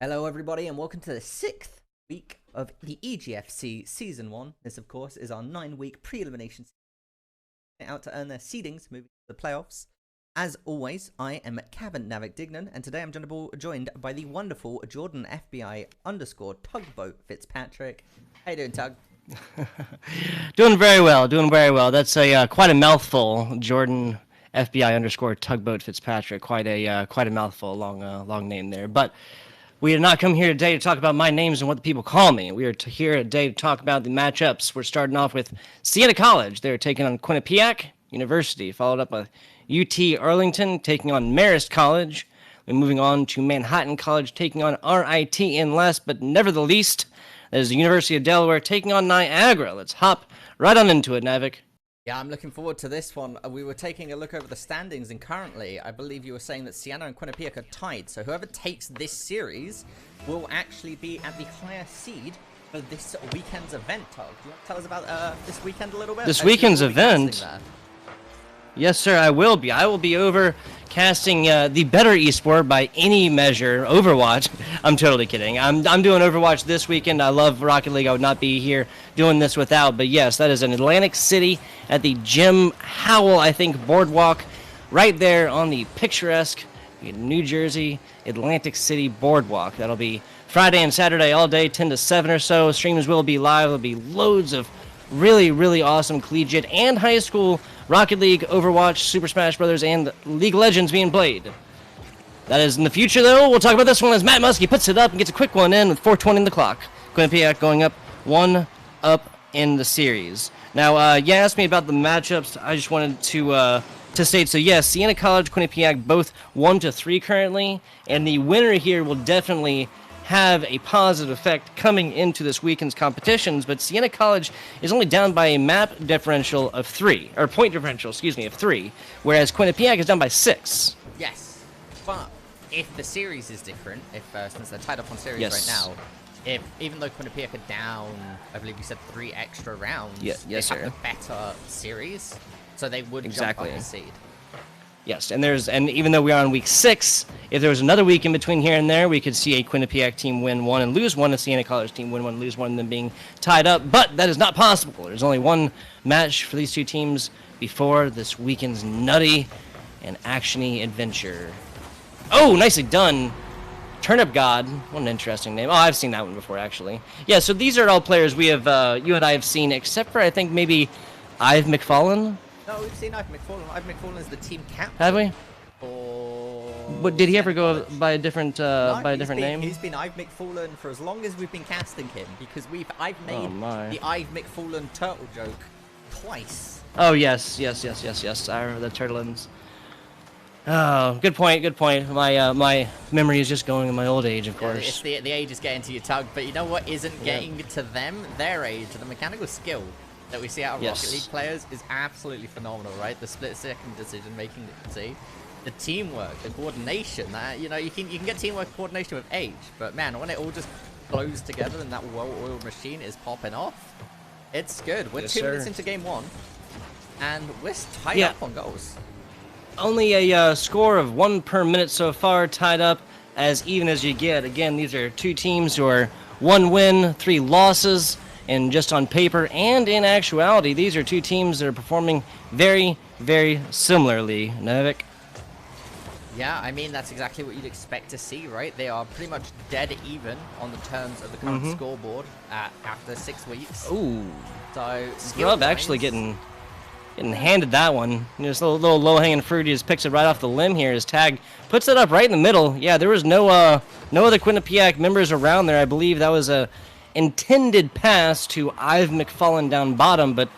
Hello everybody and welcome to the 6th week of the EGFC Season 1. This of course is our 9-week pre-elimination season out to earn their seedings moving to the playoffs. As always, I am Cavan Navik Dignan and today I'm joined by the wonderful Jordan FBI _ Tugboat Fitzpatrick. How you doing, Tug? Doing very well, That's a quite a mouthful, Jordan FBI _ Tugboat Fitzpatrick. Quite a mouthful, long name there. But we did not come here today to talk about my names and what the people call me. We are here today to talk about the matchups. We're starting off with Siena College. They're taking on Quinnipiac University, followed up by UT Arlington taking on Marist College. We're moving on to Manhattan College taking on RIT, and last but never the least, that is the University of Delaware taking on Niagara. Let's hop right on into it, Navik. Yeah, I'm looking forward to this one. We were taking a look over the standings, and currently, I believe you were saying that Siena and Quinnipiac are tied. So whoever takes this series will actually be at the higher seed for this weekend's event, Tug. Do you want to tell us about this weekend a little bit? This weekend's event? Yes, sir, I will be. I will be over casting the better esport by any measure, Overwatch. I'm totally kidding. I'm doing Overwatch this weekend. I love Rocket League. I would not be here doing this without. But yes, that is in Atlantic City at the Jim Howell, I think, Boardwalk, right there on the picturesque New Jersey Atlantic City Boardwalk. That'll be Friday and Saturday all day, 10 to 7 or so. Streams will be live. There'll be loads of really, really awesome collegiate and high school Rocket League, Overwatch, Super Smash Bros., and League of Legends being played. That is in the future, though. We'll talk about this one as Matt Muskie puts it up and gets a quick one in with 4:20 in the clock. Quinnipiac going up 1 up in the series. Now, you asked me about the matchups. I just wanted to state, so yes, Siena College, Quinnipiac, both 1-3 currently, and the winner here will definitely have a positive effect coming into this weekend's competitions, but Siena College is only down by a map differential of 3, or point differential, excuse me, of 3, whereas Quinnipiac is down by 6. Yes, but if the series is different, if since they're tied up on series Yes. right now, even though Quinnipiac are down, I believe you said 3 extra rounds, Yes, they sir. have the better series, so they would Exactly. jump up the seed. Yes, and even though we are on week 6, if there was another week in between here and there, we could see a Quinnipiac team win 1 and lose 1, a Siena College team win 1 and lose 1, and them being tied up. But that is not possible. There's only one match for these two teams before this weekend's nutty and actiony adventure. Oh, nicely done. Turnip God. What an interesting name. Oh, I've seen that one before, actually. Yeah, so these are all players you and I have seen, except for, I think, maybe Ive McFallen. No, we've seen Ivan McFallen. Ivan McFallen is the team captain. Have we? But did he ever go College. by a different name? He's been Ive McFallen for as long as we've been casting him, because I've made the Ive McFallen turtle joke twice. Oh yes. I remember the turtleins. Oh, good point. My memory is just going in my old age, of course. It's the age is getting to you, Tug, but you know what isn't getting to them? Their age. The mechanical skill that we see out of Rocket League players is absolutely phenomenal, right? The split-second decision-making that you see. The teamwork, the coordination, you can get teamwork coordination with age, but man, when it all just flows together and that well-oiled machine is popping off, it's good. We're 2 minutes into game 1, and we're tied up on goals. Only a score of 1 per minute so far, tied up as even as you get. Again, these are two teams who are 1 win, 3 losses, and just on paper and in actuality, these are two teams that are performing very, very similarly. Navik? Yeah, I mean, that's exactly what you'd expect to see, right? They are pretty much dead even on the terms of the current scoreboard after 6 weeks. Ooh. So, Grub actually getting handed that one. Just a little low-hanging fruit. He just picks it right off the limb here. His tag puts it up right in the middle. Yeah, there was no other Quinnipiac members around there. I believe that was a intended pass to Ive McFallen down bottom, but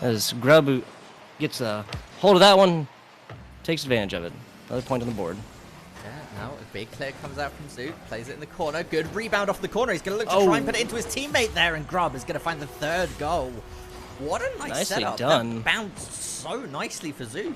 as Grub gets a hold of that one, takes advantage of it. Another point on the board. Yeah, now a big clear comes out from Zook, plays it in the corner. Good rebound off the corner. He's going to look to try and put it into his teammate there, and Grub is going to find the 3rd goal. What a nice setup. Done. That bounced so nicely for Zook.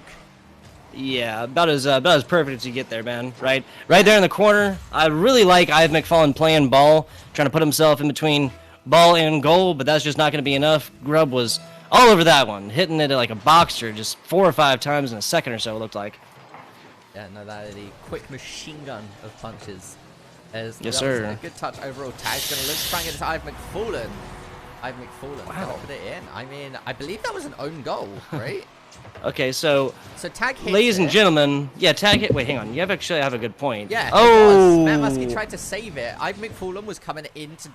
Yeah, about as perfect as you get there, man. Right there in the corner. I really like Ive McFallen playing ball, trying to put himself in between ball and goal, but that's just not going to be enough. Grub was all over that one, hitting it like a boxer just 4 or 5 times in a second or so, it looked like. Yeah, no, that is the quick machine gun of punches. Yes, sir. A good touch overall. Tag's going to look to try and get it to Ivan McFallen. Ivan McFallen Wow. put it in. I mean, I believe that was an own goal, right? Okay, so Tag hits ladies and it. gentlemen, yeah, Tag hit. Wait, hang on. You actually have a good point. Yeah. Oh. Matt Muskie tried to save it. Ivan McFallen was coming in to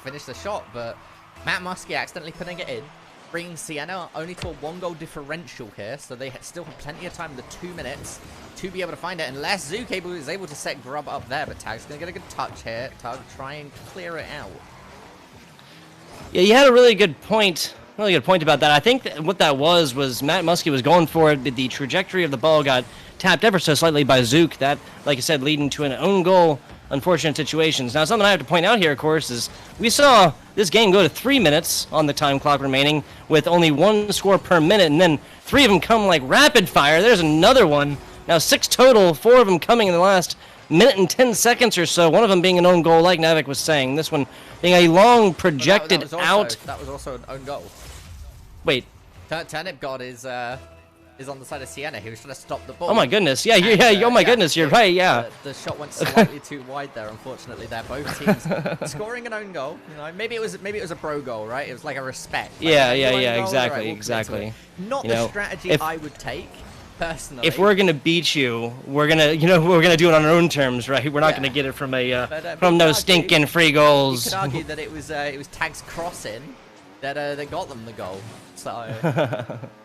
finish the shot, but Matt Muskie accidentally putting it in, bringing Siena only to a 1-goal differential here. So they still have plenty of time in the 2 minutes to be able to find it, unless Zook is able to set Grub up there. But Tag's gonna get a good touch here. Tag try and clear it out. Yeah, you had a really good point. Really good point about that. I think what that was Matt Muskie was going for it. The trajectory of the ball got tapped ever so slightly by Zook. That, like I said, leading to an own goal. Unfortunate situations. Now, something I have to point out here, of course, is we saw this game go to 3 minutes on the time clock remaining with only 1 score per minute, and then 3 of them come like rapid fire. There's another one. Now 6 total, 4 of them coming in the last minute and 10 seconds or so. One of them being an own goal, like Navik was saying. This one being a long projected out. That was also an own goal. Wait. Turnip God is on the side of Siena. He was trying to stop the ball. Oh my goodness. Yeah, oh my goodness, you're right, yeah. The shot went slightly too wide there, unfortunately. They're both teams scoring an own goal. You know, maybe it was a bro goal, right? It was like a respect. Like, yeah, goal, exactly, right, we'll exactly. Not the strategy I would take. Personally. If we're gonna beat you, we're gonna do it on our own terms, right? We're not gonna get it from from no stinking free goals. You could argue that it was Tag's crossing that got them the goal. So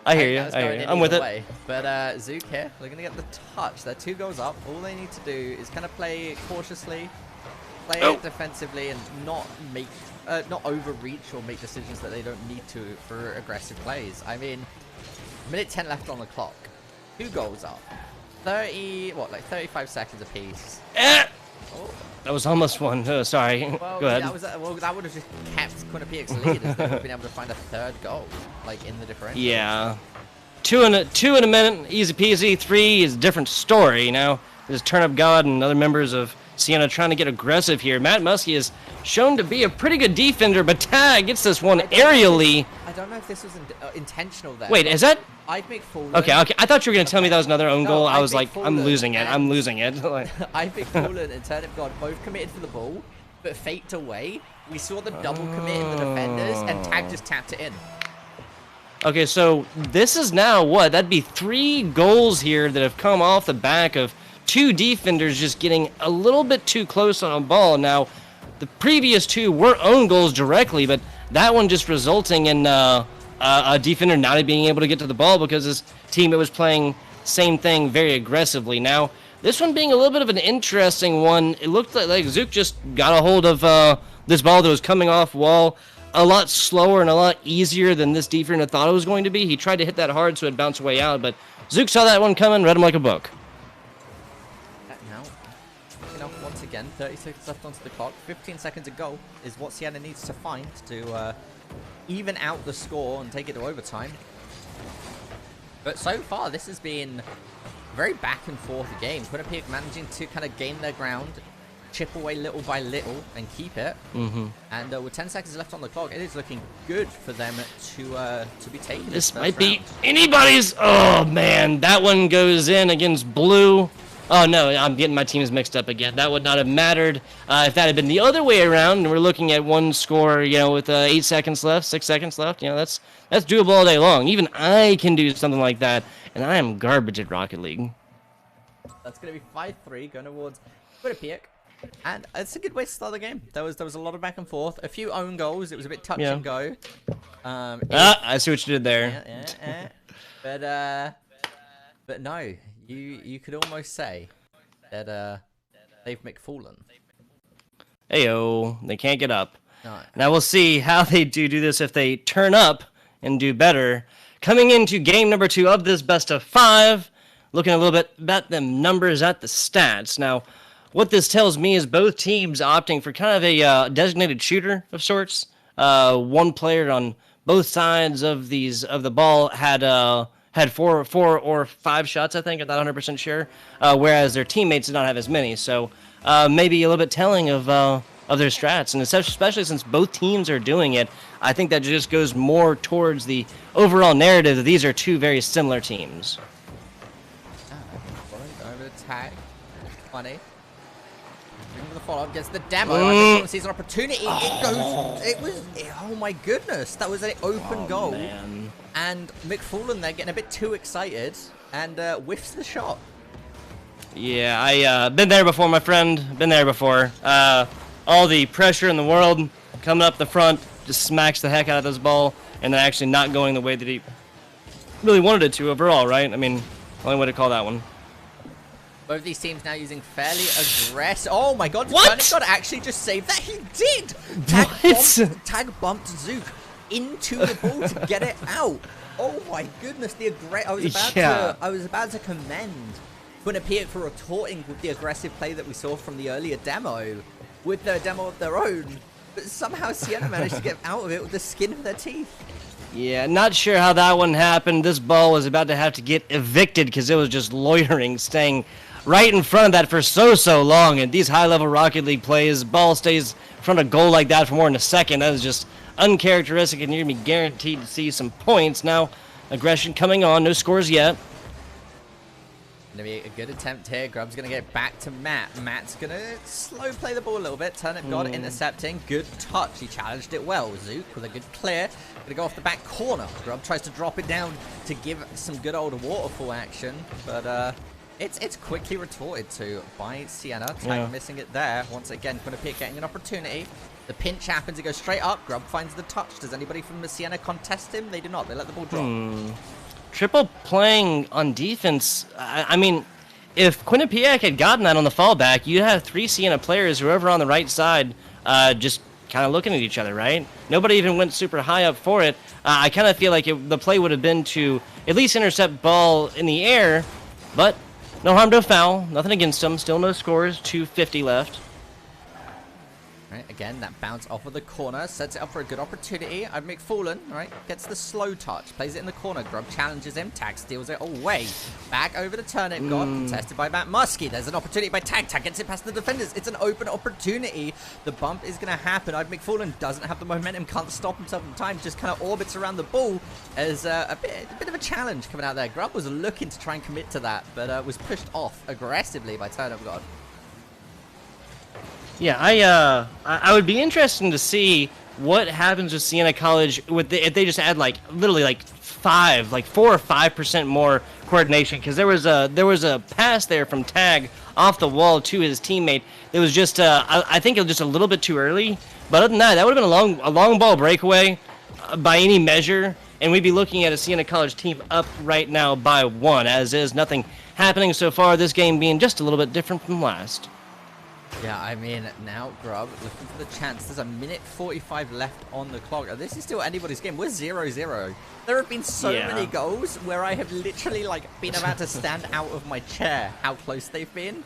I hear you. I'm with it. But Zook here, they're gonna get the touch. They're 2 goals up. All they need to do is kind of play cautiously, play it defensively, and not overreach or make decisions that they don't need to for aggressive plays. I mean, minute 10 left on the clock. 2 goals up. 35 seconds apiece. Oh. That was almost one. Oh, sorry. Well, go ahead. That would have just kept Quinnipiac's lead as they would have been able to find a 3rd goal, like in the differential. Yeah. 2 in a minute, easy peasy. 3 is a different story. Now, there's Turnip God and other members of Siena trying to get aggressive here. Matt Muskie is shown to be a pretty good defender, but Tag gets this one aerially. I don't know if this was intentional there. Wait, is that? I'd make Fallen. Okay. I thought you were going to tell me that was another own goal. I was like, I'm losing it. I'm losing it. I'd make Fallen and Turnip God both committed for the ball, but faked away. We saw the double commit in the defenders, and Tag just tapped it in. Okay, so this is now what? That'd be 3 goals here that have come off the back of 2 defenders just getting a little bit too close on a ball. Now, the previous 2 were own goals directly, but that one just resulting in a defender not being able to get to the ball because his teammate was playing same thing very aggressively. Now, this one being a little bit of an interesting one. It looked like Zook just got a hold of this ball that was coming off wall a lot slower and a lot easier than this defender thought it was going to be. He tried to hit that hard so it bounced away out, but Zook saw that one coming, read him like a book. Now, once again, 30 seconds left onto the clock. 15 seconds to go is what Siena needs to find to even out the score and take it to overtime. But so far, this has been a very back and forth game. Quinnipiac managing to kind of gain their ground, chip away little by little, and keep it. And with 10 seconds left on the clock, it is looking good for them to be taking this might be anybody's. Oh man, that one goes in against blue. Oh no, I'm getting my teams mixed up again. That would not have mattered if that had been the other way around. And we're looking at one score, with 8 seconds left, 6 seconds left. That's doable all day long. Even I can do something like that, and I am garbage at Rocket League. That's going to be 5-3 going towards Quinnipiac. And it's a good way to start the game. There was a lot of back and forth, a few own goals. It was a bit touch and go. I see what you did there. But no, you could almost say that they've McFallen. Heyo, they can't get up. No. Now we'll see how they do this if they turn up and do better. Coming into game number 2 of this best of 5, looking a little bit about them numbers at the stats. Now, what this tells me is both teams opting for kind of a designated shooter of sorts. One player on both sides of the ball had 4 or 5 shots, I think. I'm not 100% sure. Whereas their teammates did not have as many. So maybe a little bit telling of their strats, and especially since both teams are doing it, I think that just goes more towards the overall narrative that these are 2 very similar teams. Over the tag, funny. for the follow-up, gets the demo. I think sees an opportunity. Oh my goodness, that was an open goal. Man. And McFarlane there getting a bit too excited and whiffs the shot. Yeah, I been there before, my friend. Been there before. All the pressure in the world coming up the front, just smacks the heck out of this ball, and then actually not going the way that he really wanted it to overall, right? I mean, only way to call that one. Both these teams now using fairly aggressive. Oh my god, What? God actually just saved that. He did! Tag bumped Zook into the ball to get it out. Oh my goodness, I was about to commend Quinnipiac for retorting with the aggressive play that we saw from the earlier demo with their demo of their own. But somehow Siena managed to get out of it with the skin of their teeth. Yeah, not sure how that one happened. This ball was about to have to get evicted because it was just loitering, staying right in front of that for so long. And these high-level Rocket League plays, ball stays in front of goal like that for more than a second. That is just uncharacteristic, and you're going to be guaranteed to see some points. Now, aggression coming on. No scores yet. Gonna be a good attempt here. Grub's gonna get back to Matt. Matt's gonna slow play the ball a little bit. Turnip God intercepting. Good touch. He challenged it well. Zook with a good clear. Gonna go off the back corner. Grub tries to drop it down to give some good old waterfall action, but it's quickly retorted to by Siena. Tag missing it there. Once again, Quinnipiac getting an opportunity. The pinch happens. It goes straight up. Grub finds the touch. Does anybody from the Siena contest him? They do not. They let the ball drop. Triple playing on defense. I mean, if Quinnipiac had gotten that on the fallback, you'd have 3 Siena players who are over on the right side just kind of looking at each other, right? Nobody even went super high up for it. I kind of feel like the play would have been to at least intercept ball in the air, but no harm, no foul. Nothing against them. Still no scores. 2:50 left. Right, again, that bounce off of the corner sets it up for a good opportunity. McFarlane, right, gets the slow touch, plays it in the corner. Grub challenges him. Tag steals it away. Back over to Turnip God, contested by Matt Muskie. There's an opportunity by Tag. Tag gets it past the defenders. It's an open opportunity. The bump is going to happen. McFarlane doesn't have the momentum, can't stop himself in time, just kind of orbits around the ball as a bit of a challenge coming out there. Grub was looking to try and commit to that, but was pushed off aggressively by Turnip God. Yeah, I would be interested to see what happens with Siena College if they just add literally 4 or 5% more coordination, because there was a pass there from Tag off the wall to his teammate. It was just I think it was just a little bit too early. But other than that, that would have been a long ball breakaway by any measure, and we'd be looking at a Siena College team up right now by 1, as is. Nothing happening so far. This game being just a little bit different from last. Yeah, I mean, now Grub looking for the chance. There's a minute 45 left on the clock. This is still anybody's game. We're 0-0. There have been so many goals where I have literally been about to stand out of my chair how close they've been.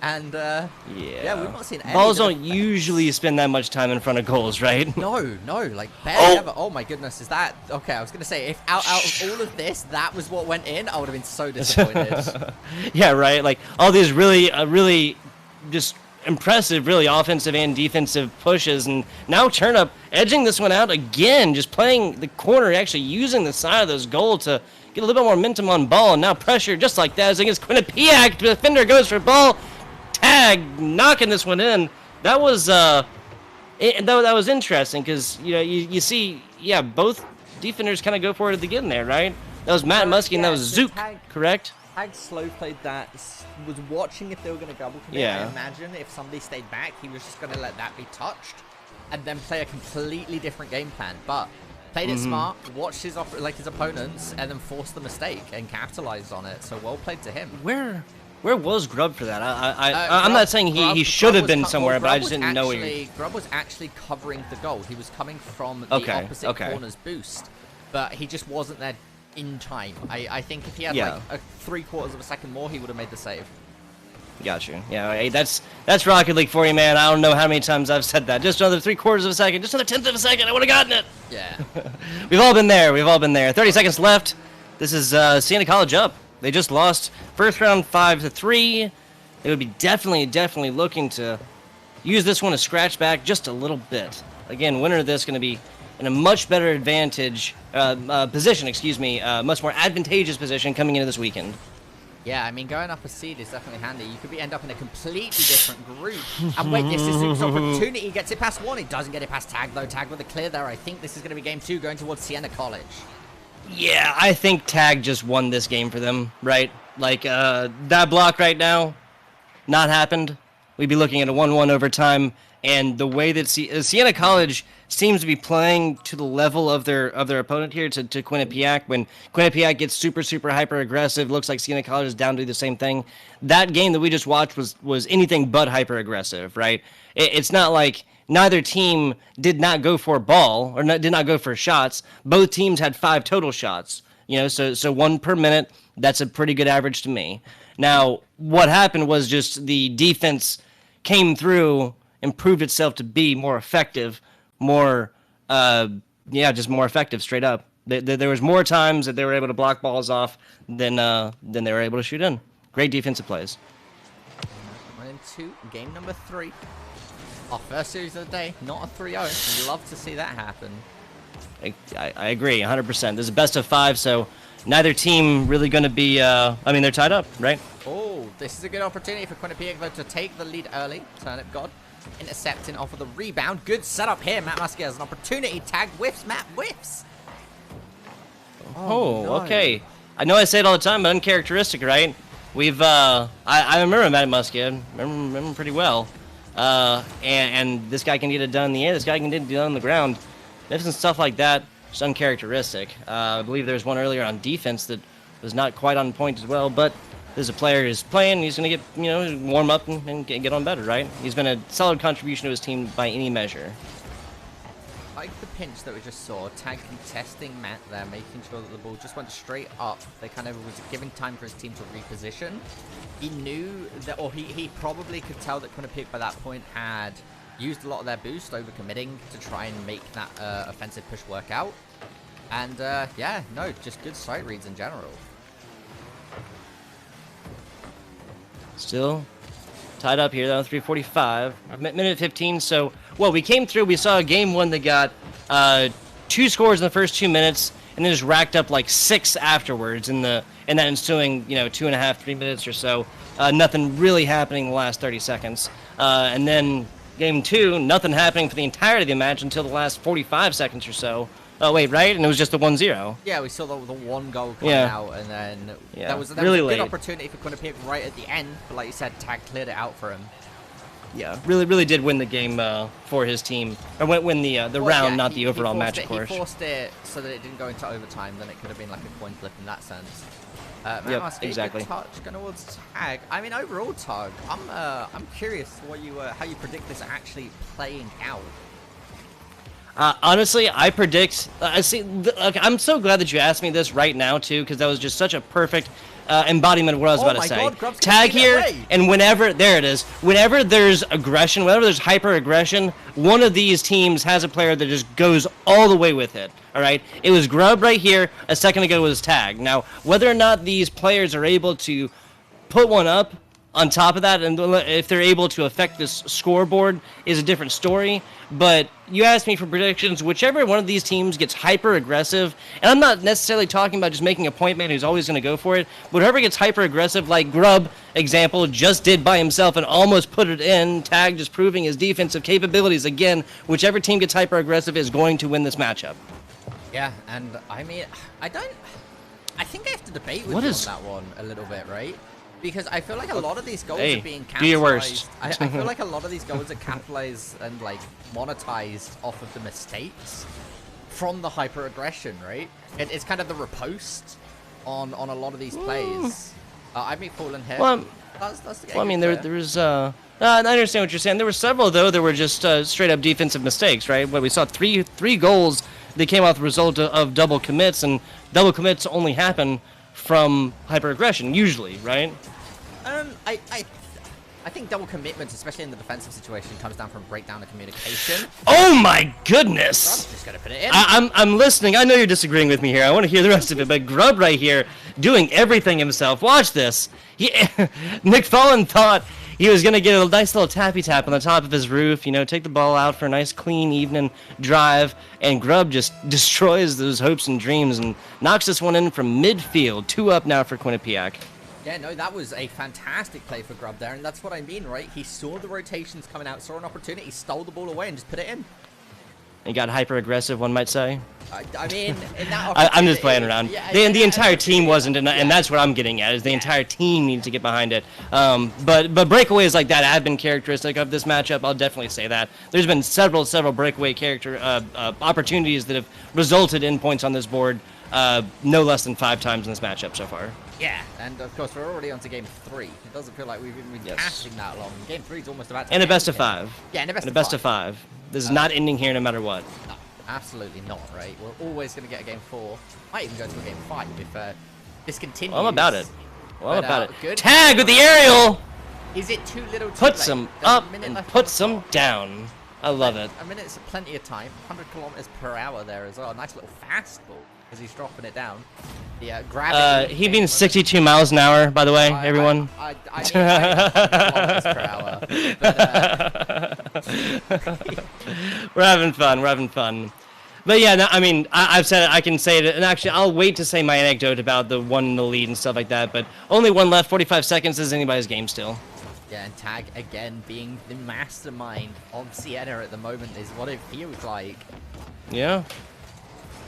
And yeah, we've not seen any. Balls don't usually spend that much time in front of goals, right? No, barely ever. Oh my goodness, is that okay? I was gonna say, if out of all of this, that was what went in, I would have been so disappointed. Yeah, right. All these really just impressive, really offensive and defensive pushes, and now Turnip edging this one out again, just playing the corner, actually using the side of those goals to get a little bit more momentum on ball, and now pressure just like that as against Quinnipiac. The defender goes for ball. Tag knocking this one in. That was that was interesting, because you see both defenders kind of go for it at the beginning there, right? That was Matt Muskie and that was Zook, correct? Tag slow played that, was watching if they were going to double commit. I imagine if somebody stayed back, he was just going to let that be touched and then play a completely different game plan. But played it smart, watched his opponents, and then forced the mistake and capitalized on it. So well played to him. Where was Grub for that? I'm not saying he should have been somewhere, but I just didn't know he... Grub was actually covering the goal. He was coming from the opposite corner's boost, but he just wasn't there in time. I think if he had a 3/4 of a second more, he would have made the save. Got you. Yeah, hey, that's Rocket League for you, man. I don't know how many times I've said that. Just another 3/4 of a second, just another 1/10 of a second, I would have gotten it. Yeah. We've all been there. 30 seconds left. This is Siena College up. They just lost first round 5-3. They would be definitely looking to use this one to scratch back just a little bit. Again, winner of this going to be in a much better position, much more advantageous position coming into this weekend. Yeah, I mean, going up a seed is definitely handy. You could end up in a completely different group. And wait, this is Zook's opportunity. He gets it past 1. He doesn't get it past Tag, though. Tag with a clear there. I think this is going to be game 2 going towards Siena College. Yeah, I think Tag just won this game for them, right? Like, that block right now, not happened. We'd be looking at a 1-1 overtime. And the way that Siena College seems to be playing to the level of their opponent here, to Quinnipiac. When Quinnipiac gets super hyper aggressive, looks like Siena College is down to do the same thing. That game that we just watched was anything but hyper aggressive, right? It's not like neither team did not go for a ball or did not go for shots. Both teams had 5 total shots. You know, so 1 per minute. That's a pretty good average to me. Now, what happened was just the defense came through and proved itself to be more effective, just more effective, straight up. There was more times that they were able to block balls off than they were able to shoot in. Great defensive plays. 1-2, game number 3. Our first series of the day, not a 3-0. We'd love to see that happen. I agree, 100%. There's a best of 5, so neither team really going to be, they're tied up, right? Oh, this is a good opportunity for Quinnipiac, though, to take the lead early. Turnip God intercepting off of the rebound. Good setup here. Matt Muskie has an opportunity. Tag whiffs. Matt whiffs. Oh, no. Okay. I know I say it all the time, but uncharacteristic, right? We've, I remember Matt Muskie. I remember him pretty well. And this guy can get it done in the air. This guy can get it done on the ground. Whiffs and stuff like that, just uncharacteristic. I believe there was one earlier on defense that was not quite on point as well, but there's a player who's playing, he's going to get, warm up and get on better, right? He's been a solid contribution to his team by any measure. Like the pinch that we just saw, Tag contesting Matt there, making sure that the ball just went straight up. They kind of was giving time for his team to reposition. He knew that, or he probably could tell that Quinnipiac by that point had used a lot of their boost, overcommitting to try and make that offensive push work out. And just good sight reads in general. Still tied up here, though, 3:45, minute 15. So, we came through. We saw a game 1 that got 2 scores in the first 2 minutes, and then just racked up like 6 afterwards in that ensuing 2.5, 3 minutes or so. Nothing really happening in the last 30 seconds, and then game 2, nothing happening for the entirety of the match until the last 45 seconds or so. Oh, wait, right? And it was just the 1-0. Yeah, we saw the 1 goal come out, and then that was really a good late opportunity for Quinnipiac right at the end, but like you said, Tag cleared it out for him. Yeah, really did win the game for his team. Or win the round, not the overall match, of course. He forced it so that it didn't go into overtime, then it could have been like a coin flip in that sense. Exactly. Touch going towards Tag. I mean, overall, Tug, I'm curious how you predict this actually playing out. Honestly, I predict. I'm so glad that you asked me this right now too, because that was just such a perfect embodiment of what I was about to say. God, Tag here, and whenever there's aggression, whenever there's hyper aggression, one of these teams has a player that just goes all the way with it. All right, it was Grub right here. A second ago was Tag. Now, whether or not these players are able to put one up on top of that, and if they're able to affect this scoreboard, is a different story. But you asked me for predictions. Whichever one of these teams gets hyper aggressive, and I'm not necessarily talking about just making a point man who's always going to go for it, but whoever gets hyper aggressive, like Grub, example, just did by himself and almost put it in, Tag just proving his defensive capabilities again, whichever team gets hyper aggressive is going to win this matchup. Yeah, and I mean, I think I have to debate with you on that one a little bit, right? Because I feel like a lot of these goals are being capitalized. Do your worst. I feel like a lot of these goals are capitalized and like monetized off of the mistakes from the hyper aggression, right? It's kind of the riposte on a lot of these plays. I mean, falling here. Well, that's the game. Well, I mean, there was. I understand what you're saying. There were several though that were just straight up defensive mistakes, right? But we saw three goals that came out the result of double commits, and double commits only happen from hyper aggression usually, right? I think double commitment, especially in the defensive situation, comes down from breakdown of communication. Oh my goodness! I'm just gonna put it in. I'm listening. I know you're disagreeing with me here. I want to hear the rest of it. But Grub right here doing everything himself. Watch this. McFallen thought he was gonna get a nice little tappy tap on the top of his roof. You know, take the ball out for a nice clean evening drive, and Grub just destroys those hopes and dreams and knocks this one in from midfield. 2 up now for Quinnipiac. Yeah, no, that was a fantastic play for Grub there, and that's what I mean, right? He saw the rotations coming out, saw an opportunity, stole the ball away, and just put it in. He got hyper-aggressive, one might say. I mean, in that I'm just playing around. Yeah, the entire team wasn't, and that's what I'm getting at, is the entire team needs to get behind it. But breakaways like that have been characteristic of this matchup. I'll definitely say that. There's been several breakaway opportunities that have resulted in points on this board, no less than 5 times in this matchup so far. Yeah, and of course we're already on to game 3. It doesn't feel like we've been casting that long. Game 3 is almost about to end. And a best of 5. Yeah, and a best of 5. This is not ending here no matter what. No, absolutely not, right? We're always going to get a game 4. Might even go to a game 5 if this continues. Well, I'm about it. Good. Tag with the aerial! Is it too little too puts late? Them up and puts them down. I love it. I mean, it's plenty of time. 100 kilometers per hour there as well. Nice little fastball as he's dropping it down. Yeah, gravity. He means 62 miles an hour, by the way, everyone. I mean, kilometers per hour. But, We're having fun. But yeah, no, I mean, I've said it, I can say it, and actually, I'll wait to say my anecdote about the 1 in the lead and stuff like that, but only 1 left, 45 seconds is anybody's game still. Yeah, and Tag, again, being the mastermind of Siena at the moment is what it feels like. Yeah.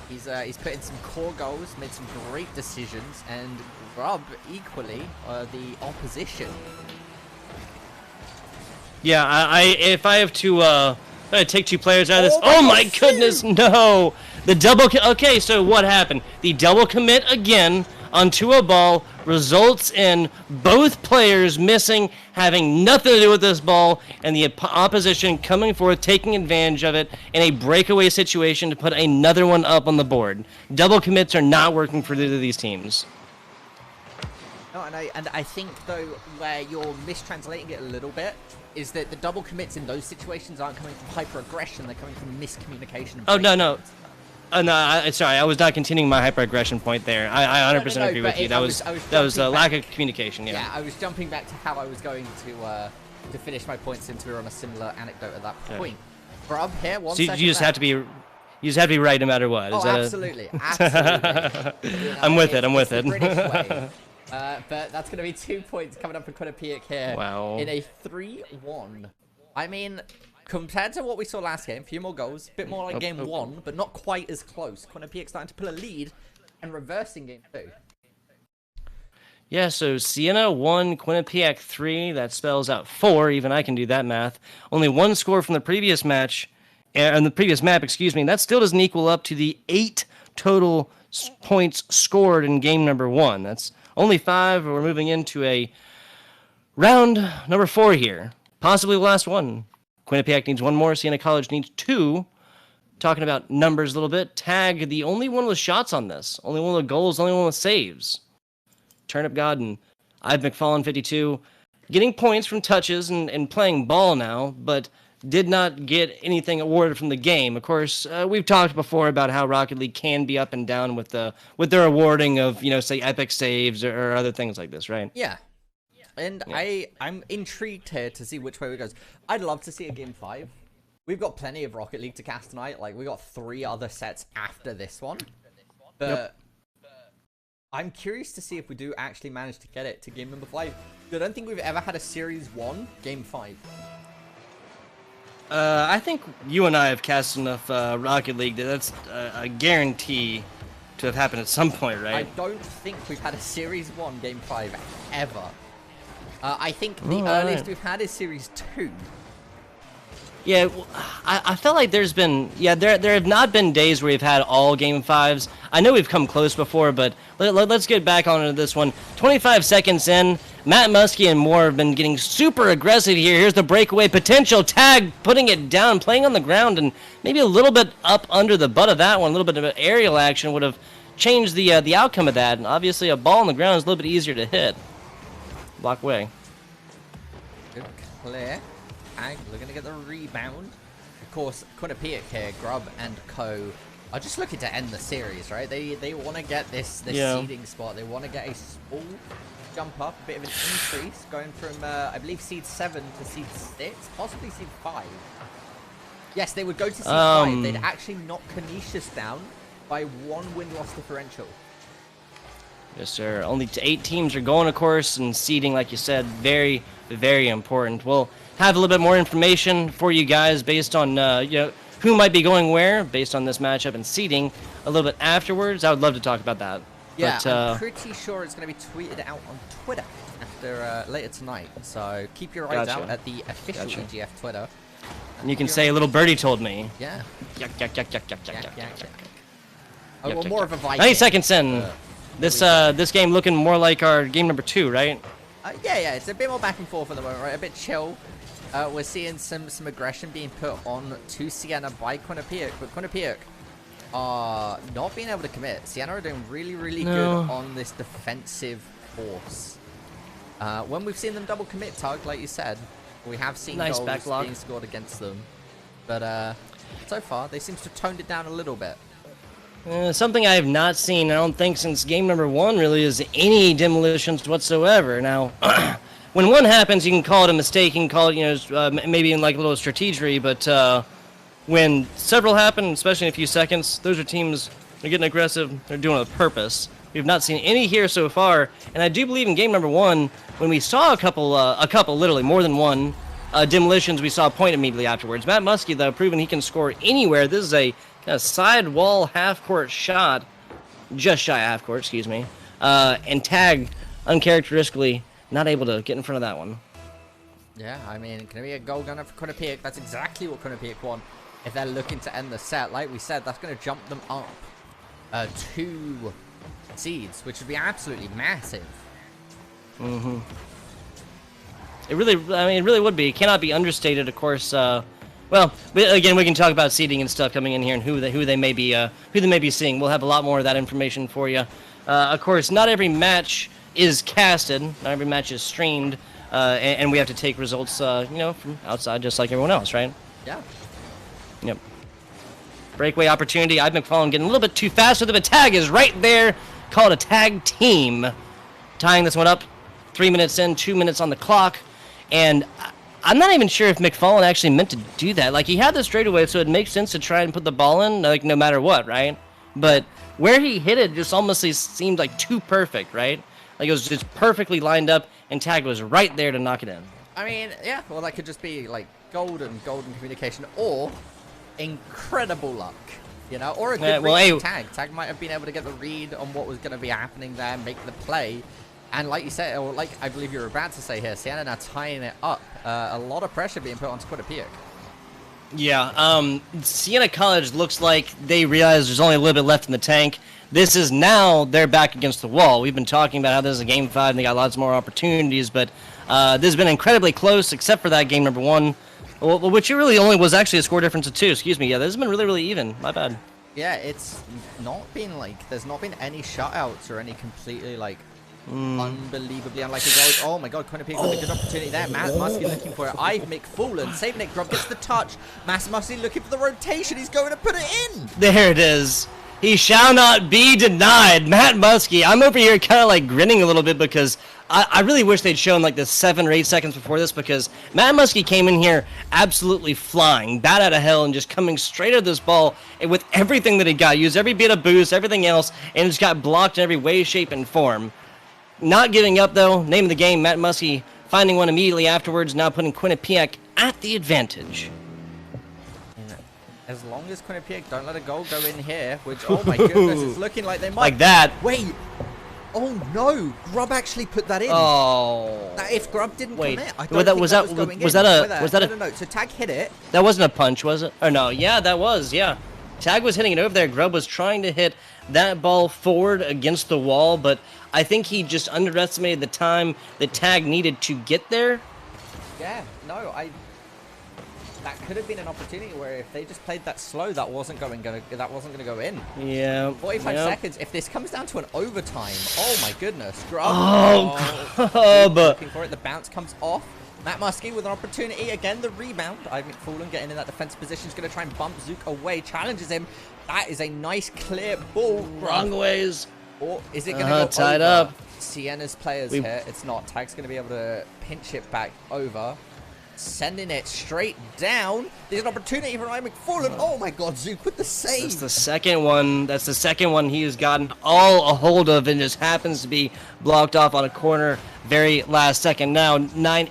He's put in some core goals, made some great decisions, and Grub, equally, the opposition. Yeah, if I have to take 2 players out of this. Oh my goodness, no! The double. Okay, so what happened? The double commit again onto a ball results in both players missing, having nothing to do with this ball, and the opposition coming forth, taking advantage of it in a breakaway situation to put another one up on the board. Double commits are not working for either of these teams. No, and I think, though, where you're mistranslating it a little bit is that the double commits in those situations aren't coming from hyper-aggression, they're coming from miscommunication. And no. Sorry, I was not continuing my hyper-aggression point there. I 100% agree with you. That was a lack of communication, yeah. Yeah, I was jumping back to how I was going to finish my point since we were on a similar anecdote at that point. Grub here, one second you just have to be right no matter what. Oh, absolutely. Absolutely. I'm with it. The British way. But that's going to be 2 points coming up for Quinnipiac here in a 3-1. I mean, compared to what we saw last game, a few more goals, a bit more like game 1, but not quite as close. Quinnipiac starting to pull a lead and reversing game 2. Yeah, so Siena 1, Quinnipiac 3. That spells out 4. Even I can do that math. Only 1 score from the previous match, and the previous map, excuse me. And that still doesn't equal up to the 8 total points scored in game number 1. That's only 5. We're moving into a round number 4 here. Possibly the last one. Quinnipiac needs 1 more. Siena College needs 2. Talking about numbers a little bit. Tag, the only one with shots on this. Only one with goals, only one with saves. Turnip God and I've McFallen 52. Getting points from touches and playing ball now, but did not get anything awarded from the game. Of course, we've talked before about how Rocket League can be up and down with their awarding of, say, epic saves or other things like this, right? Yeah. And yeah. I'm intrigued here to see which way it goes. I'd love to see a game 5. We've got plenty of Rocket League to cast tonight. Like, we got 3 other sets after this one. But I'm curious to see if we do actually manage to get it to game number 5. I don't think we've ever had a Series 1 game 5. I think you and I have cast enough Rocket League that that's a guarantee to have happened at some point, right? I don't think we've had a Series 1 game 5 ever. I think the earliest we've had is Series 2. Yeah, I felt like there's been, there have not been days where we've had all Game 5s. I know we've come close before, but let's get back onto this one. 25 seconds in, Matt Muskie and Moore have been getting super aggressive here. Here's the breakaway potential. Tag putting it down, playing on the ground, and maybe a little bit up under the butt of that one. A little bit of aerial action would have changed the outcome of that. And obviously, a ball on the ground is a little bit easier to hit. Block away. Good clear. Tag looking to get the rebound. Of course, Quinnipiac here, Grub and Co. are just looking to end the series, right? They want to get this seeding spot. They want to get a small jump up, a bit of an increase, going from, I believe, seed 7 to seed 6, possibly seed 5. Yes, they would go to seed 5. They'd actually knock Canisius down by 1 win-loss differential. Yes, sir. Only 8 teams are going, of course, and seeding, like you said, very, very important. We'll have a little bit more information for you guys based on who might be going where, based on this matchup and seeding a little bit afterwards. I would love to talk about that. Yeah, but, I'm pretty sure it's going to be tweeted out on Twitter after later tonight. So keep your eyes out at the official EGF Twitter. And you can say a little birdie told me. Yeah. Yuck, yuck, yuck, yuck, yuck, yuck, yuck, yuck. Oh, well, more of a Viking. 90 seconds in. This game looking more like our game number 2, right? Yeah, it's a bit more back and forth at the moment, right? A bit chill. We're seeing some aggression being put on to Siena by Quinnipiac, but Quinnipiac are not being able to commit. Siena are doing really, really good on this defensive force. When we've seen them double commit, Tug, like you said, we have seen goals being scored against them. But so far, they seem to have toned it down a little bit. Something I have not seen, I don't think, since game number 1 really is any demolitions whatsoever. Now, when one happens, you can call it a mistake, you can call it, maybe in like a little strategery, but when several happen, especially in a few seconds, those are teams that are getting aggressive, they're doing it with purpose. We've not seen any here so far, and I do believe in game number 1, when we saw a couple, literally more than one, demolitions, we saw a point immediately afterwards. Matt Muskie, though, proving he can score anywhere. This is a kind of side wall half-court shot, just shy of half-court, excuse me, and Tag, uncharacteristically, not able to get in front of that one. Yeah, I mean, can it be a goal gunner for Quinnipiac? That's exactly what Quinnipiac want. If they're looking to end the set, like we said, that's going to jump them up 2 seeds, which would be absolutely massive. Mm-hmm. It really would be. It cannot be understated, of course. Well, again, we can talk about seeding and stuff coming in here and who they may be seeing. We'll have a lot more of that information for you. Of course, not every match is casted, not every match is streamed, and we have to take results, from outside, just like everyone else, right? Yeah. Yep. Breakaway opportunity. McFarlane getting a little bit too fast with it, but Tag is right there. Call it a tag team. Tying this one up. 3 minutes in, 2 minutes on the clock, and I'm not even sure if McFarlane actually meant to do that. Like, he had the straightaway, so it makes sense to try and put the ball in, like, no matter what, right? But where he hit it just almost seemed like too perfect, right? Like, it was just perfectly lined up, and Tag was right there to knock it in. I mean, yeah, well, that could just be, like, golden communication, or incredible luck, or a good read Tag. Tag might have been able to get the read on what was going to be happening there, make the play. And like you said, or like I believe you're about to say here, Siena now tying it up. A lot of pressure being put on Quinnipiac. Yeah, Siena College looks like they realize there's only a little bit left in the tank. This is now they're back against the wall. We've been talking about how this is a game 5 and they got lots more opportunities, but this has been incredibly close except for that game number 1, which really only was actually a score difference of 2. Excuse me. Yeah, this has been really, really even. My bad. Yeah, it's not been like there's not been any shutouts or any completely like. Unbelievably unlikely goals. Oh my god, Quinnipiac with a good opportunity there. Matt Muskie looking for it. McFarlane saving it. Grubb gets the touch. Matt Muskie looking for the rotation. He's going to put it in. There it is. He shall not be denied. Matt Muskie. I'm over here kind of like grinning a little bit because I really wish they'd shown like the 7 or 8 seconds before this, because Matt Muskie came in here absolutely flying, bat out of hell, and just coming straight at this ball with everything that he got. Used every bit of boost, everything else, and just got blocked in every way, shape, and form. Not giving up, though. Name of the game, Matt Muskie finding one immediately afterwards, now putting Quinnipiac at the advantage. As long as Quinnipiac don't let a goal go in here, which, oh my goodness, it's looking like they might. Like that. Wait. Oh no, Grubb actually put that in. Oh. If Grubb didn't commit, I don't think was that a... No, so Tag hit it. That wasn't a punch, was it? Or no, yeah, that was, yeah. Tag was hitting it over there. Grubb was trying to hit that ball forward against the wall, but I think he just underestimated the time that Tag needed to get there. Yeah, no, that could have been an opportunity where if they just played that slow, that wasn't going to go in. Yeah. 45 seconds. If this comes down to an overtime, oh my goodness, Grubb. Oh, looking for it. The bounce comes off. Matt Muskie with an opportunity. Again, the rebound. McFarlane getting in that defense position. Is going to try and bump Zook away. Challenges him. That is a nice clear ball. Wrong ways. Or is it going to go tied over up? Siena's players here? It's not. Tag's going to be able to pinch it back over. sending it straight down. There's an opportunity for Ryan McFarland. Oh my God, Zook with the save. That's the second one. That's the second one he has gotten all a hold of and just happens to be blocked off on a corner very last second. Now,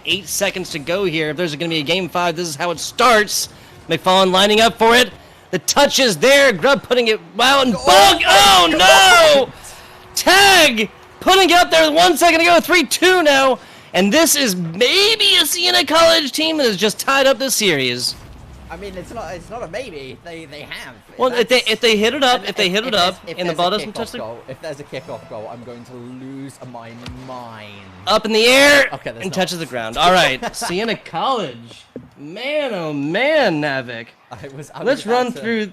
8 seconds to go here. If there's going to be a game 5, this is how it starts. McFarland lining up for it. The touch is there. Grubb putting it out and bug. Oh no! Tag putting it up there with 1 second to go. 3-2 now. And this is maybe a Siena College team that has just tied up this series. I mean, it's not a maybe. They have. Well, if they hit it up, and the ball doesn't touch the goal, if there's a kickoff goal, I'm going to lose my mind. Up in the air and not. Touches the ground. All right, Siena College. Man, oh man, Navik. Let's run through.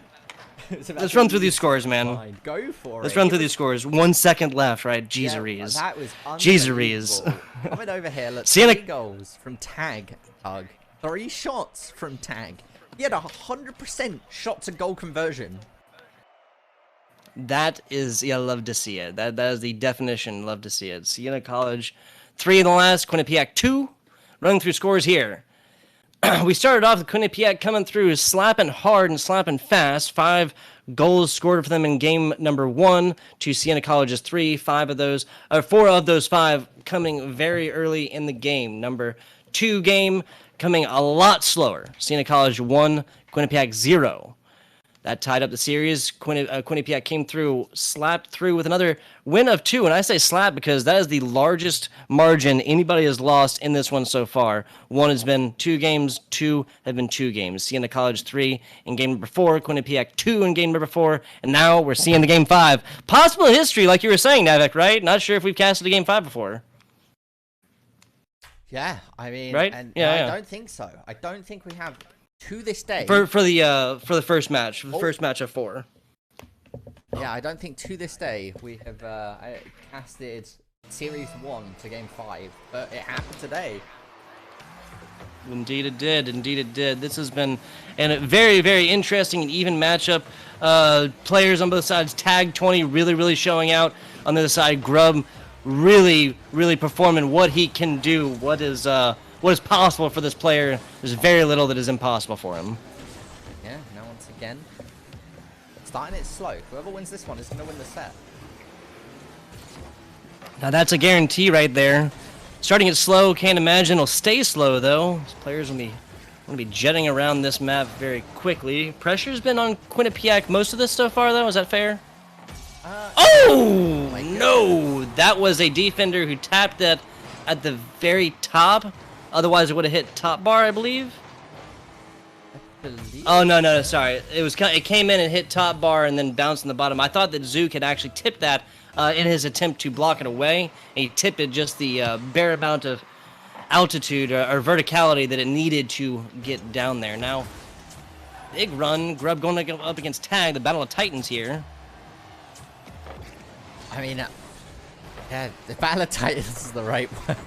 Let's run through these scores, man. Go for it. Let's run through these scores. 1 second left, right? Jeezeries. Yeah, that was Jeezeries. Coming over here, look. Siena 3 goals from Tag. 3 shots from Tag. He had 100% shot to goal conversion. That is, yeah, love to see it. That is the definition. Love to see it. Siena College, 3 in the last. Quinnipiac 2. Running through scores here. We started off with Quinnipiac coming through slapping hard and slapping fast. 5 goals scored for them in game number 1 to Siena College's 3. 4 of those 5 coming very early in the game. Number 2 game coming a lot slower. Siena College 1, Quinnipiac 0. That tied up the series. Quinnipiac came through, slapped through with another win of 2. And I say slap because that is the largest margin anybody has lost in this one so far. 1 has been 2 games, 2 have been 2 games. Siena College 3 in game number 4, Quinnipiac 2 in game number 4, and now we're seeing the game 5. Possible history, like you were saying, Navik, right? Not sure if we've casted a game 5 before. Yeah, I mean, right? And yeah. I don't think so. I don't think we have to this day for the first match, first match of 4. Yeah, I don't think to this day we have casted Series 1 to Game 5, but it happened today. Indeed it did. Indeed it did. This has been a very, very interesting and even matchup. Players on both sides. Tag 20 really showing out. On the other side, Grubb really performing what he can do. What is possible for this player. There's very little that is impossible for him. Yeah, now once again, starting it slow. Whoever wins this one is going to win the set. Now that's a guarantee right there. Starting it slow, can't imagine it'll stay slow though. These players will be jetting around this map very quickly. Pressure's been on Quinnipiac most of this so far though, is that fair? Oh no! That was a defender who tapped that at the very top. Otherwise, it would have hit top bar, I believe. Oh no! Sorry, it came in and hit top bar and then bounced in the bottom. I thought that Zook had actually tipped that in his attempt to block it away. And he tipped it just the bare amount of altitude or verticality that it needed to get down there. Now, big run. Grubb going up against Tag. The Battle of Titans here. I mean, yeah, the Battle of Titans is the right word.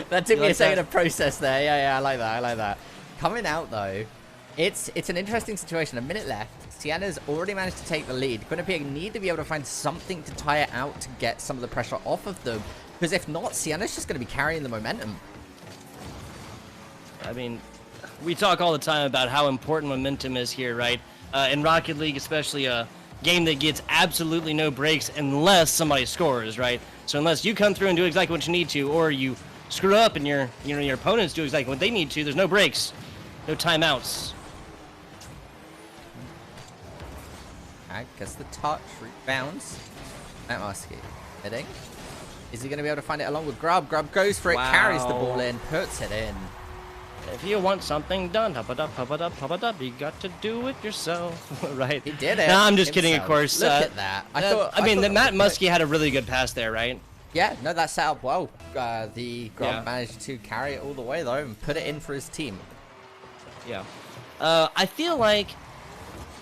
That took me a second to process there. Yeah, I like that. Coming out though, it's an interesting situation. A minute left. Siena's already managed to take the lead. Quinnipiac need to be able to find something to tie it out to get some of the pressure off of them, because if not, Siena's just going to be carrying the momentum. I mean, we talk all the time about how important momentum is here, right? In Rocket League, especially a game that gets absolutely no breaks unless somebody scores, right? So unless you come through and do exactly what you need to, or you screw up and your opponents do exactly what they need to, there's no breaks, no timeouts. I guess the touch rebounds. That must be hitting. Is he going to be able to find it along with Grubb? Grubb goes for it, carries the ball in, puts it in. If you want something done, pop it up, you got to do it yourself, right? He did it. No, I'm just kidding, of course. Look at that. I mean, Matt Muskie had a really good pass there, right? Yeah, no, that set up well. The Grubb managed to carry it all the way, though, and put it in for his team. Yeah. I feel like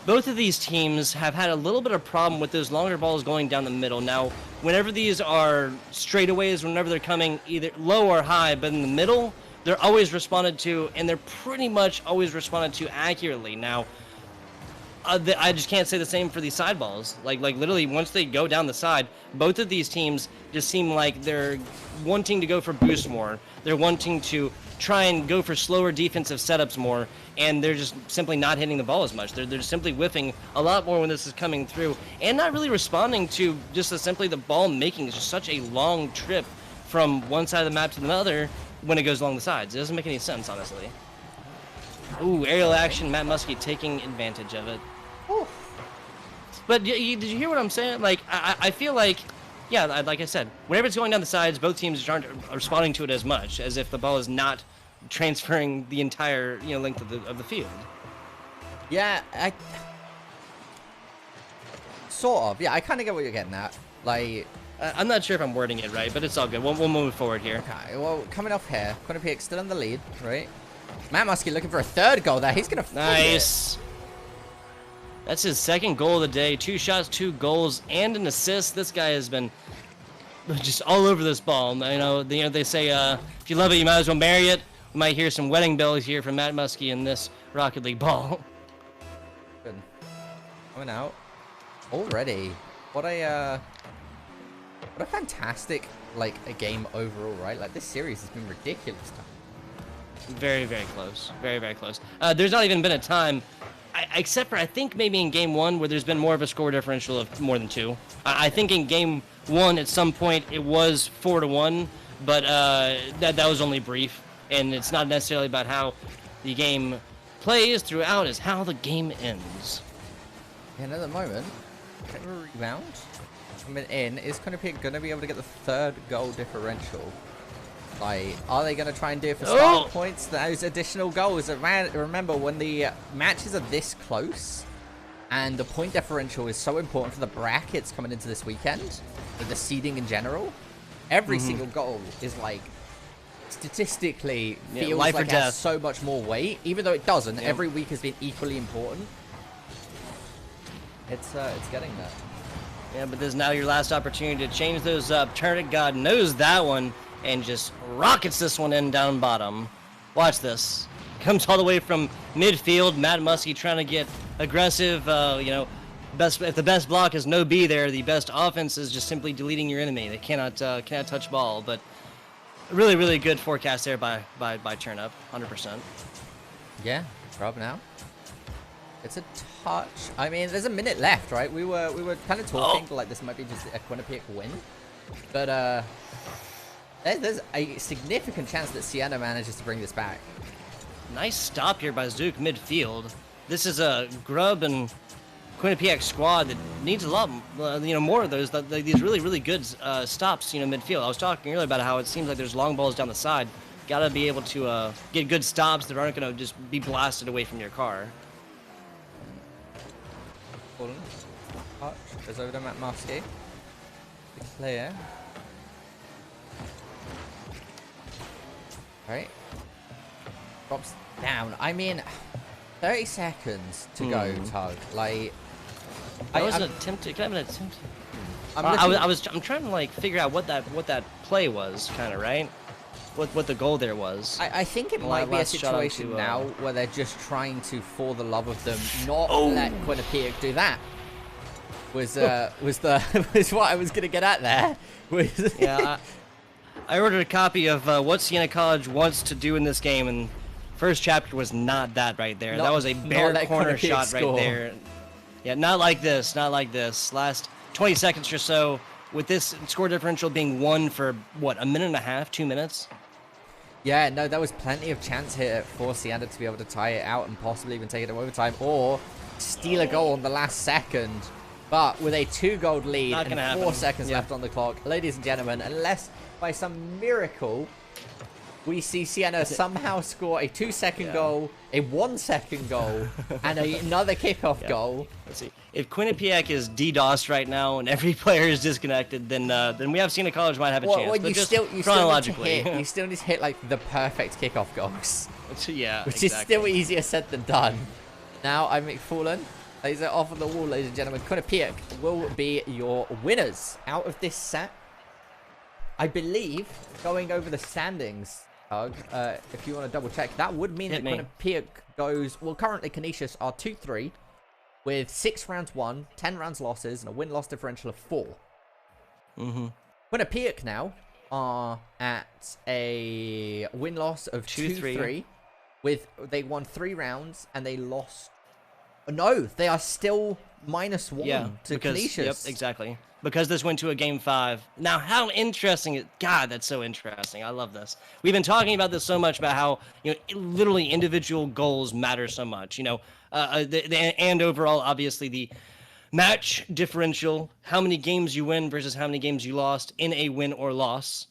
both of these teams have had a little bit of problem with those longer balls going down the middle. Now, whenever these are straightaways, whenever they're coming either low or high, but in the middle, they're always responded to, and they're pretty much always responded to accurately. Now, I just can't say the same for these side balls. Like literally, once they go down the side, both of these teams just seem like they're wanting to go for boost more. They're wanting to try and go for slower defensive setups more, and they're just simply not hitting the ball as much. They're just simply whiffing a lot more when this is coming through, and not really responding to just simply the ball making just such a long trip from one side of the map to the other when it goes along the sides. It doesn't make any sense, honestly. Ooh, aerial action, Matt Muskie taking advantage of it. Ooh. But did you hear what I'm saying? Like, I feel like, yeah, like I said, whenever it's going down the sides, both teams aren't responding to it as much, as if the ball is not transferring the entire length of the field. Yeah, sort of. Yeah, I kind of get what you're getting at. Like, I'm not sure if I'm wording it right, but it's all good. We'll move forward here. Okay, well, coming off here, Quinnipiac still in the lead, right? Matt Muskie looking for a third goal there. He's going to nice. That's his second goal of the day. 2 shots, 2 goals, and an assist. This guy has been just all over this ball. They say if you love it, you might as well marry it. We might hear some wedding bells here from Matt Muskie in this Rocket League ball. Good. Coming out already. What a fantastic a game overall, right? Like, this series has been ridiculous. Very, very close. Very, very close. There's not even been a time, except for I think maybe in game 1 where there's been more of a score differential of more than 2. I think in game 1 at some point it was 4-1, but that was only brief, and it's not necessarily about how the game plays throughout, it's how the game ends. And at the moment, rebound coming in. Is Quinnipiac going to be able to get the 3rd goal differential? Like, are they going to try and do it for start points? Those additional goals. Remember, when the matches are this close, and the point differential is so important for the brackets coming into this weekend, for the seeding in general, every single goal is statistically feels life like or it has death. so much more weight, even though it doesn't. Every week has been equally important. It's getting there. Yeah, but this is now your last opportunity to change those up. Turn it, God knows that one. And just rockets this one in down bottom. Watch this. Comes all the way from midfield. Matt Muskie trying to get aggressive. If the best block is no B there, the best offense is just simply deleting your enemy. They cannot touch ball. But really, really good forecast there by Turnup. 100%. Yeah, Rob now. It's a touch. I mean, there's a minute left, right? We were kind of talking like this might be just a Quinnipiac win, but there's a significant chance that Siena manages to bring this back. Nice stop here by Zook midfield. This is a Grub and Quinnipiac squad that needs a lot, more of those. These really, really good stops, midfield. I was talking earlier about how it seems like there's long balls down the side. Got to be able to get good stops that aren't going to just be blasted away from your car. Touch goes over to Matt Muskie. Clear. Right. Drops down. I mean, 30 seconds to go, Tug. Like, I was an attempt. Can I have an attempt? I'm trying to figure out what that play was, kind of, right? What the goal there was. I think it might be a situation now where they're just trying to, for the love of them, not let Quinnipiac do that. Was what I was gonna get at there. Yeah. I ordered a copy of what Siena College wants to do in this game, and first chapter was not that right there. That was a bare corner shot right there. Yeah, not like this. Not like this. Last 20 seconds or so, with this score differential being 1 for, what, a minute and a half, 2 minutes? Yeah, no, there was plenty of chance here for Siena to be able to tie it out and possibly even take it to overtime or steal a goal on the last second. But with a 2-goal lead and 4 seconds left on the clock, ladies and gentlemen, unless by some miracle we see Siena somehow score a 2-second goal, a 1-second goal, and another kickoff goal. Let's see. If Quinnipiac is DDoSed right now and every player is disconnected, then we have Siena College might have a chance. Well, but you still need to hit the perfect kickoff goals. Yeah, which is still easier said than done. Now I'm McFallen. Lays it off of the wall, ladies and gentlemen. Quinnipiac will be your winners out of this set. I believe, going over the standings, Doug, if you want to double check, that would mean that Quinnipiac goes... Well, currently Canisius are 2-3. with 6 rounds won, 10 rounds losses, and a win-loss differential of 4. Quinnipiac now are at a win-loss of 2-3. They won 3 rounds and they lost. No, they are still -1 to Canisius. Yep, exactly. Because this went to a game 5. Now, how interesting! God, that's so interesting. I love this. We've been talking about this so much about how literally individual goals matter so much. And overall, obviously the match differential, how many games you win versus how many games you lost in a win or loss,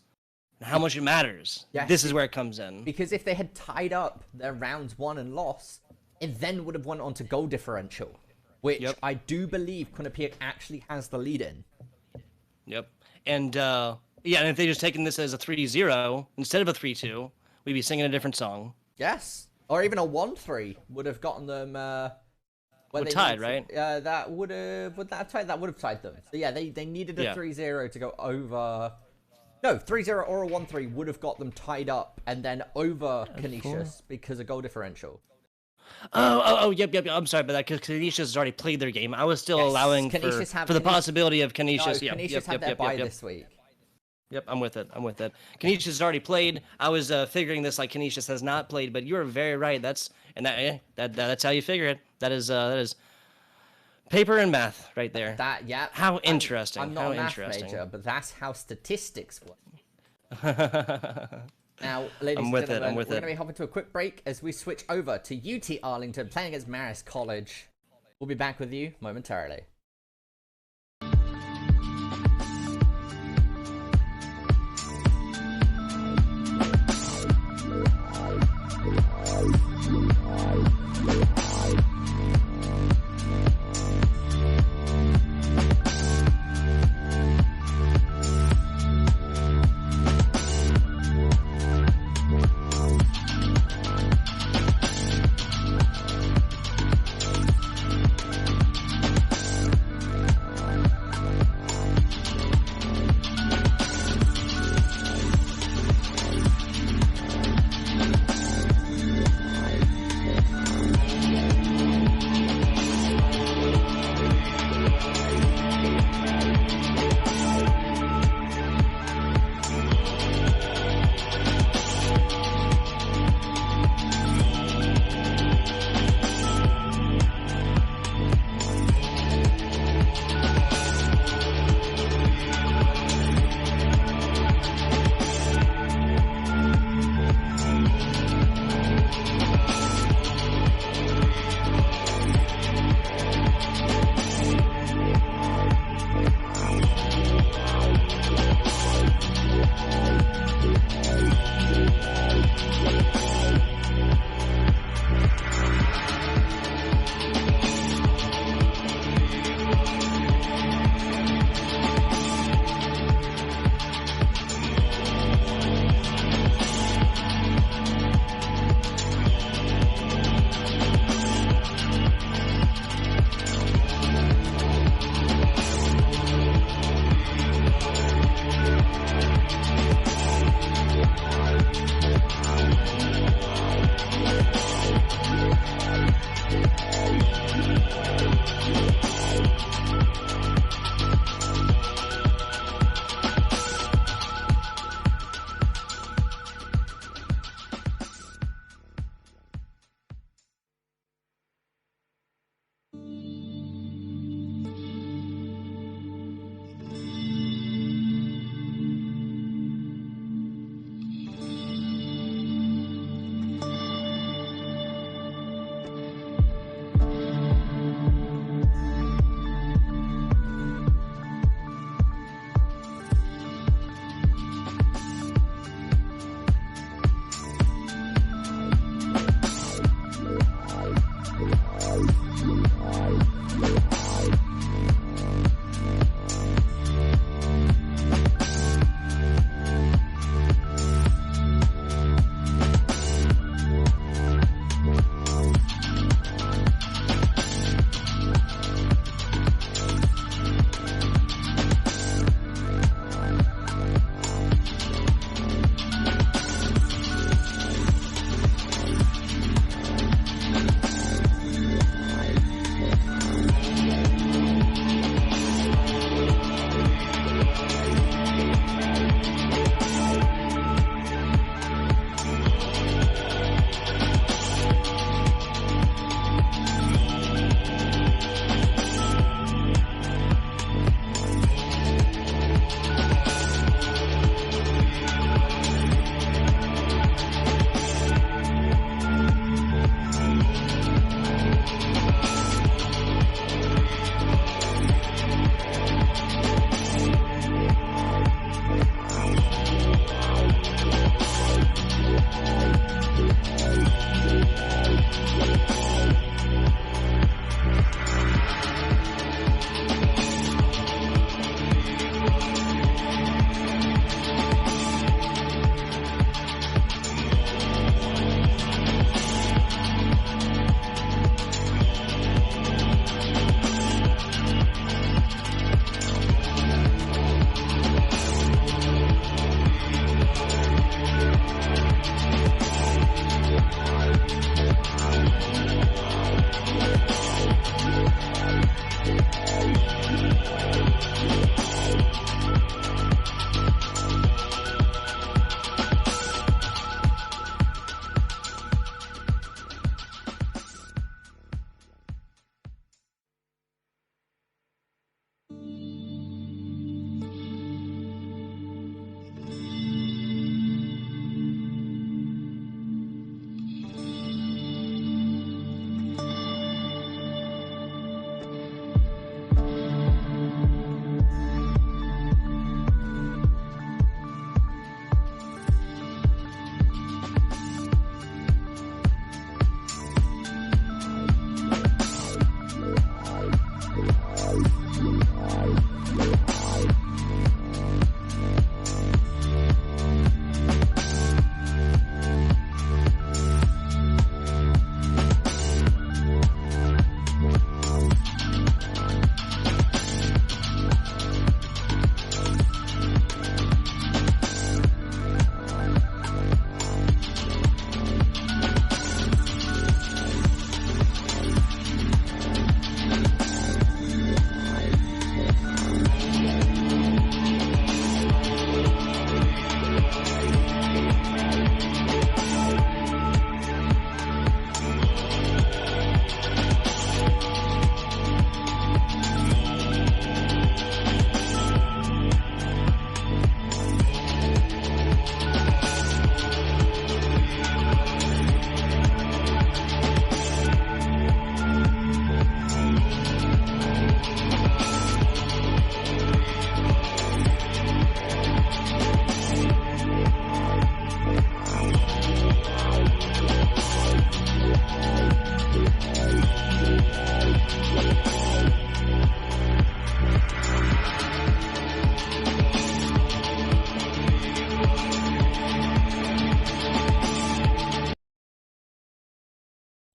and how much it matters. Yes. This is where it comes in. Because if they had tied up their rounds won and lost, it then would have went on to goal differential, which I do believe Quinnipiac actually has the lead in. Yep. And and if they just taken this as a 3-0 instead of a 3-2, we'd be singing a different song. Yes. Or even a 1-3 would have gotten them We're tied, right? Would that have tied? That would have tied them. So yeah, they needed a 3-0 to go over. No, 3-0 or a 1-3 would have got them tied up and then over Canisius because of goal differential. Yep. I'm sorry about that, because Canisius has already played their game. I was still allowing for the possibility of Canisius. No, Canisius had their bye this week. Yep, I'm with it. Canisius has already played. I was figuring this like Canisius has not played, but you are very right. That's how you figure it. That is paper and math right there. How interesting. I'm not a math major, but that's how statistics work. Now, ladies and gentlemen, we're going to be hopping to a quick break as we switch over to UT Arlington playing against Marist College. We'll be back with you momentarily.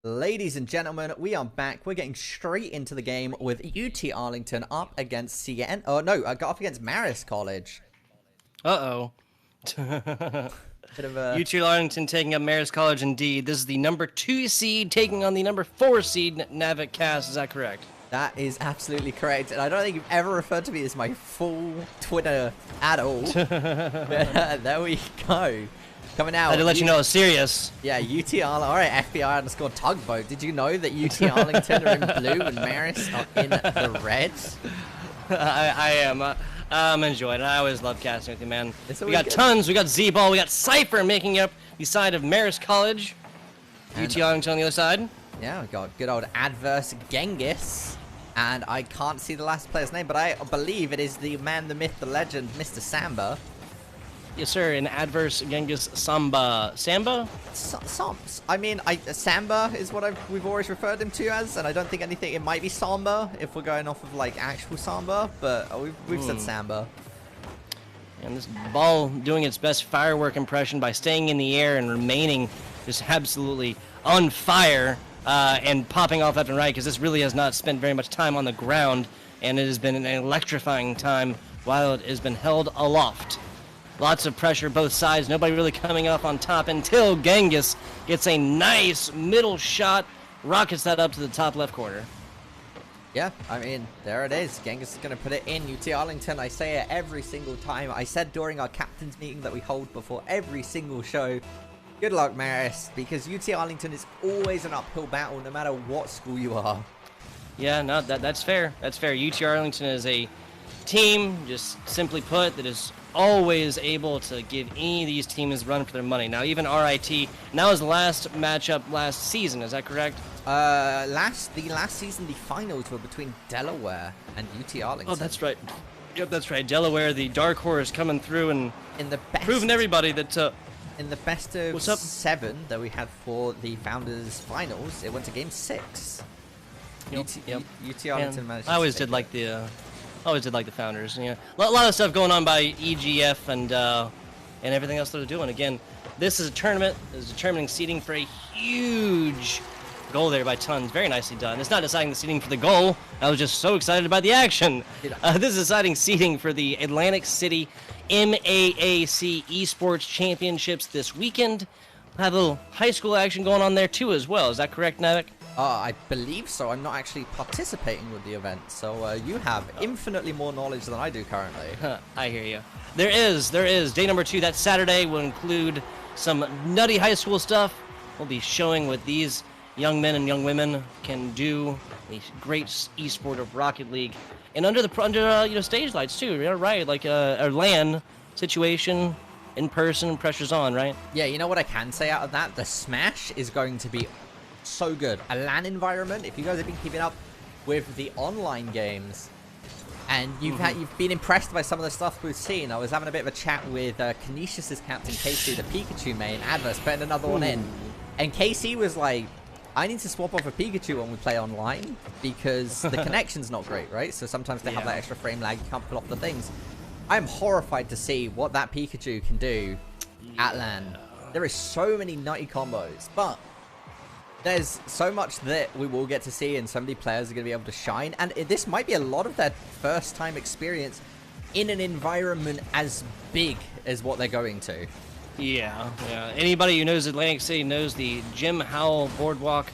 Ladies and gentlemen, we are back. We're getting straight into the game with UT Arlington up against Siena. Oh, no, I got up against Marist College. Uh-oh. Bit of a... UT Arlington taking up Marist College, indeed. This is the number 2 seed taking on the number 4 seed, Navik Cass. Is that correct? That is absolutely correct. And I don't think you've ever referred to me as my full Twitter at all. There we go. Coming out. I had to let you know it's serious. Yeah, UT Arlington. All right, FBI _ tugboat. Did you know that UT Arlington are in blue and Marist are in the red? I am. I'm enjoying it. I always love casting with you, man. We got good. tons. We got Z-Ball. We got Cypher making up the side of Marist College. And UT Arlington on the other side. Yeah, we got good old Adverse Genghis. And I can't see the last player's name, but I believe it is the man, the myth, the legend, Mr. Samba. Yes, sir. An Adverse Genghis Samba. Samba? I mean, Samba is what we've always referred him to as, and I don't think anything. It might be Samba if we're going off of like actual Samba, but we've said Samba. And this ball doing its best firework impression by staying in the air and remaining just absolutely on fire and popping off left and right, because this really has not spent very much time on the ground, and it has been an electrifying time while it has been held aloft. Lots of pressure both sides. Nobody really coming up on top until Genghis gets a nice middle shot. Rockets that up to the top left corner. Yeah, I mean, there it is. Genghis is going to put it in. UT Arlington, I say it every single time. I said during our captain's meeting that we hold before every single show, good luck, Marist, because UT Arlington is always an uphill battle no matter what school you are. Yeah, no, that's fair. That's fair. UT Arlington is a team, just simply put, that is always able to give any of these teams a run for their money. Now, even RIT, now is the last matchup last season, is that correct? The last season, the finals were between Delaware and UT Arlington. Oh, that's right. Yep, that's right. Delaware, the dark horse, coming through and proving everybody that... in the best of 7 that we had for the Founders Finals, it went to Game 6. Yep. UT Arlington managed to I always did like the Founders. Yeah, a lot of stuff going on by EGF and everything else that they're doing. Again, this is a tournament that is determining seeding for a huge goal there by Tons. Very nicely done. It's not deciding the seeding for the goal. I was just so excited about the action. This is deciding seeding for the Atlantic City MAAC Esports Championships this weekend. We'll have a little high school action going on there too as well. Is that correct, Navik? I believe so. I'm not actually participating with the event, so you have infinitely more knowledge than I do currently. I hear you. There is. Day number 2, that Saturday, will include some nutty high school stuff. We'll be showing what these young men and young women can do. The great esport of Rocket League. And under stage lights too, right? Like a LAN situation, in person, pressure's on, right? Yeah, you know what I can say out of that? The Smash is going to be so good. A LAN environment, if you guys have been keeping up with the online games and you've been impressed by some of the stuff we've seen. I was having a bit of a chat with Canisius's captain KC, the Pikachu main, Adverse, putting another one in, and KC was like, I need to swap off a Pikachu when we play online because the connection's not great, right? So sometimes they have that extra frame lag, you can't pull off the things. I'm horrified to see what that Pikachu can do at LAN. There is so many nutty combos, but there's so much that we will get to see, and so many players are going to be able to shine. And this might be a lot of their first time experience in an environment as big as what they're going to. Yeah. Anybody who knows Atlantic City knows the Jim Howell Boardwalk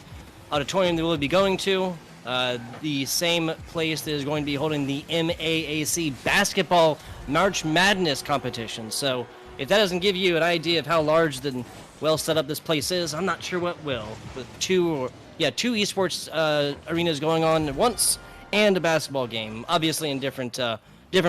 Auditorium that we'll be going to. The same place that is going to be holding the MAAC Basketball March Madness competition. So if that doesn't give you an idea of how large the well set up this place is, I'm not sure what will. With two esports arenas going on at once and a basketball game, obviously in different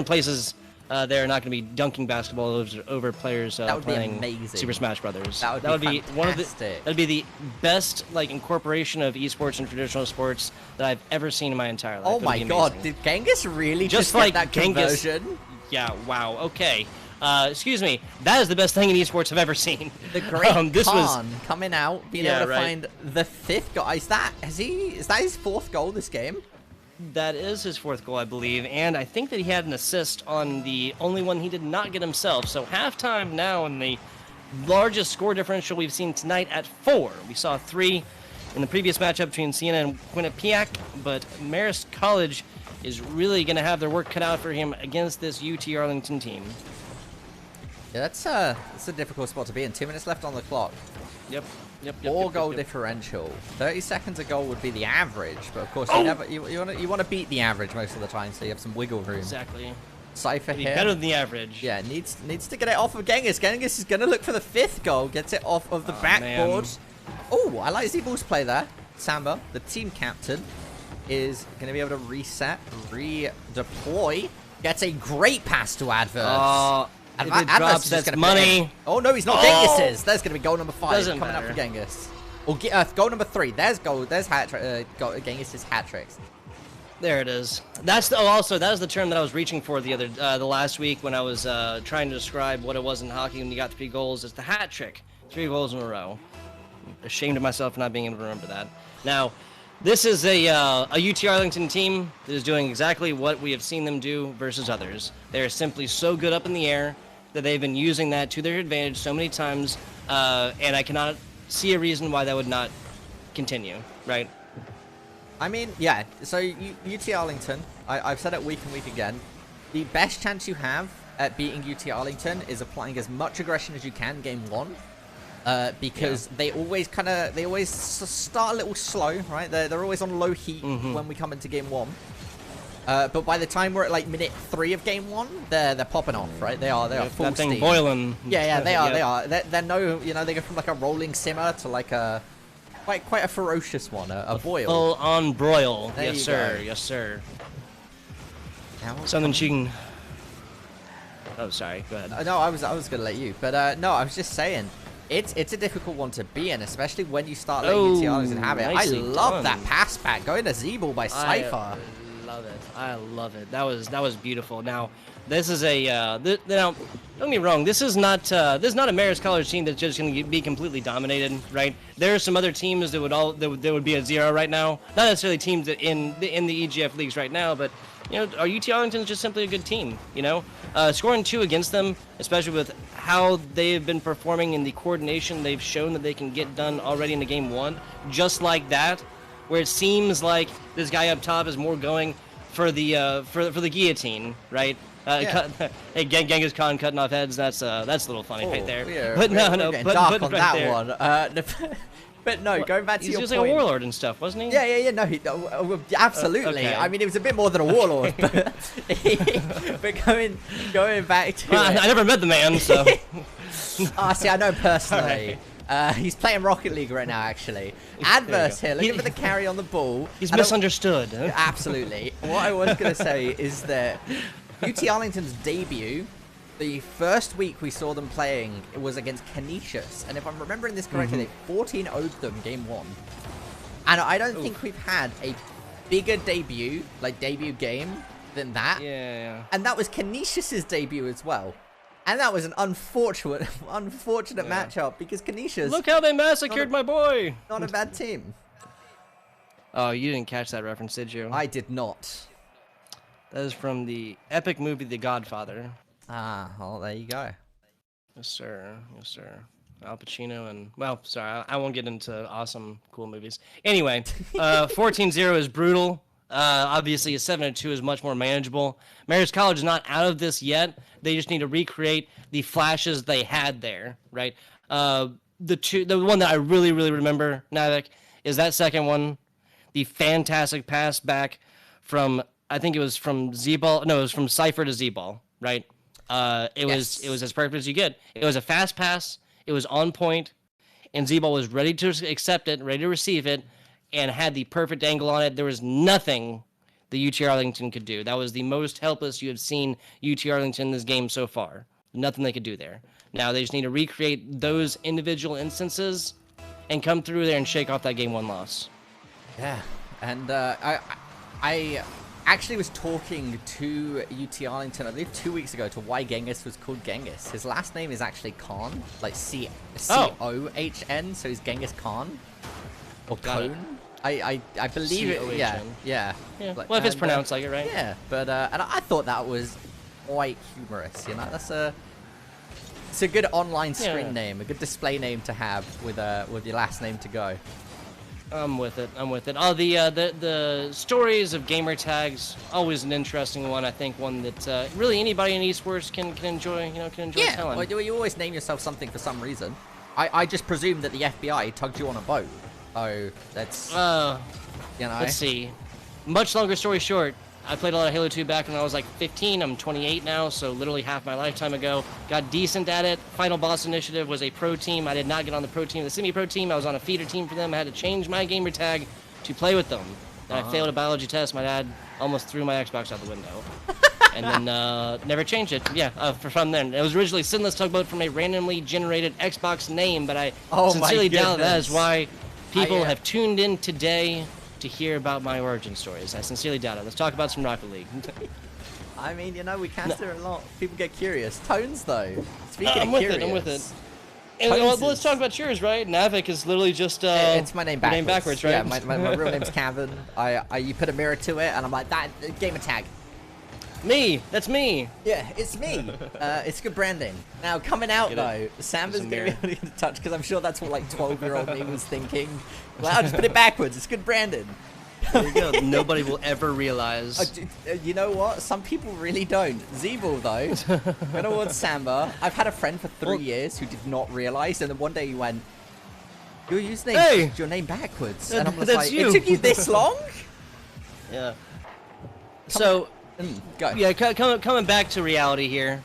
places. They're not going to be dunking basketball over players playing amazing. Super Smash Brothers. That would be that'd be the best incorporation of esports and traditional sports that I've ever seen in my entire life. Oh my god, did Genghis really just get that conversion? Yeah, wow, okay. Excuse me, that is the best thing in esports I've ever seen. The great Khan coming out, being able to find the 5th goal. Is that his 4th goal this game? That is his 4th goal, I believe, and I think that he had an assist on the only one he did not get himself. So halftime now, in the largest score differential we've seen tonight at 4. We saw 3 in the previous matchup between Siena and Quinnipiac, but Marist College is really going to have their work cut out for him against this UT Arlington team. Yeah, that's a difficult spot to be in. 2 minutes left on the clock. Yep. 4-goal differential. 30 seconds a goal would be the average, but of course you want to beat the average most of the time, so you have some wiggle room. Exactly. Cypher here. Better than the average. Yeah, needs to get it off of Genghis. Genghis is going to look for the 5th goal. Gets it off of the backboard. Oh, I like Z-Ball's play there. Samba, the team captain, is going to be able to reset, redeploy. Gets a great pass to Adverse. Adverse is just money. Oh, no, he's not Genghis's. There's going to be goal number 5 Doesn't coming matter. up for Genghis. Or goal number 3. There's goal. There's Genghis's hat tricks. There it is. That's that was the term that I was reaching for the last week when I was trying to describe what it was in hockey when you got 3 goals. It's the hat trick. 3 goals in a row. I'm ashamed of myself for not being able to remember that. Now, this is a UT Arlington team that is doing exactly what we have seen them do versus others. They are simply so good up in the air that they've been using that to their advantage so many times, and I cannot see a reason why that would not continue, right? I mean, yeah, so UT Arlington, I've said it week and week again, the best chance you have at beating UT Arlington is applying as much aggression as you can game 1. Because they always start a little slow, right? They're always on low heat when we come into game 1. But by the time we're at like minute 3 of game 1, they're popping off, right? They are full that thing steam. boiling. Yeah, they are. They're no, they go from like a rolling simmer to like a quite a ferocious one, a boil. Full on broil. There Yes, you sir. go. Yes, sir. Now, Something she can. Oh, sorry. Go ahead. no, I was gonna let you, but no, I was just saying. It's a difficult one to be in, especially when you start letting UT Arlington have it. I love that pass back going to Z-Ball by Cypher. I love it. That was beautiful. Now, this is now don't get me wrong. This is not a Marist College team that's just going to be completely dominated, right? There are some other teams that would be at 0 right now. Not necessarily teams that in the EGF leagues right now, but our UT Arlington is just simply a good team. Scoring 2 against them, especially with how they've been performing in the coordination they've shown that they can get done already in the game 1, just like that, where it seems like this guy up top is more going for the guillotine, right? Hey, Genghis Khan cutting off heads. That's a little funny right there. But no, dark on right that there. one. But no, going back to your point. He was like a warlord and stuff, wasn't he? Yeah. No, absolutely. Okay. I mean, it was a bit more than a warlord, but, but going back to. Well, I never met the man, so. See, I know personally. He's playing Rocket League right now, actually. Adverse here, looking for the carry on the ball. He's misunderstood. Absolutely. What I was going to say is that UT Arlington's debut, the first week we saw them playing, it was against Canisius. And if I'm remembering this correctly, they 14-0'd them game 1. And I don't think we've had a bigger debut game than that. Yeah. And that was Canisius's debut as well. And that was an unfortunate matchup because Canisius... Look how they massacred my boy! Not a bad team. Oh, you didn't catch that reference, did you? I did not. That is from the epic movie The Godfather. Ah, well, there you go. Yes, sir. Al Pacino and... Well, sorry, I won't get into awesome, cool movies. Anyway, 14-0 is brutal. Obviously, a 7-2 is much more manageable. Marist College is not out of this yet. They just need to recreate the flashes they had there, right? The one that I really, really remember, Navik, is that second one. The fantastic pass back from, I think it was from Z-Ball. No, it was from Cypher to Z-Ball, right? It was as perfect as you get. It was a fast pass. It was on point, and Z-Ball was ready to accept it, ready to receive it, and had the perfect angle on it. There was nothing the UT Arlington could do. That was the most helpless you have seen UT Arlington in this game so far. Nothing they could do there. Now they just need to recreate those individual instances and come through there and shake off that game 1 loss. Yeah, and I actually was talking to UT Arlington, I believe 2 weeks ago, to why Genghis was called Genghis. His last name is actually Khan, like C-O-H-N, so he's Genghis Khan. Or Cone. I believe it. Yeah. Like, well, if it's pronounced like it, right? Yeah, but and I thought that was quite humorous. It's a good online screen name, a good display name to have with your last name to go. I'm with it. I'm with it. Oh, the stories of gamer tags, always an interesting one. I think one that really anybody in esports can enjoy. Can enjoy telling. Well, you always name yourself something for some reason. I just presume that the FBI tugged you on a boat. So that's Let's see. Much longer story short. I played a lot of Halo 2 back when I was like 15. I'm 28 now, so literally half my lifetime ago. Got decent at it. Final Boss Initiative was a pro team. I did not get on the pro team, the semi-pro team. I was on a feeder team for them. I had to change my gamer tag to play with them. And I failed a biology test. My dad almost threw my Xbox out the window. And then never changed it. Yeah, from then. It was originally Sinless Tugboat from a randomly generated Xbox name, but I sincerely doubt that is why people have tuned in today to hear about my origin stories. I sincerely doubt it. Let's talk about some Rocket League. I mean, we cast it a lot. People get curious. Tones, though. Speaking I'm of with curious, it. I'm with it. And, well, let's talk about yours, right? Navik is literally just it's my name backwards. Right? Yeah, my real name's Kevin. You put a mirror to it, and I'm like, that gamer tag. Me. That's me. Yeah, it's me. It's good branding. Now, coming out, though, Samba's going to be able to get in touch, because I'm sure that's what, like, 12-year-old me was thinking. Well, I'll just put it backwards. It's good branding. There you go. Nobody will ever realize. You know what? Some people really don't. Zeeble, though, going towards Samba. I've had a friend for 3 years who did not realize, and then one day he went, your username is your name backwards. And I'm just like, it took you this long? Yeah. So... Yeah, coming back to reality here.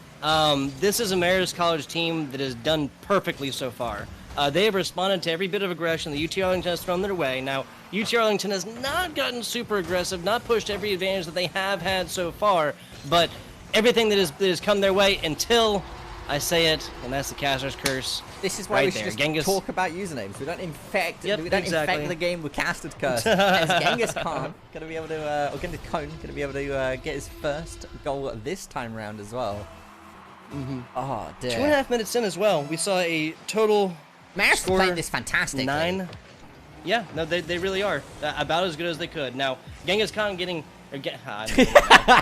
This is a Marist College team that has done perfectly so far. They have responded to every bit of aggression that UT Arlington has thrown their way. Now, UT Arlington has not gotten super aggressive, not pushed every advantage that they have had so far, but everything that has come their way until I say it, and that's the caster's curse. This is why we should just talk about usernames. We don't infect. Infect the game with caster's curse. As Genghis Khan gonna be able to, or Genghis Khan gonna be able to get his first goal this time round as well. Oh dear. 2.5 minutes in as well, we saw a total. Marist playing this fantastically. 9. Yeah, no, they really are about as good as they could. Now, Genghis Khan getting.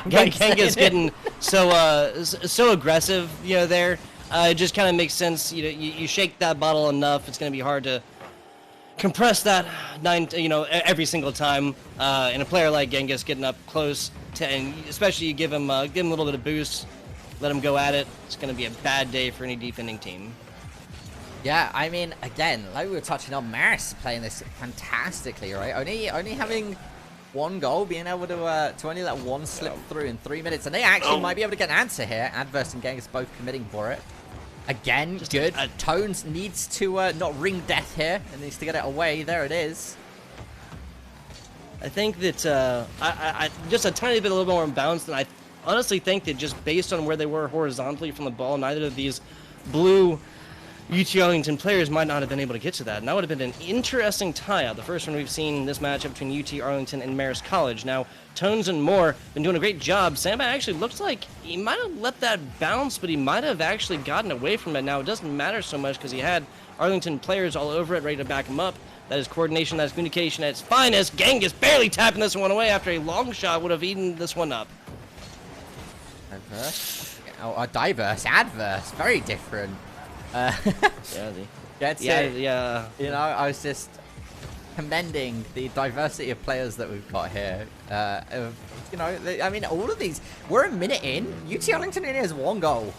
Genghis getting so aggressive, there. It just kind of makes sense. You shake that bottle enough, it's going to be hard to compress that every single time. And a player like Genghis getting up close to, and especially you give him a little bit of boost, let him go at it. It's going to be a bad day for any defending team. Yeah, I mean, again, like we were touching on, Marist playing this fantastically, right? Only having one goal, being able to only let one slip through in 3 minutes, and they actually might be able to get an answer here. Adverse and Genghis both committing for it. Again, just good. Tones needs to not ring death here, and needs to get it away. There it is. I think that I just a tiny bit a little more imbalanced, and I honestly think that just based on where they were horizontally from the ball, neither of these blue UT Arlington players might not have been able to get to that. And that would have been an interesting tie-out, the first one we've seen in this matchup between UT Arlington and Marist College. Now, Tones and Moore been doing a great job. Samba actually looks like he might have let that bounce, but he might have actually gotten away from it. Now, it doesn't matter so much because he had Arlington players all over it, ready to back him up. That is coordination, that is communication at its finest. Genghis barely tapping this one away after a long shot would have eaten this one up. Adverse? Oh, diverse, adverse, very different. Yeah. I was just commending the diversity of players that we've got here. I mean, all of these. We're a minute in. UT Arlington only has one goal.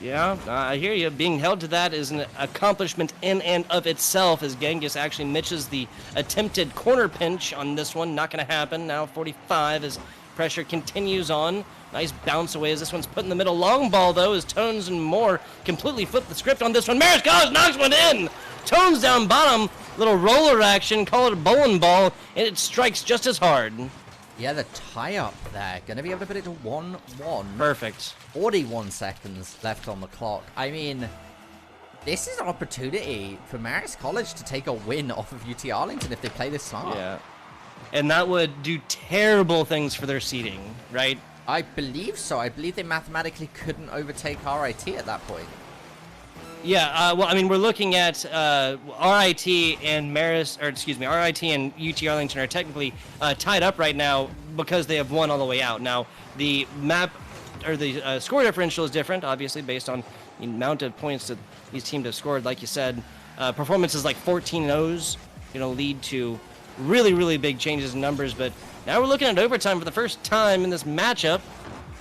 Yeah, I hear you. Being held to that is an accomplishment in and of itself, as Genghis actually misses the attempted corner pinch on this one. Not going to happen. Now 45 as pressure continues on. Nice bounce away as this one's put in the middle. Long ball, though, as Tones and Moore completely flip the script on this one. Marist College knocks one in. Tones down bottom. Little roller action. Call it a bowling ball. And it strikes just as hard. Yeah, the tie-up there. Going to be able to put it to 1-1. Perfect. 41 seconds left on the clock. I mean, this is an opportunity for Marist College to take a win off of UT Arlington if they play this smart. Yeah. And that would do terrible things for their seeding, right? I believe so. I believe they mathematically couldn't overtake RIT at that point. Yeah, well, I mean, we're looking at RIT and RIT and UT Arlington are technically tied up right now because they have won all the way out. Now, the map, or the score differential is different, obviously, based on the amount of points that these teams have scored. Like you said, performance is like 14-0s going to lead to really, really big changes in numbers. But now we're looking at overtime for the first time in this matchup.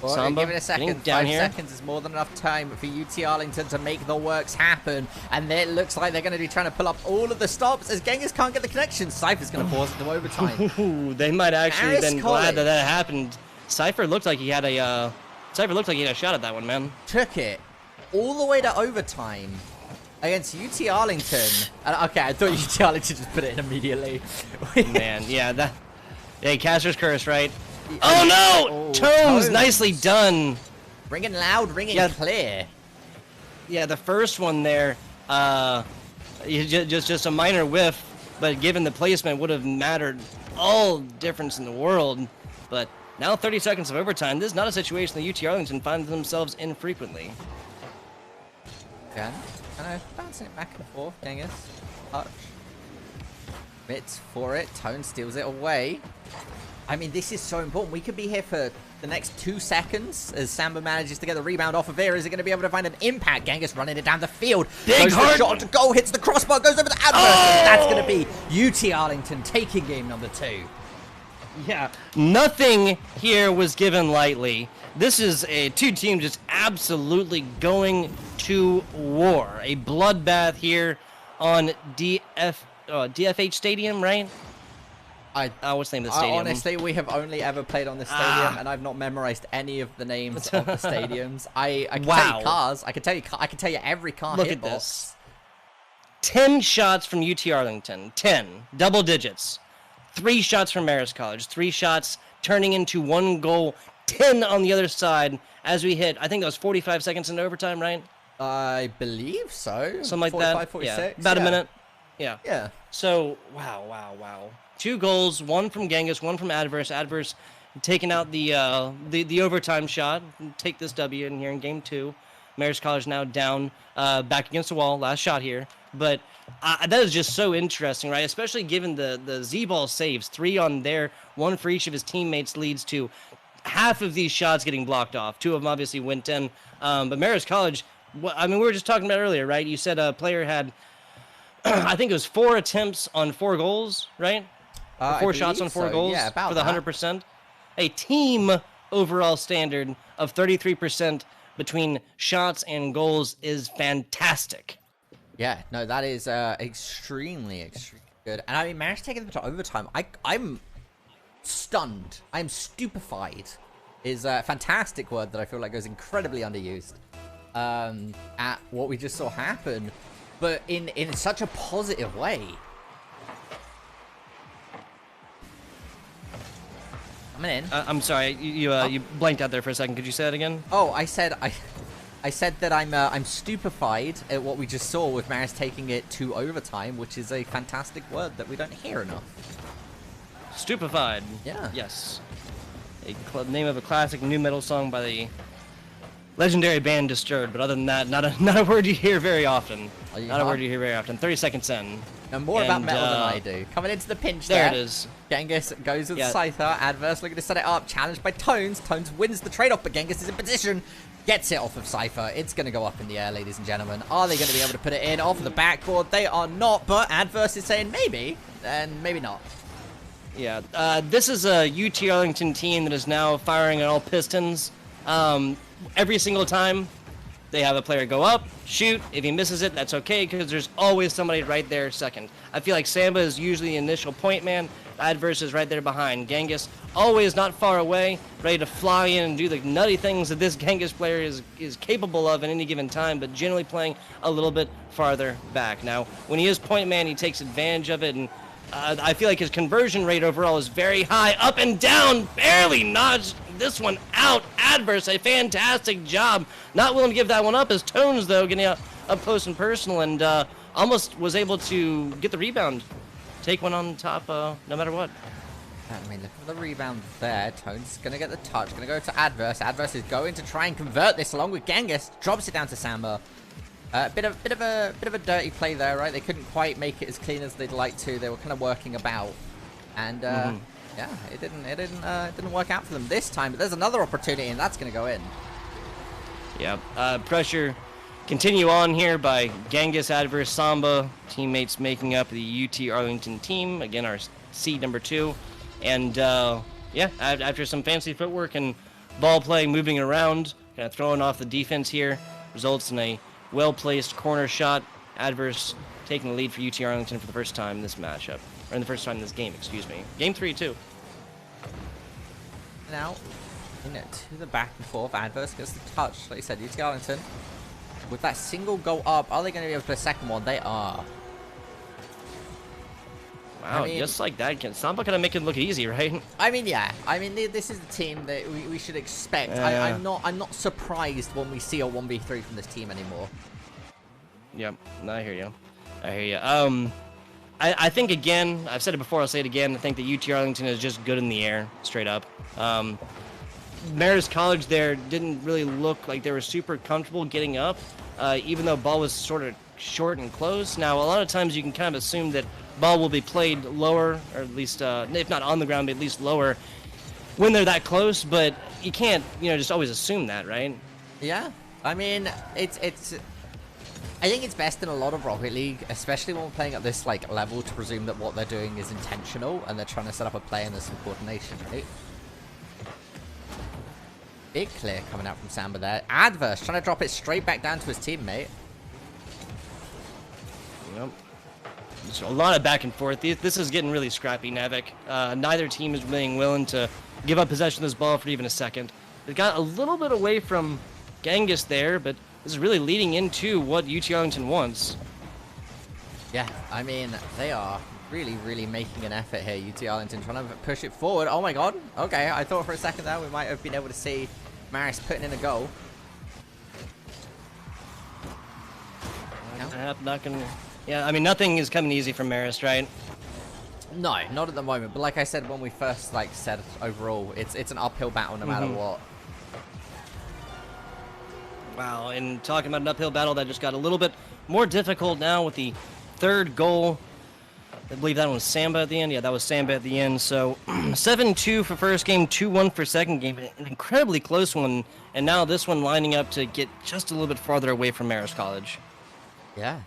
Well, Samba, give it a second. down 5 here. seconds is more than enough time for UT Arlington to make the works happen. And it looks like they're going to be trying to pull up all of the stops as Genghis can't get the connection. Cypher's going to force it to overtime. Ooh, they might actually have been glad that that happened. Cypher looked like he had a shot at that one, man. Took it all the way to overtime against UT Arlington. Okay, I thought UT Arlington just put it in immediately. Man, yeah, hey, Caster's curse, right? Oh no! Oh, Tones, nicely done. Ringing loud, ringing clear. Yeah, the first one there, just a minor whiff, but given the placement would have mattered all difference in the world. But now 30 seconds of overtime. This is not a situation that UT Arlington finds themselves in frequently. Yeah, kind of bouncing it back and forth. Genghis, touch. Mitts for it. Tone steals it away. I mean, this is so important. We could be here for the next 2 seconds as Samba manages to get the rebound off of here. Is he going to be able to find an impact? Genghis running it down the field. Big hard shot to goal, hits the crossbar, goes over the adverse. And that's going to be UT Arlington taking game number 2. Yeah, nothing here was given lightly. This is two teams just absolutely going to war. A bloodbath here on DFH Stadium, right? What's the name of the stadium? Honestly, we have only ever played on this stadium, and I've not memorized any of the names of the stadiums. I can tell you cars. I can tell you every car. Look at this. 10 shots from UT Arlington. 10 double digits. 3 shots from Marist College. 3 shots turning into 1 goal. 10 on the other side as we hit. I think that was 45 seconds into overtime, right? I believe so. Something like 45, that. 46. Yeah. About a minute. Yeah. Yeah. So wow. 2 goals, 1 from Genghis, 1 from Adverse. Adverse taking out the overtime shot. Take this W in here in game 2. Marist College now down, back against the wall. Last shot here, but that is just so interesting, right? Especially given the Z-ball saves, 3 on there, 1 for each of his teammates, leads to half of these shots getting blocked off. 2 of them obviously went in, but Marist College. I mean, we were just talking about earlier, right? You said a player had, I think it was 4 attempts on 4 goals, right? 4 shots on 4 goals for the 100%. A team overall standard of 33% between shots and goals is fantastic. Yeah, no, that is extremely good. And I mean, Marist taking them to overtime. I'm stunned. I'm stupefied. Is a fantastic word that I feel like goes incredibly underused at what we just saw happen, but in such a positive way. Coming in. I'm sorry, you blanked out there for a second. Could you say that again? Oh, I said that I'm stupefied at what we just saw with Marist taking it to overtime, which is a fantastic word that we don't hear enough. Stupefied. Yeah. Yes. A name of a classic new metal song by the legendary band Disturbed. But other than that, not a word you hear very often. Not a word you hear very often. 30 seconds in. Know more about metal than I do. Coming into the pinch there. There It is. Genghis goes with Scyther. Adverse looking to set it up. Challenged by Tones. Tones wins the trade-off, but Genghis is in position. Gets it off of Cypher. It's going to go up in the air, ladies and gentlemen. Are they going to be able to put it in off the backboard? They are not, but Adverse is saying maybe, and maybe not. Yeah, this is a UT Arlington team that is now firing on all pistons. Every single time they have a player go up, shoot. If he misses it, that's okay, because there's always somebody right there second. I feel like Samba is usually the initial point man. Adverse is right there behind. Genghis, always not far away, ready to fly in and do the nutty things that this Genghis player is capable of at any given time, but generally playing a little bit farther back. Now, when he is point man, he takes advantage of it, and I feel like his conversion rate overall is very high. Up and down, barely notched this one out. Adverse, a fantastic job. Not willing to give that one up as Tones, though, getting up close and personal, and almost was able to get the rebound. Take one on top no matter what. I mean, look at the rebound there. Tones going to get the touch. Going to go to Adverse. Adverse is going to try and convert this along with Genghis. Drops it down to Samba. Bit of a dirty play there, right? They couldn't quite make it as clean as they'd like to. They were kind of working about, and yeah, it didn't work out for them this time. But there's another opportunity, and that's going to go in. Yeah, pressure continue on here by Genghis adverse Samba, teammates making up the UT Arlington team. Again, our seed number 2. And yeah, after some fancy footwork and ball play, moving around, kind of throwing off the defense here, results in a well-placed corner shot. Adverse taking the lead for UT Arlington for the first time in this matchup. Or in the first time in this game, excuse me. Game 3, too. Now, to the back and forth. Adverse gets the touch. Like you said, UT Arlington, with that single goal up, are they going to be able to put a second one? They are. Wow, I mean, just like that, Samba kind of make it look easy, right? I mean, yeah. I mean, this is the team that we should expect. I'm not surprised when we see a 1v3 from this team anymore. Yep, no, I hear you. I hear you. I think, again, I've said it before, I'll say it again, I think that UT Arlington is just good in the air, straight up. Marist College there didn't really look like they were super comfortable getting up, even though ball was sort of short and close. Now, a lot of times you can kind of assume that ball will be played lower, or at least, if not on the ground, but at least lower when they're that close, but you can't, just always assume that, right? Yeah. I mean, I think it's best in a lot of Rocket League, especially when we're playing at this level, to presume that what they're doing is intentional and they're trying to set up a play and there's some coordination, right? Big clear coming out from Samba there. Adverse trying to drop it straight back down to his teammate. Yep. There's a lot of back and forth. This is getting really scrappy, Navik. Neither team is being willing to give up possession of this ball for even a second. They got a little bit away from Genghis there, but this is really leading into what UT Arlington wants. Yeah, I mean, they are really making an effort here. UT Arlington trying to push it forward. Oh my god. Okay, I thought for a second there we might have been able to see Marist putting in a goal. Yeah, I mean, nothing is coming easy from Marist, right? No, not at the moment. But like I said when we first said overall, it's an uphill battle no matter what. Wow, and talking about an uphill battle, that just got a little bit more difficult now with the third goal. I believe that one was Samba at the end. Yeah, that was Samba at the end. So 7-2 for first game, 2-1 for second game. An incredibly close one. And now this one lining up to get just a little bit farther away from Marist College. Yeah.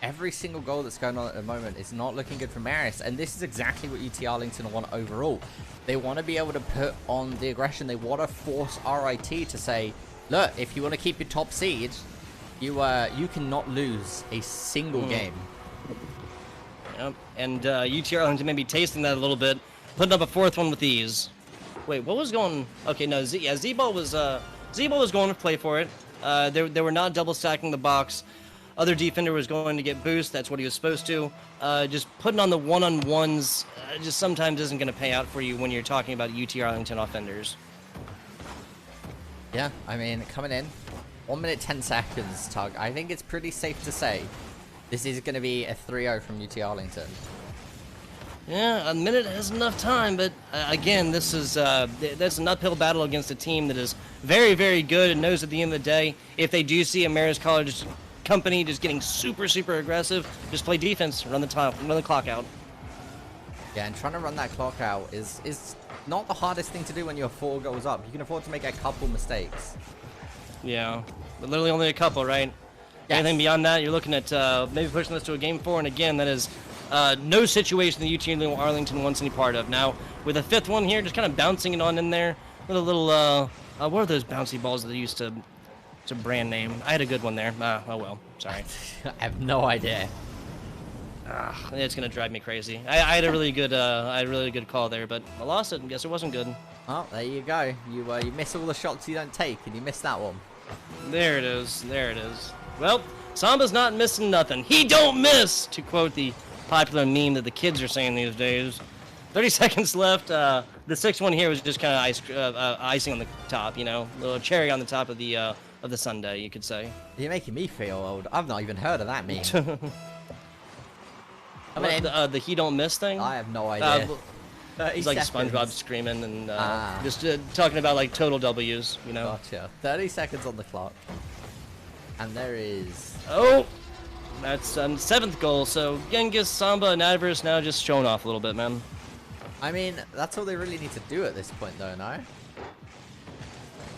Every single goal that's going on at the moment is not looking good for Marist. And this is exactly what UT Arlington want overall. They want to be able to put on the aggression. They want to force RIT to say, look, if you want to keep your top seed, you cannot lose a single game. Yep. And UT Arlington may be tasting that a little bit, putting up a fourth one with ease. Wait, what was going? Okay, no, Z-Ball was going to play for it. They were not double stacking the box. Other defender was going to get boost. That's what he was supposed to. Just putting on the one-on-ones just sometimes isn't going to pay out for you when you're talking about UT Arlington offenders. Yeah, I mean, coming in, 1 minute 10 seconds, Tug. I think it's pretty safe to say this is going to be a 3-0 from UT Arlington. Yeah, a minute is enough time, but again, that's an uphill battle against a team that is very good and knows at the end of the day, if they do see a Marist College company just getting super aggressive, just play defense, run the clock out. Yeah, and trying to run that clock out is not the hardest thing to do when you're 4 goals up. You can afford to make a couple mistakes. Yeah, but literally only a couple, right? Yes. Anything beyond that, you're looking at maybe pushing this to a game 4, and again, that is no situation that UT Arlington wants any part of. Now, with a 5th one here, just kind of bouncing it on in there, with a little, what are those bouncy balls that they used to, it's a brand name. I had a good one there. Oh well, sorry. I have no idea. It's gonna drive me crazy. I had a really good call there, but I lost it. I guess it wasn't good. Oh, there you go. You miss all the shots you don't take, and you missed that one. There it is. Well, Samba's not missing nothing. He don't miss, to quote the popular meme that the kids are saying these days. 30 seconds left. The 6-1 here was just kind of icing on the top, a little cherry on the top of the sundae, you could say. You're making me feel old. I've not even heard of that meme. The he don't miss thing? I have no idea. It's like SpongeBob screaming and just talking about total W's, Gotcha. 30 seconds on the clock. And there is... Oh! That's 7th goal, so Genghis, Samba, and Adverse now just showing off a little bit, man. I mean, that's all they really need to do at this point, though, no?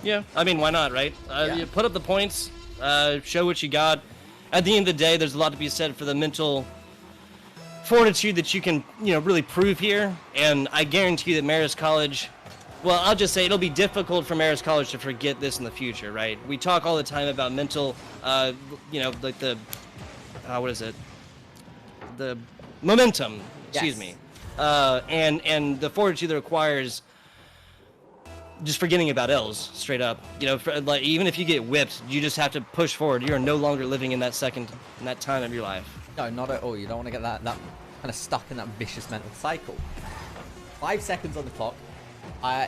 Yeah, I mean, why not, right? Yeah. You put up the points, Show what you got. At the end of the day, there's a lot to be said for the mental fortitude that you can, really prove here. And I guarantee that Marist College, well, I'll just say it'll be difficult for Marist College to forget this in the future, right? We talk all the time about mental, like the, what is it? The momentum, excuse me. And the fortitude that requires just forgetting about L's straight up. Like, even if you get whipped, you just have to push forward. You are no longer living in that time of your life. No, not at all. You don't want to get that kind of stuck in that vicious mental cycle. 5 seconds on the clock.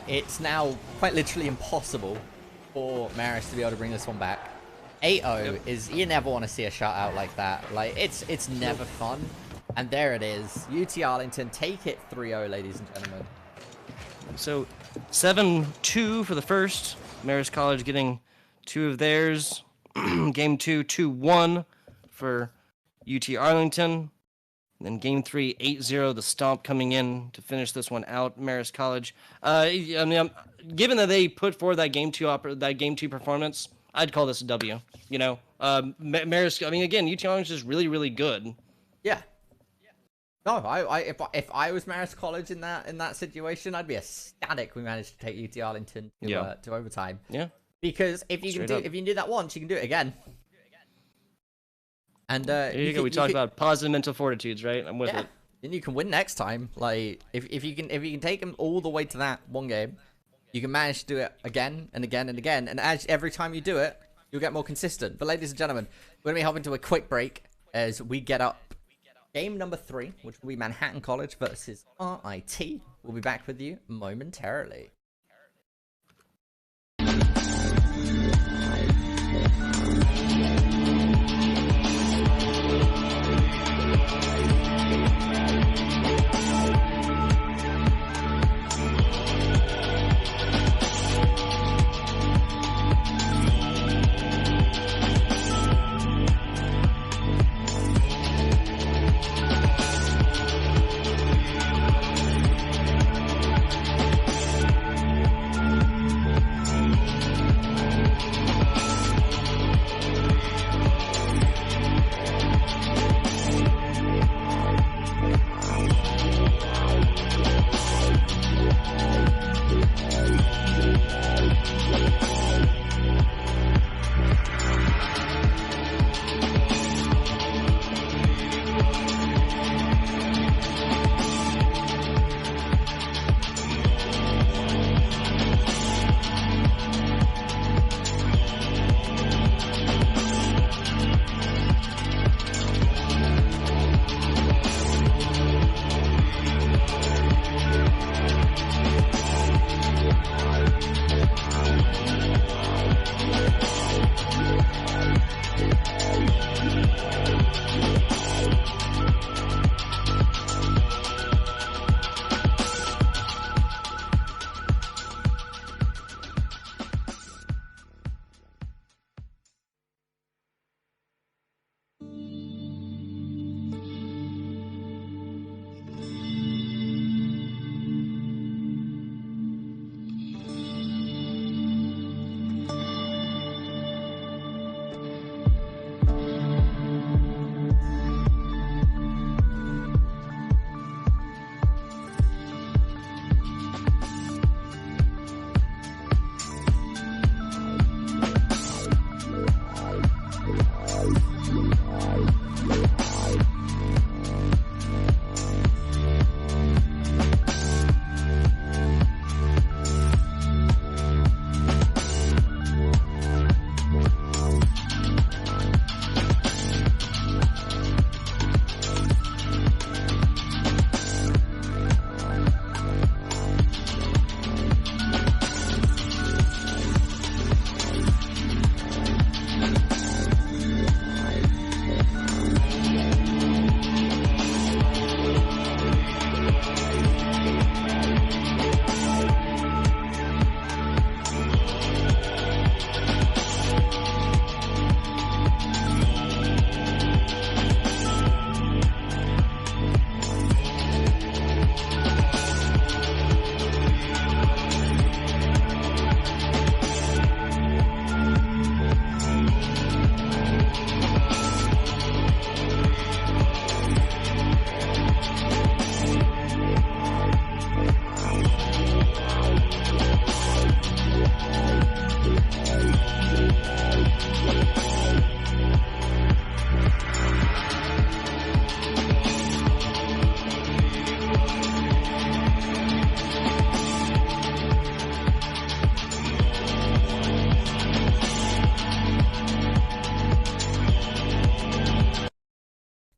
It's now quite literally impossible for Marist to be able to bring this one back. 8-0 is, you never want to see a shutout like that. Like, it's never fun. And there it is. UT Arlington take it 3-0, ladies and gentlemen. So 7-2 for the first. Marist College getting 2 of theirs. Game 2, 2-1 for UT Arlington. And then game 3, 8-0, the stomp coming in to finish this one out. Marist College. Given that they put forward that game 2 performance, I'd call this a W. Marist. Again, UT Arlington is really, really good. Yeah. No, if I was Marist College in that situation, I'd be ecstatic we managed to take UT Arlington to overtime. Yeah. Because if you can do that once, you can do it again. And there you go. We talked about positive mental fortitudes, right? I'm with it. And you can win next time. Like if you can take them all the way to that one game, you can manage to do it again and again and again. And every time you do it, you'll get more consistent. But ladies and gentlemen, we're gonna be hopping to a quick break as we get up game number 3, which will be Manhattan College versus RIT. We'll be back with you momentarily.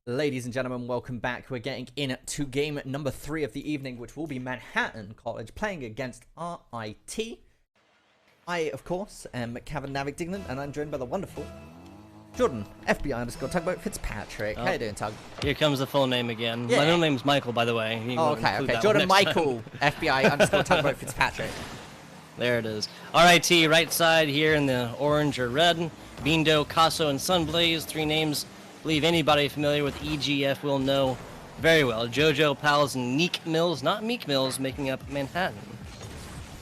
Ladies and gentlemen, welcome back. We're getting into game number 3 of the evening, which will be Manhattan College playing against RIT. I, of course, am Kevin Navigdignan, and I'm joined by the wonderful Jordan, FBI_Tugboat Fitzpatrick. How you doing, Tug? Here comes the full name again. Yeah. My middle name's Michael, by the way. Oh, okay. Jordan Michael, FBI_Tugboat Fitzpatrick. There it is. RIT, right side here in the orange or red. Beando, Casso, and Sunblaze. 3 names I believe anybody familiar with EGF will know very well. Jojo, Pals, and Neek Mills, not Meek Mills, making up Manhattan.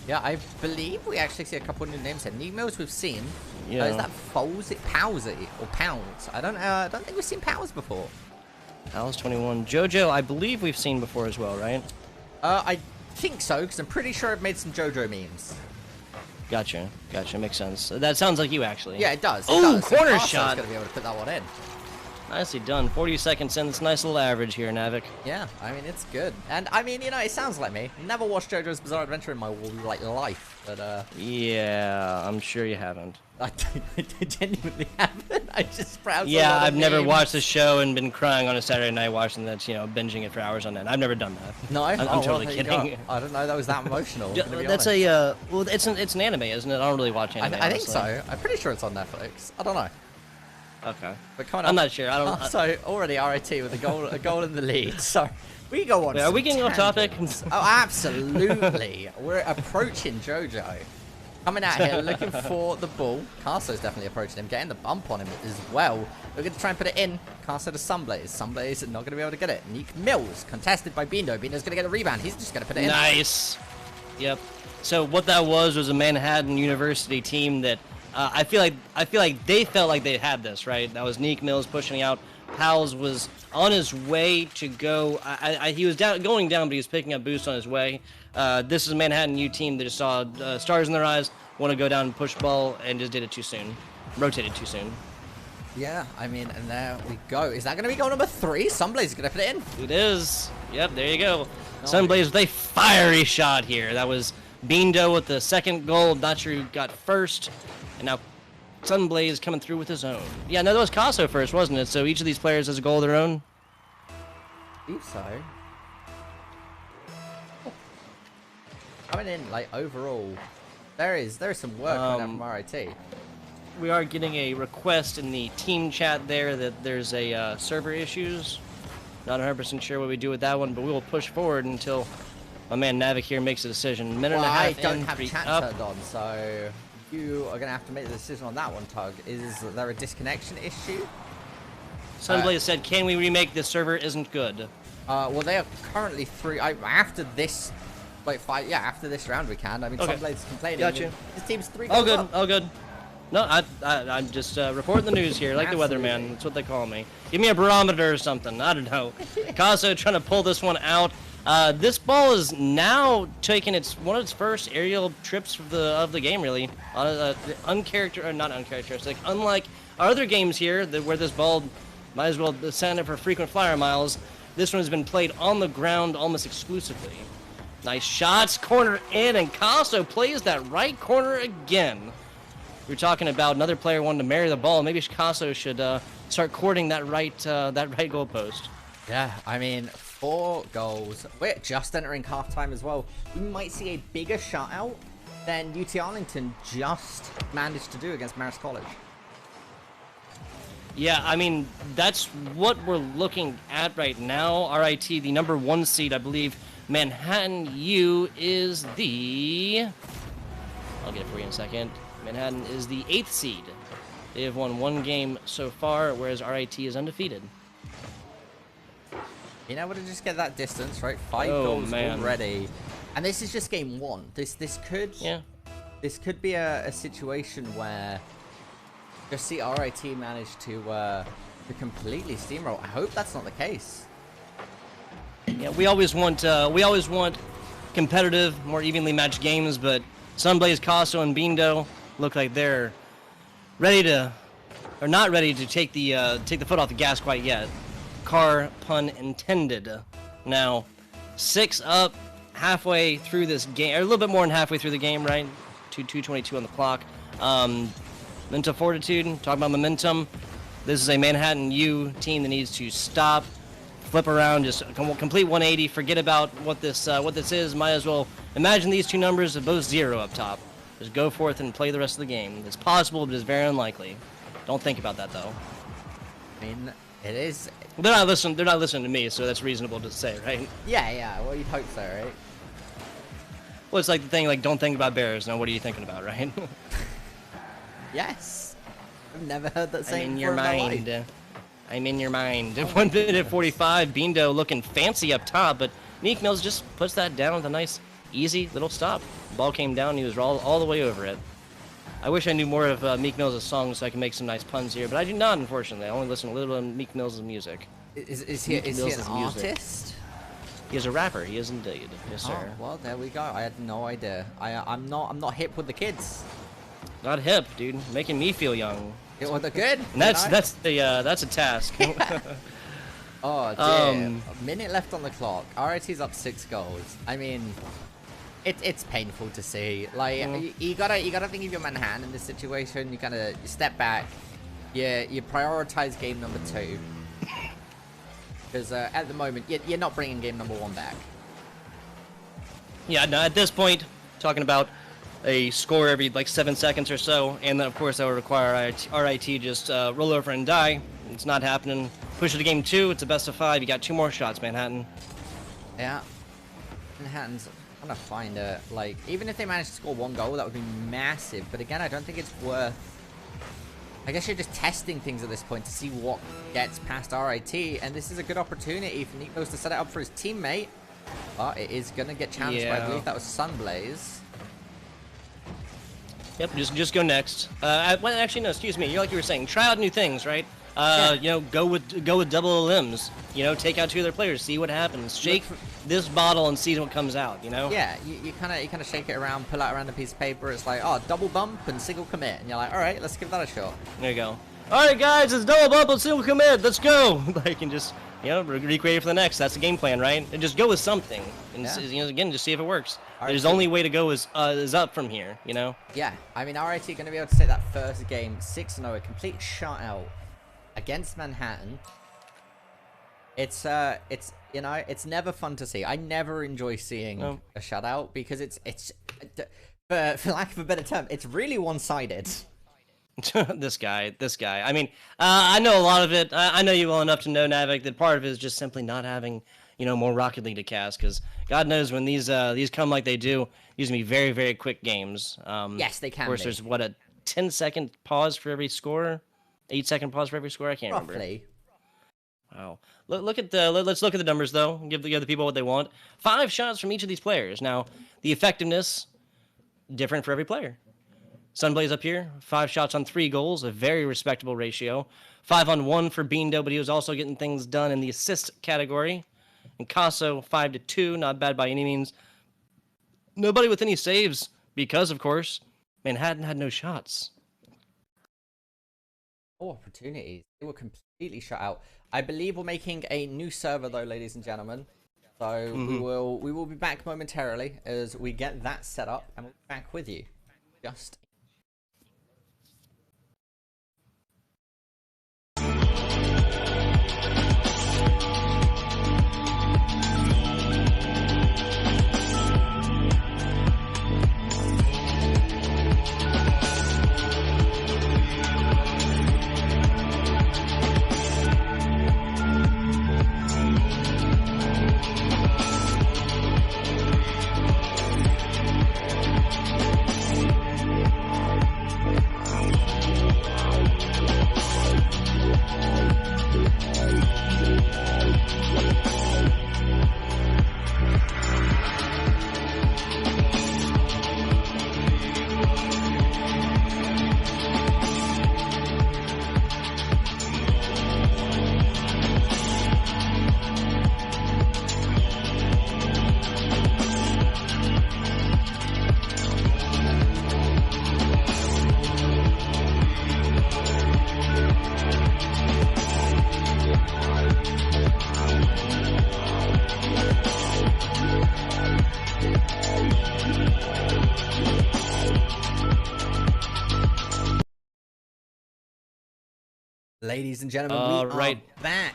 Yeah, I believe we actually see a couple of new names here. Neek Mills we've seen. Yeah. Is that Powsy or Pounds? I don't think we've seen Powers before. Pals 21. Jojo, I believe we've seen before as well, right? I think so, because I'm pretty sure I've made some JoJo memes. Gotcha. Makes sense. That sounds like you, actually. Yeah, it does. Oh, corner shot. Going to be able to put that one in. Nicely done. 40 seconds in. It's a nice little average here, Navik. Yeah, I mean, it's good. And, I mean, you know, it sounds like me. Never watched JoJo's Bizarre Adventure in my, life. But, yeah, I'm sure you haven't. I genuinely haven't. I just browsed. Yeah, I've never watched the show and been crying on a Saturday night watching that, you know, binging it for hours on end. I've never done that. No? I'm totally kidding. I don't know that was that emotional. That's well, it's an anime, isn't it? I don't really watch anime. I think so. I'm pretty sure it's on Netflix. I don't know. Okay. But coming up, I'm not sure. I don't. So already RIT with a goal in the lead. So we go on. Wait, are we getting off topic? Oh, absolutely. We're approaching JoJo. Coming out here looking for the ball. Casso's definitely approaching him, getting the bump on him as well. We're going to try and put it in. Casso to Sunblaze. Sunblaze not going to be able to get it. Neek Mills contested by Beando. Beando's going to get a rebound. He's just going to put it in. Nice. Yep. So what that was a Manhattan University team that I feel like they felt like they had this, right? That was Neek Mills pushing out. Pals was on his way to go. He was going down, but he was picking up boost on his way. This is a Manhattan U team that just saw stars in their eyes, want to go down and push ball, and just did it too soon. Rotated too soon. Yeah, I mean, and there we go. Is that going to be goal number 3? Sunblaze is going to put it in. It is. Yep, there you go. Sunblaze with a fiery shot here. That was Beando with the second goal. Not sure who got first. And now Sunblaze coming through with his own. Yeah, no, that was Casso first, wasn't it? So each of these players has a goal of their own? I believe so. Coming in, like, overall, there is some work coming out from RIT. We are getting a request in the team chat there that there's a server issues. Not 100% sure what we do with that one, but we will push forward until my man Navik here makes a decision. Minute and a half I don't have in, chat up. turned on, so you are going to have to make the decision on that one, Tug. Is there a disconnection issue? Sunblaze said, can we remake this server isn't good? Well, they are currently through. After this, after this round we can. I mean, Okay. Sunblaze is complaining. Gotcha. His team's 3 Oh, goals good. up. Oh, good. No, I'm just reporting the news here, like the weatherman. That's what they call me. Give me a barometer or something. I don't know. Casso trying to pull this one out. This ball is now taking one of its first aerial trips of the game, really. Not uncharacteristic. Unlike our other games here, where this ball might as well send it for frequent flyer miles, this one has been played on the ground almost exclusively. Nice shots, corner in, and Casso plays that right corner again. We were talking about another player wanting to marry the ball. Maybe Casso should start courting that right goalpost. Yeah, I mean, 4 goals. We're just entering halftime as well. We might see a bigger shutout than UT Arlington just managed to do against Marist College. Yeah, I mean, that's what we're looking at right now. RIT, the number 1 seed, I believe. Manhattan U is the... I'll get it for you in a second. Manhattan is the 8th seed. They have won 1 game so far, whereas RIT is undefeated. Being able to just get that distance, right? 5 goals man. already. And this is just game 1. This could be a situation where just see RIT manage to completely steamroll. I hope that's not the case. Yeah, we always want competitive, more evenly matched games, but Sunblaze, Casso, and Beando look like they're not ready to take the foot off the gas quite yet. Car pun intended. Now, 6 up, halfway through this game, or a little bit more than halfway through the game, right? 2:22 on the clock. Mental fortitude. Talking about momentum. This is a Manhattan U team that needs to stop, flip around, just complete 180, forget about what this is. Might as well imagine these two numbers are both 0 up top. Just go forth and play the rest of the game. It's possible, but it's very unlikely. Don't think about that, though. I mean, it is... They're not listening to me, so that's reasonable to say, right? Yeah, well, you'd hope so, right? Well, it's like the thing, like, don't think about bears. Now, what are you thinking about, right? Yes. I've never heard that saying I'm in your mind. I'm in your mind. 1 minute 45, Bindo looking fancy up top, but Meek Mills just puts that down with a nice, easy little stop. Ball came down, he was all the way over it. I wish I knew more of Meek Mills' songs so I can make some nice puns here, but I do not, unfortunately. I only listen to a little bit of Meek Mills' music. Is he an artist? He is a rapper. He is indeed. Yes, sir. Oh, well, there we go. I had no idea. I'm not hip with the kids. Not hip, dude. Making me feel young. Yeah, well, they're good. And that's a task. Oh dear. A minute left on the clock. RIT's up 6 goals. I mean, it's painful to see. Like you gotta think of your Manhattan in this situation. You step back. You prioritize game number 2 because at the moment you're not bringing game number 1 back. Yeah, no. At this point, talking about a score every like 7 seconds or so, and then of course that would require RIT just roll over and die. It's not happening. Push it to game 2. It's a best of 5. You got 2 more shots, Manhattan. Yeah, Manhattan's trying to find a like. Even if they manage to score 1 goal, that would be massive. But again, I don't think it's worth. I guess you're just testing things at this point to see what gets past RIT, and this is a good opportunity for Nikos to set it up for his teammate. But it is gonna get challenged by, I believe that was Sunblaze. Yep, just go next. Well, actually, no, excuse me. You were saying, try out new things, right? You know, go with double limbs. You know, take out 2 other players, see what happens. Shake this bottle and see what comes out. You know? Yeah, you kind of shake it around, pull out around a piece of paper. It's like, oh, double bump and single commit, and you're like, all right, let's give that a shot. There you go. All right, guys, it's double bump and single commit. Let's go. Like, and just recreate it for the next. That's the game plan, right? And just go with something, and again, just see if it works. There's only way to go is up from here, you know? Yeah, I mean, RIT going to be able to take that first game 6-0, a complete shutout against Manhattan. It's never fun to see. I never enjoy seeing a shutout because it's for lack of a better term, it's really one-sided. This guy. I mean, I know a lot of it. I know you well enough to know, Navik, that part of it is just simply not having, more Rocket League to cast, because God knows when these come like they do, these can be very, very quick games. Yes, they can. Of course, there's a 10-second pause for every score, 8-second pause for every score. I can't remember. Wow. Let's look at the numbers though. Give the other people what they want. 5 shots from each of these players. Now, the effectiveness different for every player. Sunblaze up here, 5 shots on 3 goals, a very respectable ratio. 5 on 1 for Bindo, but he was also getting things done in the assist category. And Casso, 5 to 2, not bad by any means. Nobody with any saves, because, of course, Manhattan had no shots. Opportunities. They were completely shut out. I believe we're making a new server, though, ladies and gentlemen. So we will be back momentarily as we get that set up, and we'll be back with you. Just Ladies and gentlemen, we are back.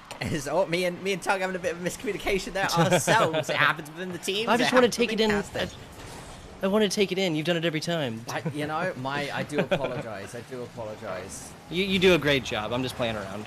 Oh, me and Tug having a bit of miscommunication there ourselves. It happens within the teams. I just want to take it in. I want to take it in. You've done it every time. You know, I do apologize. I do apologize. You do a great job. I'm just playing around.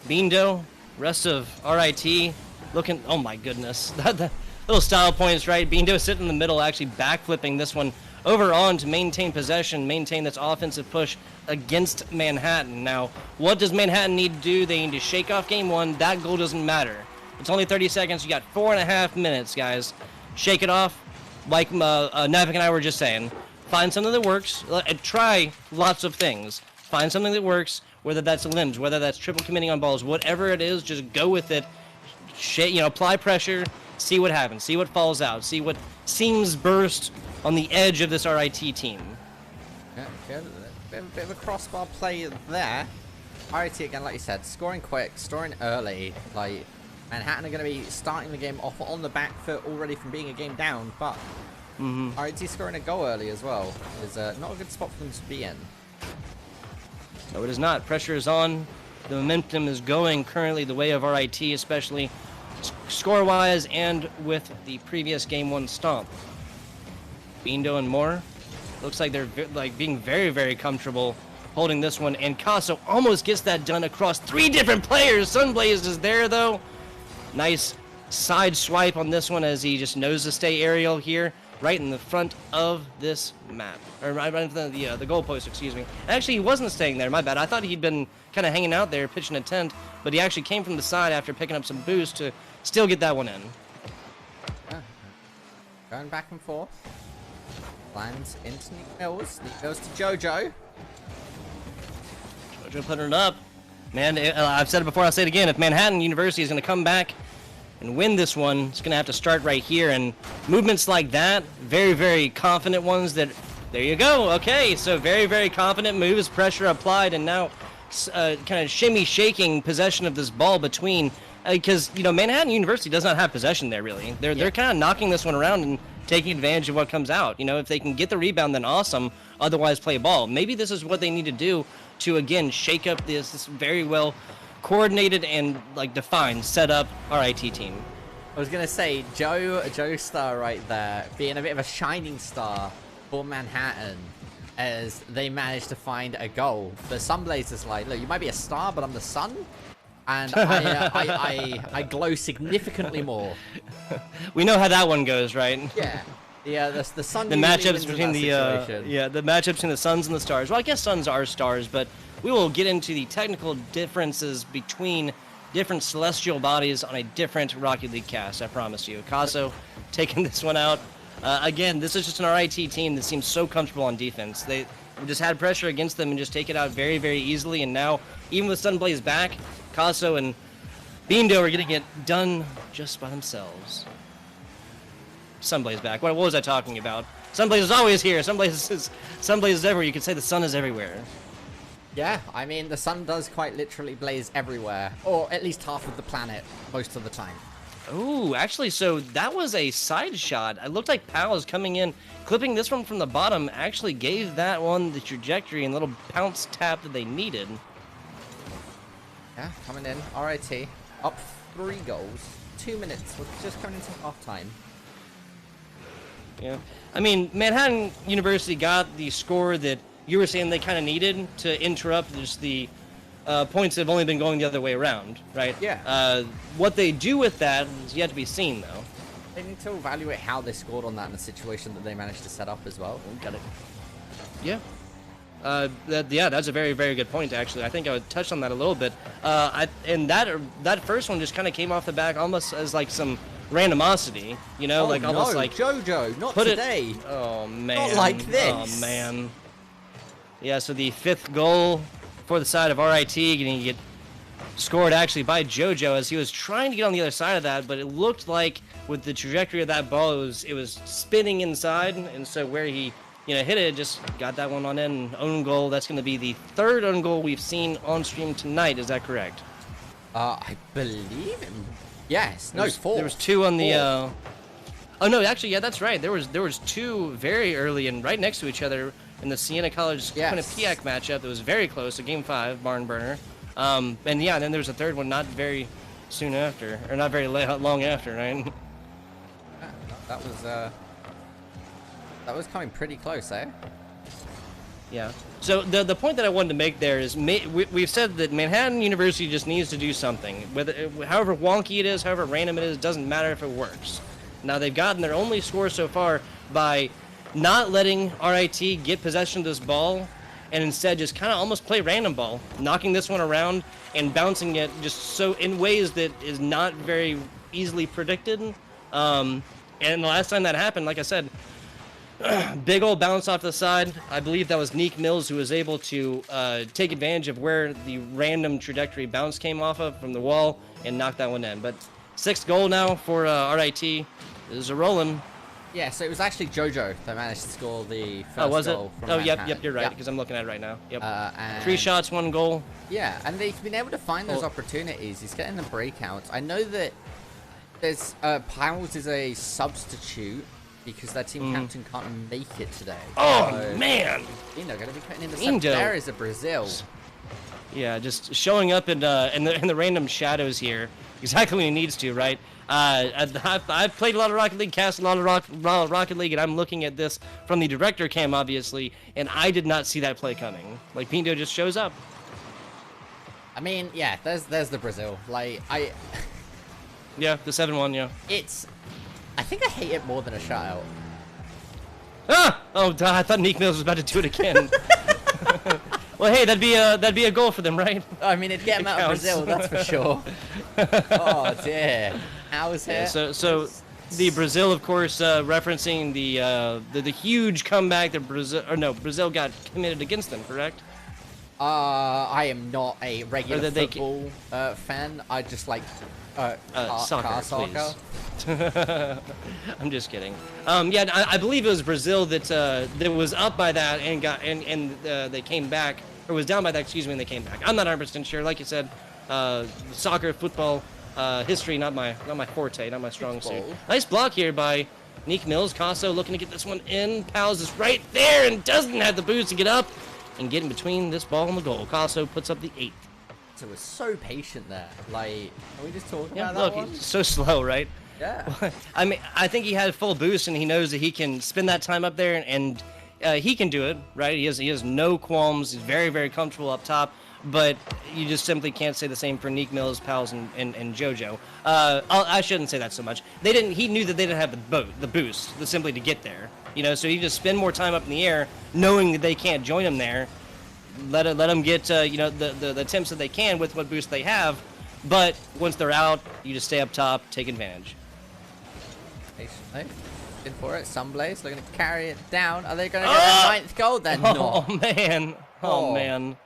Beando, rest of RIT, looking. Oh my goodness, the little style points, right? Beando sitting in the middle, actually backflipping this one over on to maintain possession, maintain this offensive push against Manhattan. Now, what does Manhattan need to do? They need to shake off game one. That goal doesn't matter. It's only 30 seconds. You got 4.5 minutes, guys. Shake it off, like Navik and I were just saying. Find something that works. Try lots of things. Find something that works, whether that's limbs, whether that's triple committing on balls, whatever it is, just go with it. Apply pressure, see what happens, see what falls out, see what seems burst on the edge of this RIT team. Yeah, bit of a crossbar play there. RIT again, like you said, scoring quick, scoring early. Like Manhattan are going to be starting the game off on the back foot already from being a game down, but RIT scoring a goal early as well is not a good spot for them to be in. No, it is not. Pressure is on. The momentum is going currently the way of RIT, especially score-wise and with the previous game one stomp. Beando and Moore, looks like they're being very, very comfortable holding this one, and Casso almost gets that done across 3 different players. Sunblaze is there though. Nice side swipe on this one as he just knows to stay aerial here, right in the front of this map, or right in front of the goalpost, excuse me. Actually, he wasn't staying there, my bad. I thought he'd been kind of hanging out there, pitching a tent, but he actually came from the side after picking up some boost to still get that one in. Going back and forth. Lands into Nick Mills. Nick Mills to JoJo. JoJo putting it up. Man, I've said it before, I'll say it again. If Manhattan University is going to come back and win this one, it's going to have to start right here. And movements like that, very, very confident ones that, there you go. Okay, so very, very confident moves, pressure applied, and now kind of shimmy shaking possession of this ball between, because, Manhattan University does not have possession there, really. They're kind of knocking this one around and taking advantage of what comes out. If they can get the rebound, then awesome. Otherwise, play ball. Maybe this is what they need to do to, again, shake up this very well coordinated and defined setup RIT team. I was gonna say Joe Star right there being a bit of a shining star for Manhattan as they managed to find a goal. But Sunblaze is like, look, you might be a star, but I'm the sun, and I glow significantly more. We know how that one goes, right? Yeah, the sun. The matchups between the matchups between the suns and the stars. Well, I guess suns are stars, but we will get into the technical differences between different celestial bodies on a different Rocket League cast. I promise you. Casso taking this one out. Again, this is just an RIT team that seems so comfortable on defense. They just had pressure against them and just take it out very, very easily. And now, even with Sunblaze back, Casso and Beando are getting it done just by themselves. Sunblaze back. What was I talking about? Sunblaze is always here. Sunblaze is everywhere. You could say the sun is everywhere. Yeah, I mean, the sun does quite literally blaze everywhere. Or at least half of the planet, most of the time. Ooh, actually, so that was a side shot. It looked like Pal is coming in, clipping this one from the bottom, actually gave that one the trajectory and little bounce tap that they needed. Yeah, coming in. RIT. Up 3 goals. 2 minutes. We're just coming into half time. Yeah. I mean, Manhattan University got the score that you were saying they kind of needed to interrupt just the points that have only been going the other way around, right? Yeah. What they do with that is yet to be seen, though. They need to evaluate how they scored on that in a situation that they managed to set up as well. Got it. Yeah. That's a very, very good point, actually. I think I would touch on that a little bit. And that first one just kind of came off the back almost as some randomosity, almost like JoJo, not today. Oh man, not like this. Oh man. Yeah, so the 5th goal for the side of RIT getting to get scored actually by JoJo as he was trying to get on the other side of that, but it looked like with the trajectory of that ball, it was spinning inside, and so where he hit it, just got that one on in, own goal. That's going to be the 3rd own goal we've seen on stream tonight. Is that correct? I believe it. Yes. No, 4. There was 2 on the. Oh no, actually, yeah, that's right. There was 2 very early and right next to each other. in the Siena College Quinnipiac matchup that was very close, a Game 5 barn burner. And yeah, then there was a third one not very soon after, or not very long after, right? Yeah, that was coming pretty close, eh? Yeah. So the point that I wanted to make there is we've said that Manhattan University just needs to do something. Whether however wonky it is, however random it is, doesn't matter if it works. Now they've gotten their only score so far by not letting RIT get possession of this ball, and instead just kind of almost play random ball, knocking this one around and bouncing it just so in ways that is not very easily predicted. And the last time that happened, like I said, big old bounce off to the side. I believe that was Neek Mills who was able to take advantage of where the random trajectory bounce came off of from the wall and knock that one in. But 6th goal now for RIT. Is a rolling. Yeah, so it was actually JoJo that managed to score the first goal. From Yep, you're right, because I'm looking at it right now. Yep. And 3 shots, 1 goal. Yeah, and they've been able to find those opportunities. He's getting the breakouts. I know that there's Powers is a substitute because their team captain can't make it today. Oh, man! You know, gonna be putting in the sub. There is a Brazil. Yeah, just showing up in the random shadows here. Exactly when he needs to, right? I've played a lot of Rocket League, cast a lot of Rocket League, and I'm looking at this from the director cam, obviously, and I did not see that play coming. Like, Pinto just shows up. I mean, yeah, there's the Brazil. Like, Yeah, the 7-1, yeah. I think I hate it more than a shutout. Ah! Oh, I thought Neek Mills was about to do it again. Well, hey, that'd be a goal for them, right? I mean, it'd get them out of Brazil, that's for sure. Oh dear. How's it? So the Brazil, of course, referencing the huge comeback that Brazil got committed against them, correct? I am not a regular football fan. I just like soccer. I'm just kidding. Yeah, I believe it was Brazil that was up by that and they came back, or was down by that, excuse me, and they came back. I'm not 100% sure. Like you said, soccer, football, history, not my forte, not my strong suit. Nice block here by Neek Mills. Casso looking to get this one in. Pals is right there and doesn't have the boots to get up and get in between this ball and the goal. Casso puts up the 8th. So we're so patient there. Like, are we just talking about that one? He's so slow, right? Yeah. I mean, I think he had full boost, and he knows that he can spend that time up there, and he can do it, right? He has no qualms. He's very, very comfortable up top, but you just simply can't say the same for Neek Mills, Pals, and JoJo. I shouldn't say that so much. He knew that they didn't have the boost, simply to get there. You know, so he just spend more time up in the air, knowing that they can't join him there. Let them get the attempts that they can with what boost they have, but once they're out, you just stay up top, take advantage. Patiently, in for it. Sunblaze looking to carry it down. Are they going to get their 9th goal? They're not. Oh man! Oh man!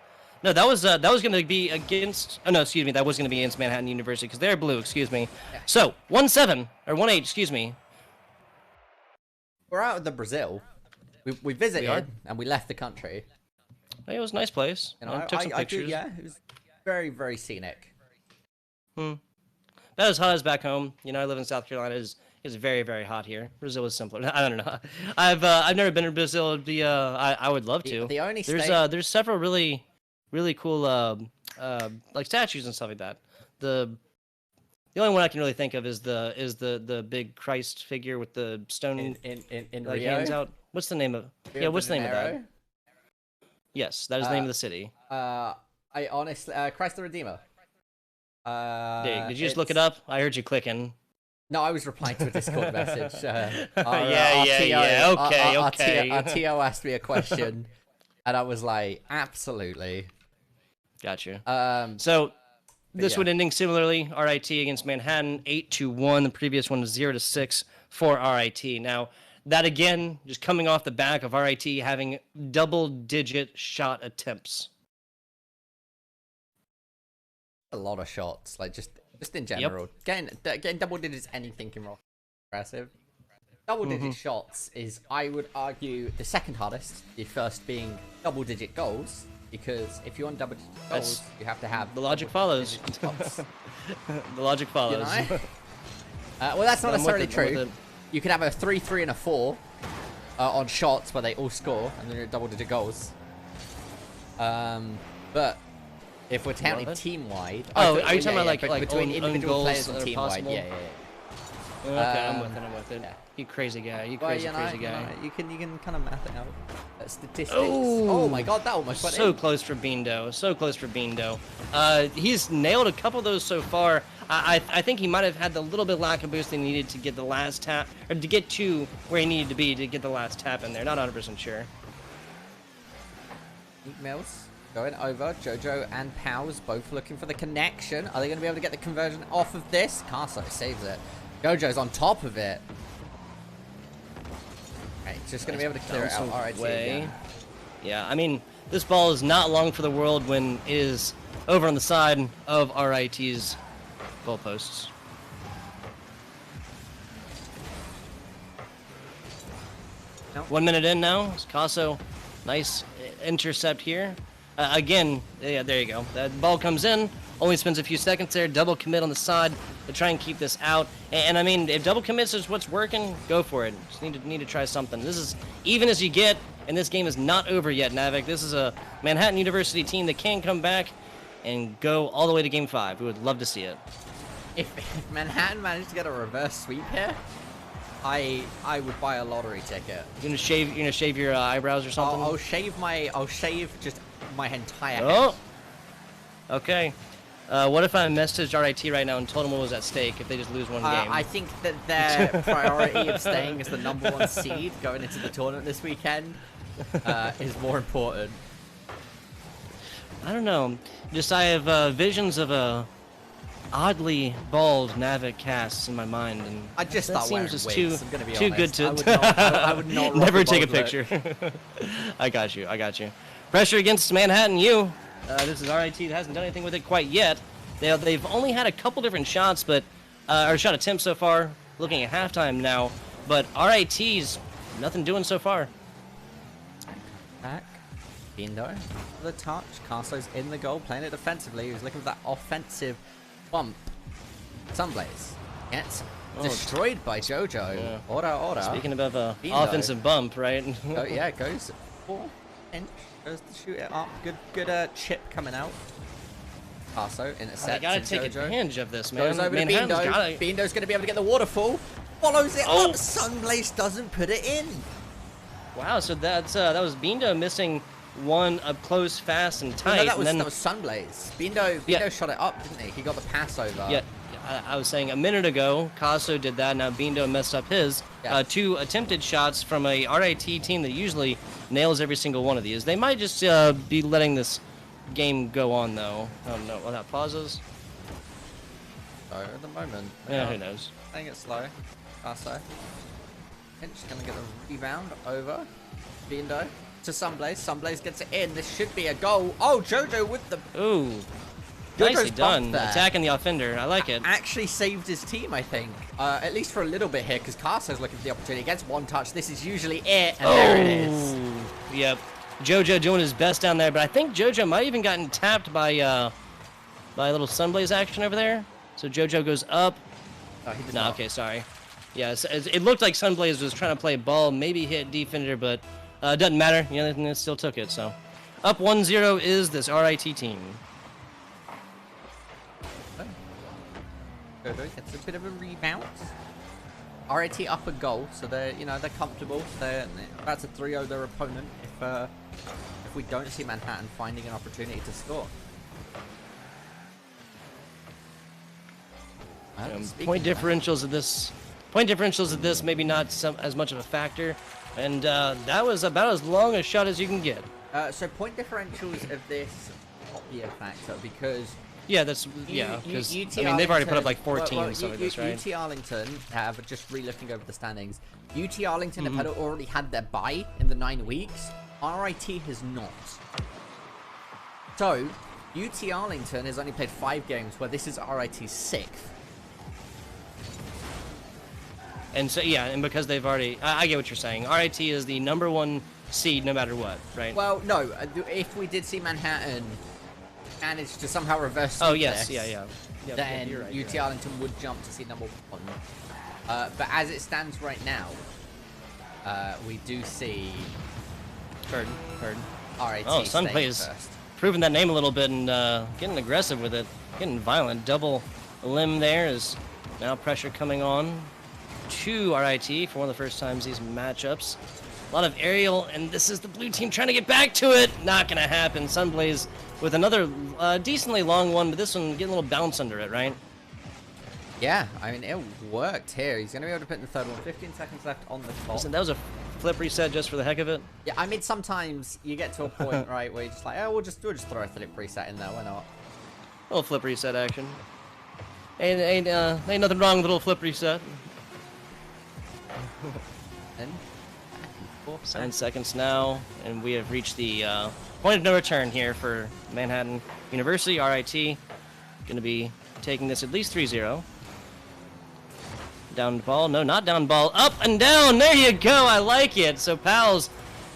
No, that was going to be against. Oh no, excuse me. That was going to be against Manhattan University because they're blue. Excuse me. Yeah. So 1-7 or 1-8. Excuse me. We're out of the Brazil. We visited and we left the country. Hey, it was a nice place. You know, took some pictures. Yeah, it was very, very scenic. Not as hot as back home. You know, I live in South Carolina. It's very, very hot here. Brazil is simpler. I don't know. I've never been to Brazil. I would love to. The only there's several really cool like statues and stuff like that. The only one I can really think of is the big Christ figure with the stone in like, Rio? hands out. What's the name of? Rio what's the name of Janeiro? that? Yes, that is the name of the city. I honestly, Christ the Redeemer. Did you just look it up? I heard you clicking. No, I was replying to a Discord message. Yeah. Okay. Our TO asked me a question, and I was like, absolutely. Got you. So this one ending similarly, RIT against Manhattan, 8-1. The previous one was 0-6 for RIT. Now, that again, just coming off the back of RIT having double-digit shot attempts. A lot of shots, like just in general. Getting double digits anything in Rocket impressive. Double digit shots is, I would argue, the second hardest. The first being double digit goals, because if you want double digit goals, you have to have the logic follows. The logic follows. You know? Well, that's not necessarily true. You could have a 3-3 and a 4, on shots where they all score and they're double-digit goals. But if we're counting team-wide... Oh, are you talking about like between individual goals players and team-wide? Yeah. Okay, I'm with it. Yeah. You crazy guy. You crazy guy. You can kind of math it out. Statistics. Oh my god, that almost went in. So close for Bindo. So close for Bindo. He's nailed a couple of those so far. I think he might have had the little bit lack of boost he needed to get the last tap, or to get to where he needed to be to get the last tap in there. Not 100% sure. Mills going over. Jojo and Powers both looking for the connection. Are they going to be able to get the conversion off of this? Carso saves it. Jojo's on top of it. Okay, just going to be able to clear it out. All right, yeah, I mean, this ball is not long for the world when it is over on the side of RIT's goalposts. Nope. 1 minute in now. Caso, nice intercept here. Again, yeah, there you go. That ball comes in, only spends a few seconds there. Double commit on the side to try and keep this out. And I mean, if double commits is what's working, go for it. Just need to try something. This is even as you get, and this game is not over yet, Navik. This is a Manhattan University team that can come back and go all the way to Game 5. We would love to see it. If Manhattan managed to get a reverse sweep here, I would buy a lottery ticket. You're gonna shave your eyebrows or something? I'll shave just my entire head. Oh. Okay. What if I messaged RIT right now and told them what was at stake if they just lose one game? I think that their priority of staying as the #1 seed going into the tournament this weekend is more important. I don't know. Just I have visions of a oddly bald Navik cast in my mind, and I just that thought seems just too good to. I would not never take a picture. I got you. Pressure against Manhattan U. This is RIT that hasn't done anything with it quite yet. They've only had a couple different shots, but or shot attempts so far. Looking at halftime now, but RIT's nothing doing so far. Back. Bindo, the touch. Carso's in the goal, playing it defensively. He was looking for that offensive bump. Sunblaze gets destroyed by Jojo. Yeah. Order. Speaking of offensive bump, right? Oh yeah, it goes 4 inch. Goes to shoot it up. Good chip coming out. Carso intercepts. I gotta take advantage of this, man. Goes over to Bindo. Bindo's gonna be able to get the waterfall. Follows it up. Sunblaze doesn't put it in. Wow, so that was Bindo missing one up close, fast, and tight. No, that was Sunblaze. Bindo shot it up, didn't he? He got the pass over. Yeah, I was saying a minute ago, Caso did that. Now Bindo messed up his. Yes. 2 attempted shots from a RIT team that usually nails every single one of these. They might just be letting this game go on, though. I don't know what that pauses. So at the moment, yeah, who knows? Playing it slow. Caso. Pinch gonna get a rebound over Bindo to Sunblaze. Sunblaze gets it in. This should be a goal. Oh, Jojo with the... Ooh. Nicely done. Attacking the offender. I like it. Actually saved his team, I think. At least for a little bit here, because Carso's looking for the opportunity. Gets one touch. This is usually it. And there it is. Yep. Jojo doing his best down there, but I think Jojo might have even gotten tapped by a little Sunblaze action over there. So Jojo goes up. Oh, he did not. Okay, sorry. Yeah, it looked like Sunblaze was trying to play ball, maybe hit defender, but it doesn't matter. You know, they still took it. So up 1-0 is this RIT team. Jojo gets a bit of a rebound. RIT up a goal, so they're comfortable. They're about to 3-0 their opponent if we don't see Manhattan finding an opportunity to score. Point differentials of this maybe not as much of a factor, and that was about as long a shot as you can get. So point differentials of this not be a factor because because I mean they've already put up like 14 and stuff like this, right? UT Arlington have, just re-looking over the standings, UT Arlington have already had their bye in the 9 weeks. RIT has not. So UT Arlington has only played 5 games, where this is RIT's 6th. And so and because they've already, I get what you're saying. RIT is the #1 seed no matter what, right? Well, no. If we did see Manhattan manage to somehow reverse then UT Arlington would jump to seed #1. But as it stands right now, we do see Heard. RIT Oh, Sunplay is proving that name a little bit and getting aggressive with it, getting violent. Double limb there is now pressure coming on to RIT for one of the first times these matchups. A lot of aerial, and this is the blue team trying to get back to it. Not gonna happen. Sunblaze with another decently long one, but this one getting a little bounce under it, right? Yeah, I mean, it worked here. He's going to be able to put in the third one. 15 seconds left on the clock. Listen, that was a flip reset just for the heck of it. Yeah, I mean, sometimes you get to a point, right, where you're just like, oh, we'll just throw a flip reset in there. Why not? A little flip reset action. Ain't nothing wrong with a little flip reset. And 9 seconds now, and we have reached the point of no return here for Manhattan University. RIT going to be taking this at least 3-0. Down ball. No, not down ball. Up and down. There you go. I like it. So Pals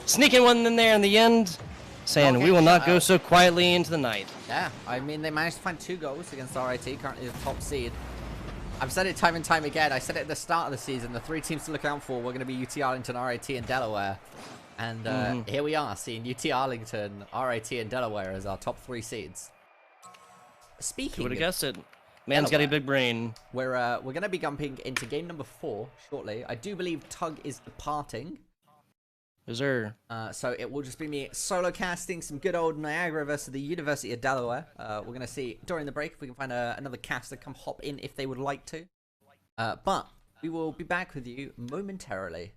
sneaking one in there in the end, saying we will not go so quietly into the night. Yeah, I mean, they managed to find 2 goals against RIT, currently the top seed. I've said it time and time again. I said it at the start of the season. The 3 teams to look out for were going to be UT Arlington, RIT, and Delaware. And here we are, seeing UT Arlington, RIT, and Delaware as our top 3 seeds. Speaking, who would have guessed it? Man's got a big brain. We're going to be jumping into game number 4 shortly. I do believe Tug is departing. Is there? So it will just be me solo casting some good old Niagara versus the University of Delaware. We're going to see during the break if we can find another caster come hop in if they would like to. But we will be back with you momentarily.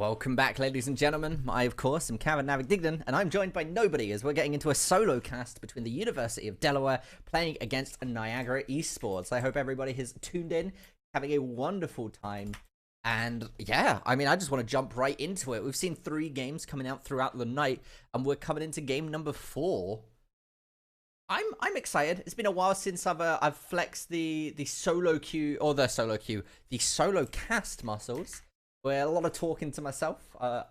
Welcome back, ladies and gentlemen. I, of course, am Kevin Navigdignan, and I'm joined by nobody as we're getting into a solo cast between the University of Delaware playing against Niagara Esports. I hope everybody has tuned in, having a wonderful time. And yeah, I mean, I just want to jump right into it. We've seen 3 games coming out throughout the night, and we're coming into game number 4. I'm excited. It's been a while since I've flexed the solo queue, or the solo cast muscles. We're a lot of talking to myself. I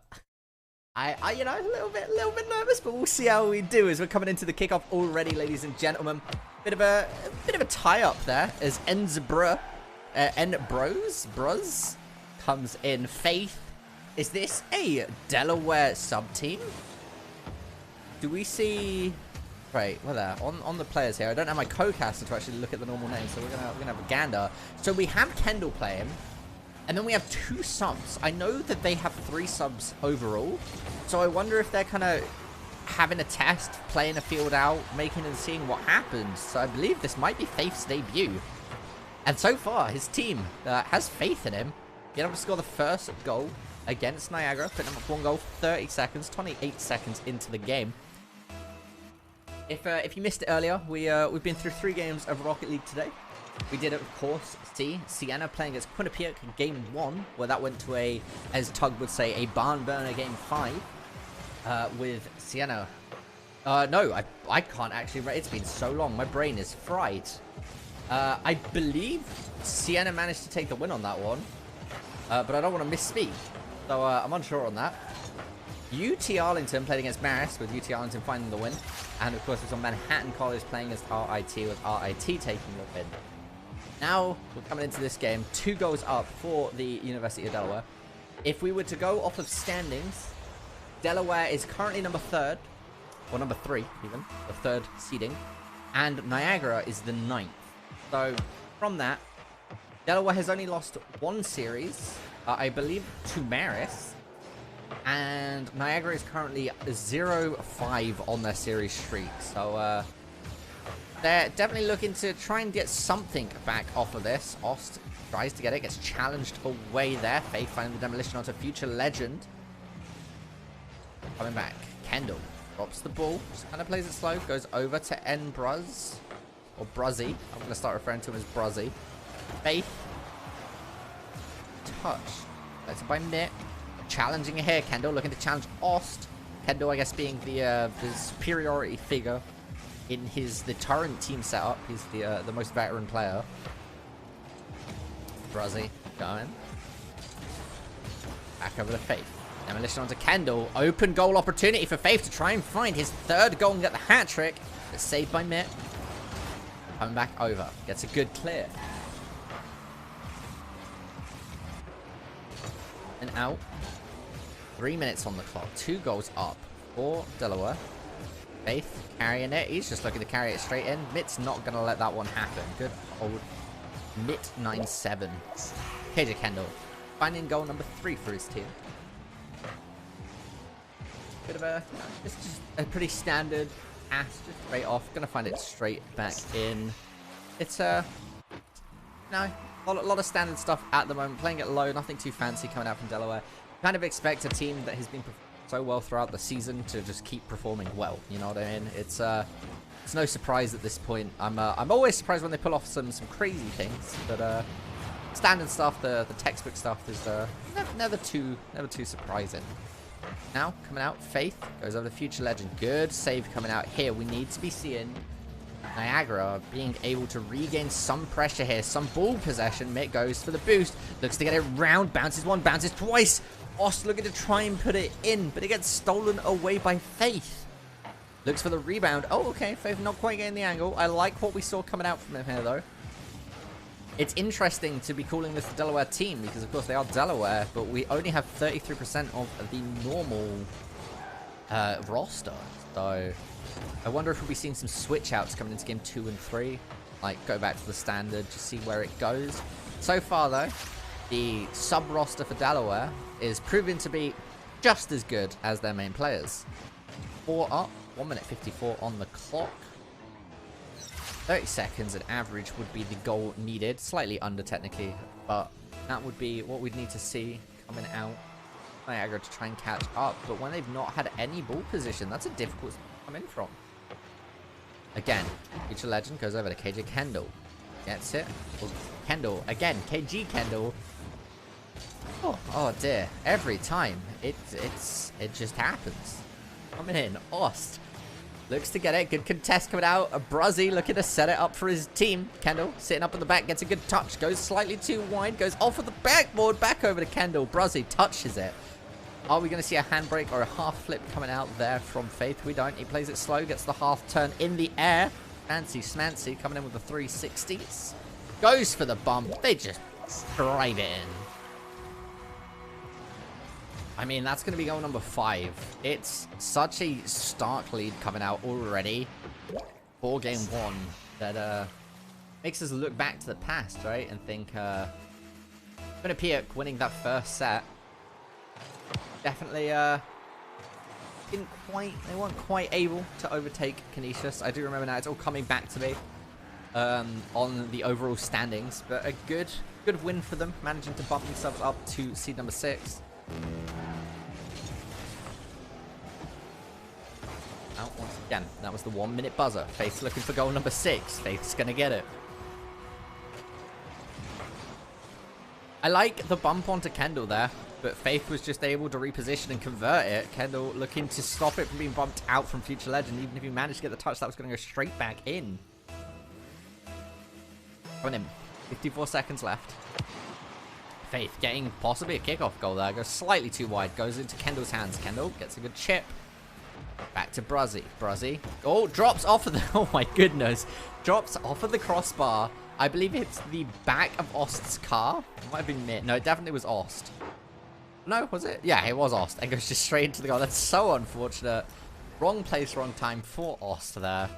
you know, a little bit nervous, but we'll see how we do as we're coming into the kickoff already, ladies and gentlemen. Bit of a tie up there as Bros comes in. Faith, is this a Delaware sub team? Do we see? Right, well there on the players here. I don't have my co-caster to actually look at the normal names, so we're gonna have a gander. So we have Kendall playing. And then we have 2 subs. I know that they have 3 subs overall. So I wonder if they're kind of having a test, playing a field out, making and seeing what happens. So I believe this might be Faith's debut. And so far, his team has faith in him. Being able to score the first goal against Niagara. Putting him up 1 goal, 30 seconds, 28 seconds into the game. If you missed it earlier, we've been through 3 games of Rocket League today. We did, of course, see Siena playing against Quinnipiac in game 1, where that went to a, as Tug would say, a barn burner game 5 with Siena. No, I can't actually. It's been so long. My brain is fried. I believe Siena managed to take the win on that one, but I don't want to misspeak, so I'm unsure on that. UT Arlington played against Marist, with UT Arlington finding the win, and of course it was on Manhattan College playing against RIT, with RIT taking the win. Now, we're coming into this game, 2 goals up for the University of Delaware. If we were to go off of standings, Delaware is currently number 3rd, or number 3 even, the 3rd seeding, and Niagara is the 9th. So, from that, Delaware has only lost 1 series, I believe, to Marist, and Niagara is currently 0-5 on their series streak, so, they're definitely looking to try and get something back off of this. Ost tries to get it, gets challenged away there. Faith finding the demolition onto Future Legend. Coming back. Kendall drops the ball, just kind of plays it slow, goes over to Bros, or Bruzzy. I'm going to start referring to him as Bruzzy. Faith. Touch. That's by Mitt. Challenging here. Kendall looking to challenge Ost. Kendall, I guess, being the superiority figure in the Torrent team setup. He's the most veteran player. Bruzzy going. Back over to Faith. Demolition onto Kendall. Open goal opportunity for Faith to try and find his 3rd goal and get the hat-trick. It's saved by Mitt. Coming back over. Gets a good clear. And out. 3 minutes on the clock. 2 goals up for Delaware. Faith carrying it. He's just looking to carry it straight in. Mitt's not going to let that one happen. Good old Mitt 9-7. KJ Kendall finding goal number 3 for his team. Bit of a, just a pretty standard pass, just straight off. Going to find it straight back in. It's a lot of standard stuff at the moment. Playing it low, nothing too fancy coming out from Delaware. Kind of expect a team that has been so well throughout the season to just keep performing well, you know what I mean? It's no surprise at this point. I'm always surprised when they pull off some crazy things, but standard stuff, the textbook stuff is never too surprising. Now coming out, Faith goes over to Future Legend. Good save coming out here. We need to be seeing Niagara being able to regain some pressure here, some ball possession. Mitt goes for the boost, looks to get it round, bounces 1, bounces twice. Ost looking to try and put it in, but it gets stolen away by Faith. Looks for the rebound. Oh, okay. Faith not quite getting the angle. I like what we saw coming out from him here, though. It's interesting to be calling this the Delaware team, because, of course, they are Delaware, but we only have 33% of the normal roster. So I wonder if we'll be seeing some switch-outs coming into game 2 and 3. Like, go back to the standard, just see where it goes. So far, though, the sub-roster for Delaware is proving to be just as good as their main players. 4 up, 1 minute 54 on the clock. 30 seconds at average would be the goal needed. Slightly under technically, but that would be what we'd need to see coming out. Niagara to try and catch up, but when they've not had any ball position, that's a difficult spot to come in from. Again, Future Legend goes over to KJ Kendall. Gets it. Well, Kendall, again, KG Kendall. Oh dear. Every time. It just happens. Coming in. Ost. Looks to get it. Good contest coming out. Bruzzy looking to set it up for his team. Kendall sitting up in the back. Gets a good touch. Goes slightly too wide. Goes off of the backboard. Back over to Kendall. Bruzzy touches it. Are we going to see a handbrake or a half flip coming out there from Faith? We don't. He plays it slow. Gets the half turn in the air. Fancy Smancy coming in with the 360s. Goes for the bump. They just drive it in. I mean, that's going to be goal number 5. It's such a stark lead coming out already for game 1 that makes us look back to the past, right? And think Quinnipiac winning that first set definitely they weren't quite able to overtake Canisius. I do remember now, it's all coming back to me on the overall standings, but a good win for them, managing to bump themselves up to seed number 6. Out once again. That was the 1-minute buzzer. Faith's looking for goal number 6. Faith's gonna get it. I like the bump onto Kendall there, but Faith was just able to reposition and convert it. Kendall looking to stop it from being bumped out from Future Legend. Even if he managed to get the touch, that was going to go straight back in. Coming in. 54 seconds left. Faith getting possibly a kickoff goal there. Goes slightly too wide. Goes into Kendall's hands. Kendall gets a good chip. Back to Bruzzy. Bruzzy. Oh, drops off of the... Oh my goodness. Drops off of the crossbar. I believe it's the back of Ost's car. It might have been mid. No, it definitely was Ost. No, was it? Yeah, it was Ost. And goes just straight into the goal. That's so unfortunate. Wrong place, wrong time for Ost there.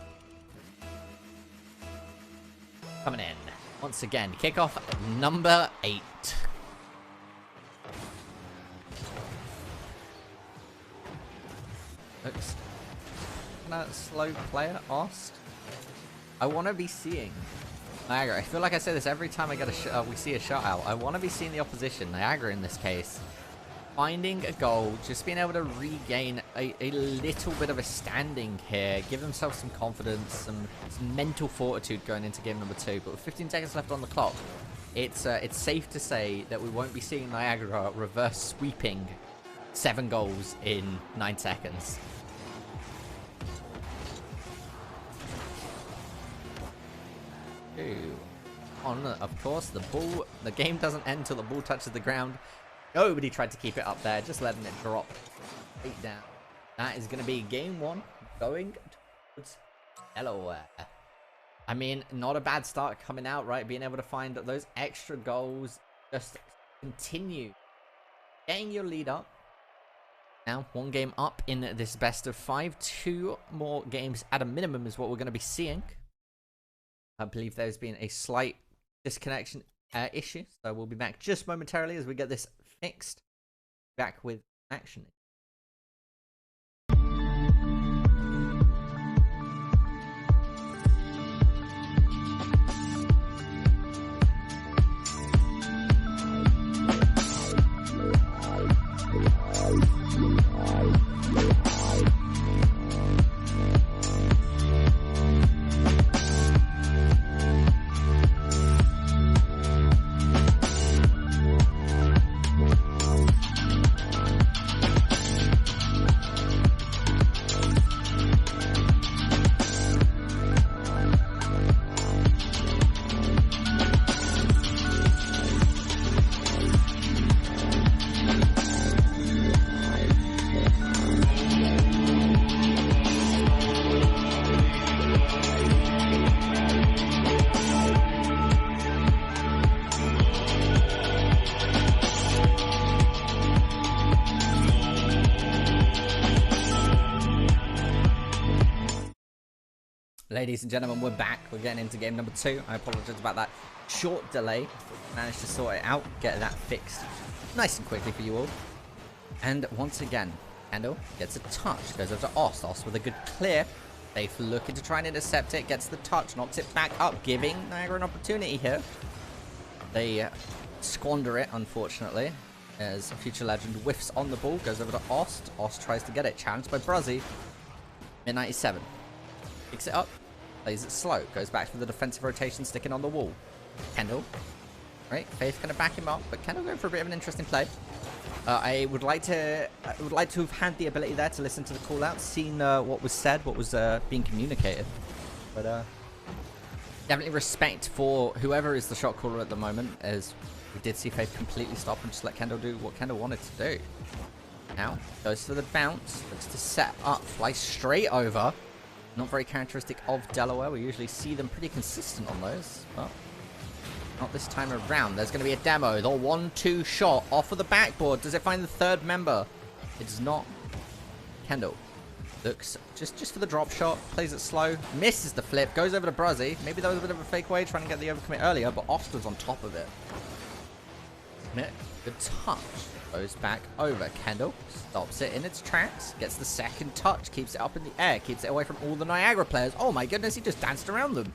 Coming in. Once again, kickoff number 8. Looks kind of slow player, Ost. I want to be seeing Niagara. I feel like I say this every time I get we see a shutout. I want to be seeing the opposition, Niagara in this case, finding a goal, just being able to regain a little bit of a standing here, give themselves some confidence, some mental fortitude going into game number 2. But with 15 seconds left on the clock, it's safe to say that we won't be seeing Niagara reverse sweeping 7 goals in 9 seconds. On, of course, the game doesn't end till the ball touches the ground. Nobody tried to keep it up there, just letting it drop straight down. That is going to be game 1 going towards Delaware. I mean, not a bad start coming out, right? Being able to find those extra goals, just continue getting your lead up. Now, 1 game up in this best of 5. 2 more games at a minimum is what we're going to be seeing. I believe there's been a slight disconnection issue, so we'll be back just momentarily as we get this fixed. Back with action. Ladies and gentlemen, we're back. We're getting into game number 2. I apologize about that short delay. Managed to sort it out, get that fixed nice and quickly for you all. And once again, Kendall gets a touch, goes over to Ost. Ost with a good clear. Faith looking to try and intercept it, gets the touch, knocks it back up, giving Niagara an opportunity here. They squander it, unfortunately. As Future Legend whiffs on the ball, goes over to Ost. Ost tries to get it, challenged by Bruzzy. Mid-97. Picks it up, plays it slow, goes back for the defensive rotation, sticking on the wall. Kendall. Right, Faith gonna back him up, but Kendall going for a bit of an interesting play. I would like to have had the ability there to listen to the call out, seen what was said, what was being communicated. But definitely respect for whoever is the shot caller at the moment, as we did see Faith completely stop and just let Kendall do what Kendall wanted to do. Now, goes for the bounce, looks to set up, fly straight over. Not very characteristic of Delaware. We usually see them pretty consistent on those, but not this time around. There's going to be a demo. The 1-2 shot off of the backboard. Does it find the third member? It does not. Kendall looks just for the drop shot. Plays it slow. Misses the flip. Goes over to Bruzzy. Maybe that was a bit of a fake way trying to get the overcommit earlier, but Oster's on top of it. Good touch. Goes back over. Kendall stops it in its tracks. Gets the second touch. Keeps it up in the air. Keeps it away from all the Niagara players. Oh my goodness, he just danced around them.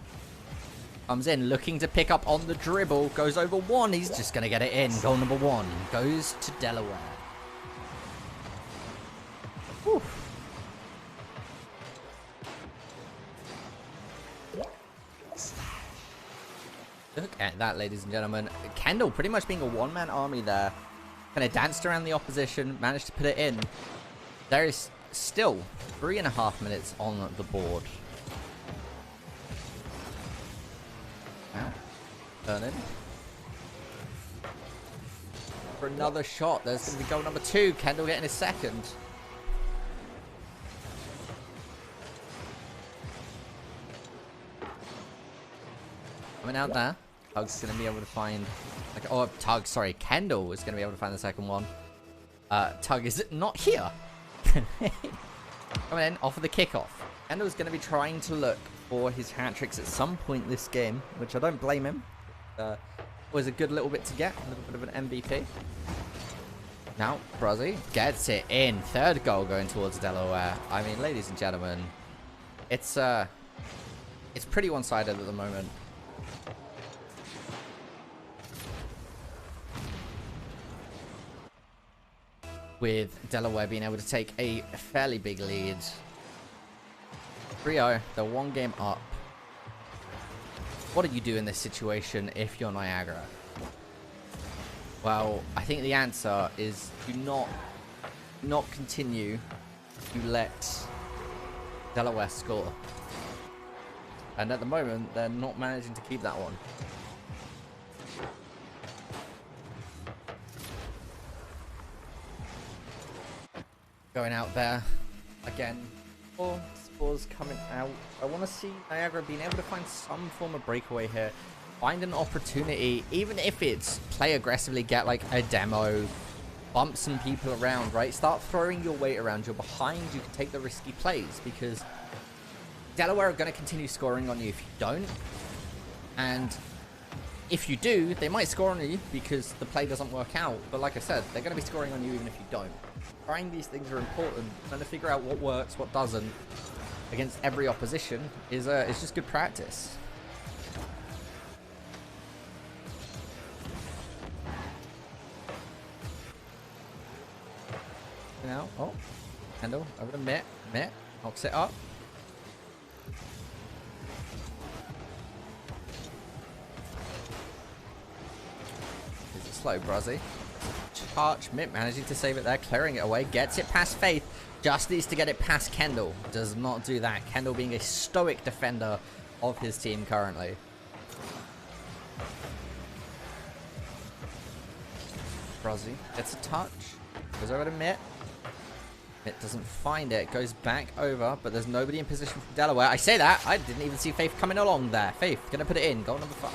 Comes in, looking to pick up on the dribble. Goes over one. He's just going to get it in. Goal number 1 goes to Delaware. Whew. Look at that, ladies and gentlemen. Kendall pretty much being a one-man army there. Kind of danced around the opposition, managed to put it in. There is still 3.5 minutes on the board. Now, turn in. For another shot, there's going to be goal number 2. Kendall getting his second. Coming out there. Tug's going to be able to find... Tug, sorry. Kendall is going to be able to find the second one. Tug is not here. Coming in, off of the kickoff. Kendall's going to be trying to look for his hat tricks at some point this game, which I don't blame him. Was a good little bit to get. A little bit of an MVP. Now, Bruzzy gets it in. Third goal going towards Delaware. I mean, ladies and gentlemen, it's pretty one-sided at the moment. With Delaware being able to take a fairly big lead. 3-0, they're 1 game up. What do you do in this situation if you're Niagara? Well, I think the answer is do not continue to let Delaware score. And at the moment, they're not managing to keep that one. Going out there again. Spores coming out. I want to see Niagara being able to find some form of breakaway here. Find an opportunity, even if it's play aggressively, get like a demo, bump some people around, right? Start throwing your weight around. You're behind, you can take the risky plays, because Delaware are going to continue scoring on you if you don't. And if you do, they might score on you because the play doesn't work out. But like I said, they're going to be scoring on you even if you don't. Trying these things are important. Trying to figure out what works, what doesn't, against every opposition is just good practice. Now, oh, Kendall over to Mitt. Mitt knocks it up. Is it slow, Bruzzy? Charge. Mitt managing to save it there, clearing it away, gets it past Faith. Just needs to get it past Kendall. Does not do that. Kendall being a stoic defender of his team currently. Bruzzy gets a touch. Goes over to Mitt. Mitt doesn't find it. Goes back over, but there's nobody in position from Delaware. I say that. I didn't even see Faith coming along there. Faith gonna put it in. Goal number 5.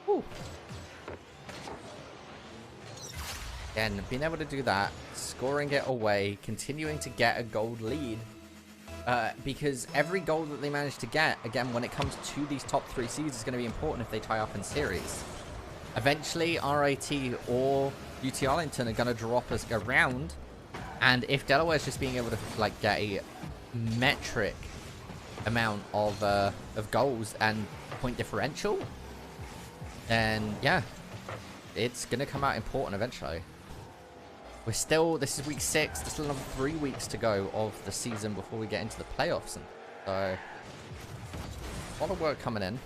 Whew. Again, being able to do that, scoring it away, continuing to get a gold lead. Because every goal that they manage to get, again, when it comes to these top 3 seeds, is going to be important if they tie up in series. Eventually, RIT or UT Arlington are going to drop us around, and if Delaware's just being able to like get a metric amount of goals and point differential, then yeah, it's going to come out important eventually. This is week 6. There's still another 3 weeks to go of the season before we get into the playoffs. And so, a lot of work coming in.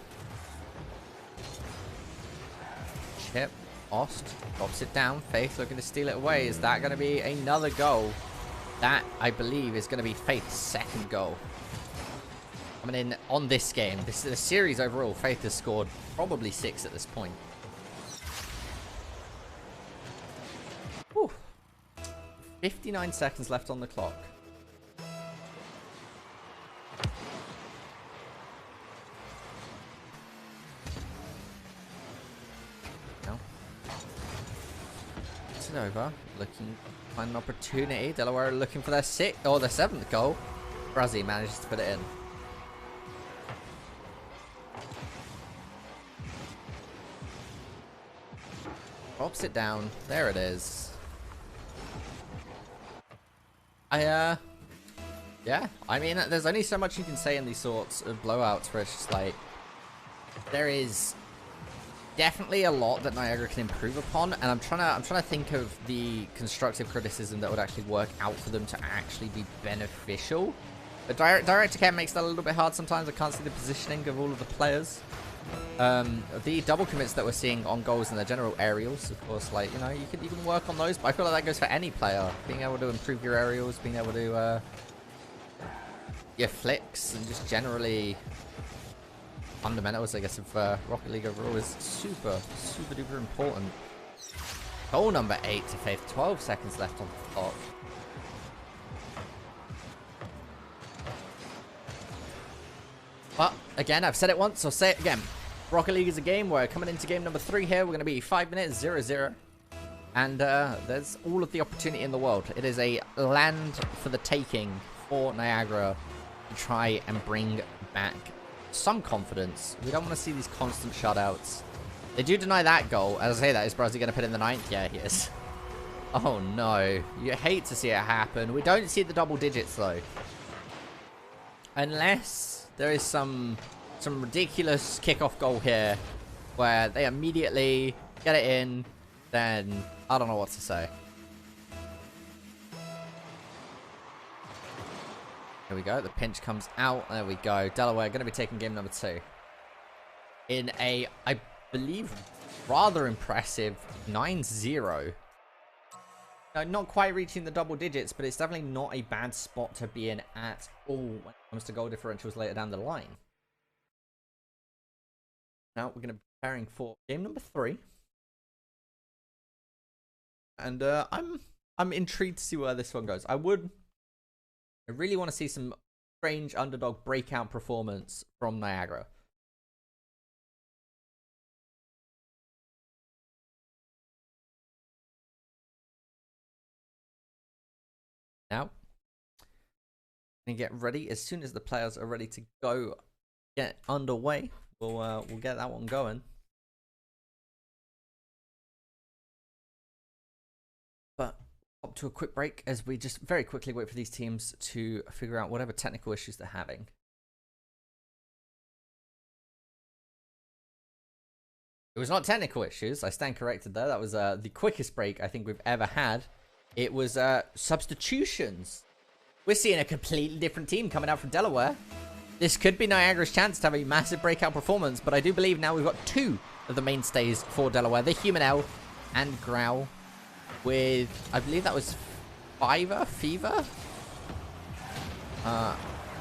Chip, Ost, drops it down. Faith looking to steal it away. Is that going to be another goal? That, I believe, is going to be Faith's second goal. Coming in on this game. This is a series overall. Faith has scored probably 6 at this point. Whew. 59 seconds left on the clock. No. It's over. Looking to find an opportunity. Delaware looking for their 7th goal. Brazzy manages to put it in. Drops it down. There it is. Yeah, I mean, there's only so much you can say in these sorts of blowouts where it's just like, there is definitely a lot that Niagara can improve upon, and I'm trying to think of the constructive criticism that would actually work out for them to actually be beneficial. But Direct to Care makes that a little bit hard sometimes. I can't see the positioning of all of the players. The double commits that we're seeing on goals and the general aerials, of course, like, you know, you can work on those, but I feel like that goes for any player. Being able to improve your aerials, being able to your flicks, and just generally fundamentals, I guess, of Rocket League overall is super duper important. Goal number 8 to Faith. 12 seconds left on the clock. But again, I've said it once, I'll say it again. Rocket League is a game where coming into game number 3 here, we're going to be 5 minutes, 0-0. And there's all of the opportunity in the world. It is a land for the taking for Niagara to try and bring back some confidence. We don't want to see these constant shutouts. They do deny that goal. As I say that, is Brazzy going to put in the 9th? Yeah, he is. Oh no. You hate to see it happen. We don't see the double digits though. Unless there is some ridiculous kickoff goal here where they immediately get it in, then I don't know what to say. Here we go. The pinch comes out. There we go. Delaware going to be taking game number 2 in a, I believe, rather impressive 9-0. Not quite reaching the double digits, but it's definitely not a bad spot to be in at all when it comes to goal differentials later down the line. Now we're going to be preparing for game number 3. And I'm intrigued to see where this one goes. I really want to see some strange underdog breakout performance from Niagara. Now, and get ready. As soon as the players are ready to go, get underway, we'll get that one going. But up to a quick break as we just very quickly wait for these teams to figure out whatever technical issues they're having. It was not technical issues. I stand corrected there. That was the quickest break I think we've ever had. It was substitutions. We're seeing a completely different team coming out from Delaware. This could be Niagara's chance to have a massive breakout performance, but I do believe now we've got 2 of the mainstays for Delaware. The Human L and Growl with, I believe that was Fever?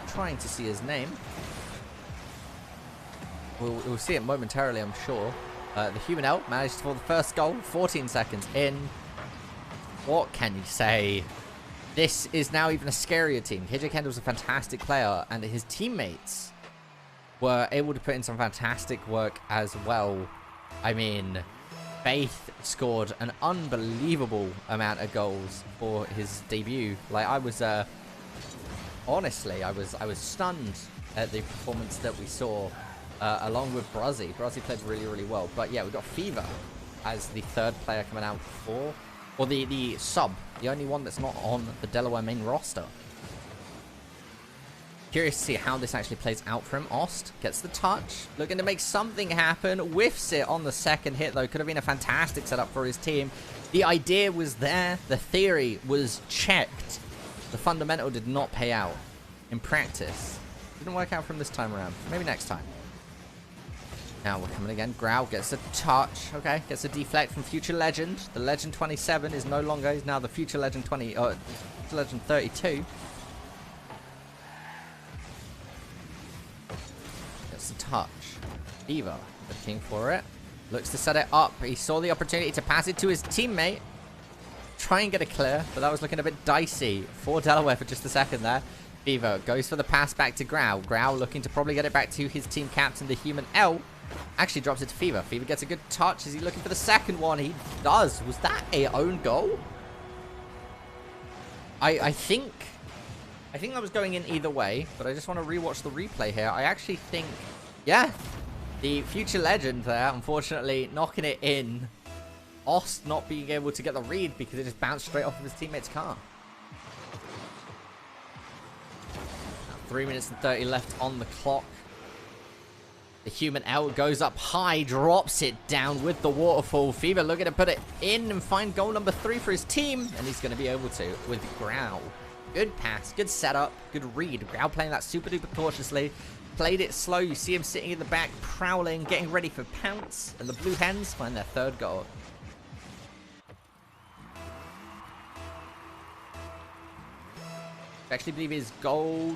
Trying to see his name. We'll see it momentarily, I'm sure. The Human L managed for the first goal, 14 seconds in. What can you say? This is now even a scarier team. KJ Kendall's a fantastic player, and his teammates were able to put in some fantastic work as well. I mean, Faith scored an unbelievable amount of goals for his debut. Like, I was, honestly, I was stunned at the performance that we saw, along with Brazzy. Brazzy played really, really well. But yeah, we've got Fever as the 3rd player coming out for, or the sub, the only one that's not on the Delaware main roster. Curious to see how this actually plays out for him. Ost gets the touch, looking to make something happen. Whiffs it on the second hit, though. Could have been a fantastic setup for his team. The idea was there. The theory was checked. The fundamental did not pay out in practice. Didn't work out for him this time around. Maybe next time. Now we're coming again. Growl gets a touch. Okay, gets a deflect from Future Legend. The Legend 27 is no longer. He's now the Future Legend 20. Legend 32. Gets a touch. Eva looking for it. Looks to set it up. He saw the opportunity to pass it to his teammate. Try and get a clear, but that was looking a bit dicey for Delaware for just a second there. Fever goes for the pass back to Growl. Growl looking to probably get it back to his team captain, the Human L. Actually drops it to Fever. Fever gets a good touch. Is he looking for the second one? He does. Was that a own goal? I think that was going in either way, but I just want to rewatch the replay here. I actually think, yeah, the Future Legend there, unfortunately, knocking it in. Ost not being able to get the read because it just bounced straight off of his teammate's car. 3 minutes and 30 left on the clock. The Human L goes up high, drops it down with the waterfall. Fever looking to put it in and find goal number 3 for his team. And he's going to be able to with Growl. Good pass, good setup, good read. Growl playing that super duper cautiously. Played it slow. You see him sitting in the back, prowling, getting ready for pounce. And the Blue Hens find their third goal. I actually believe his goal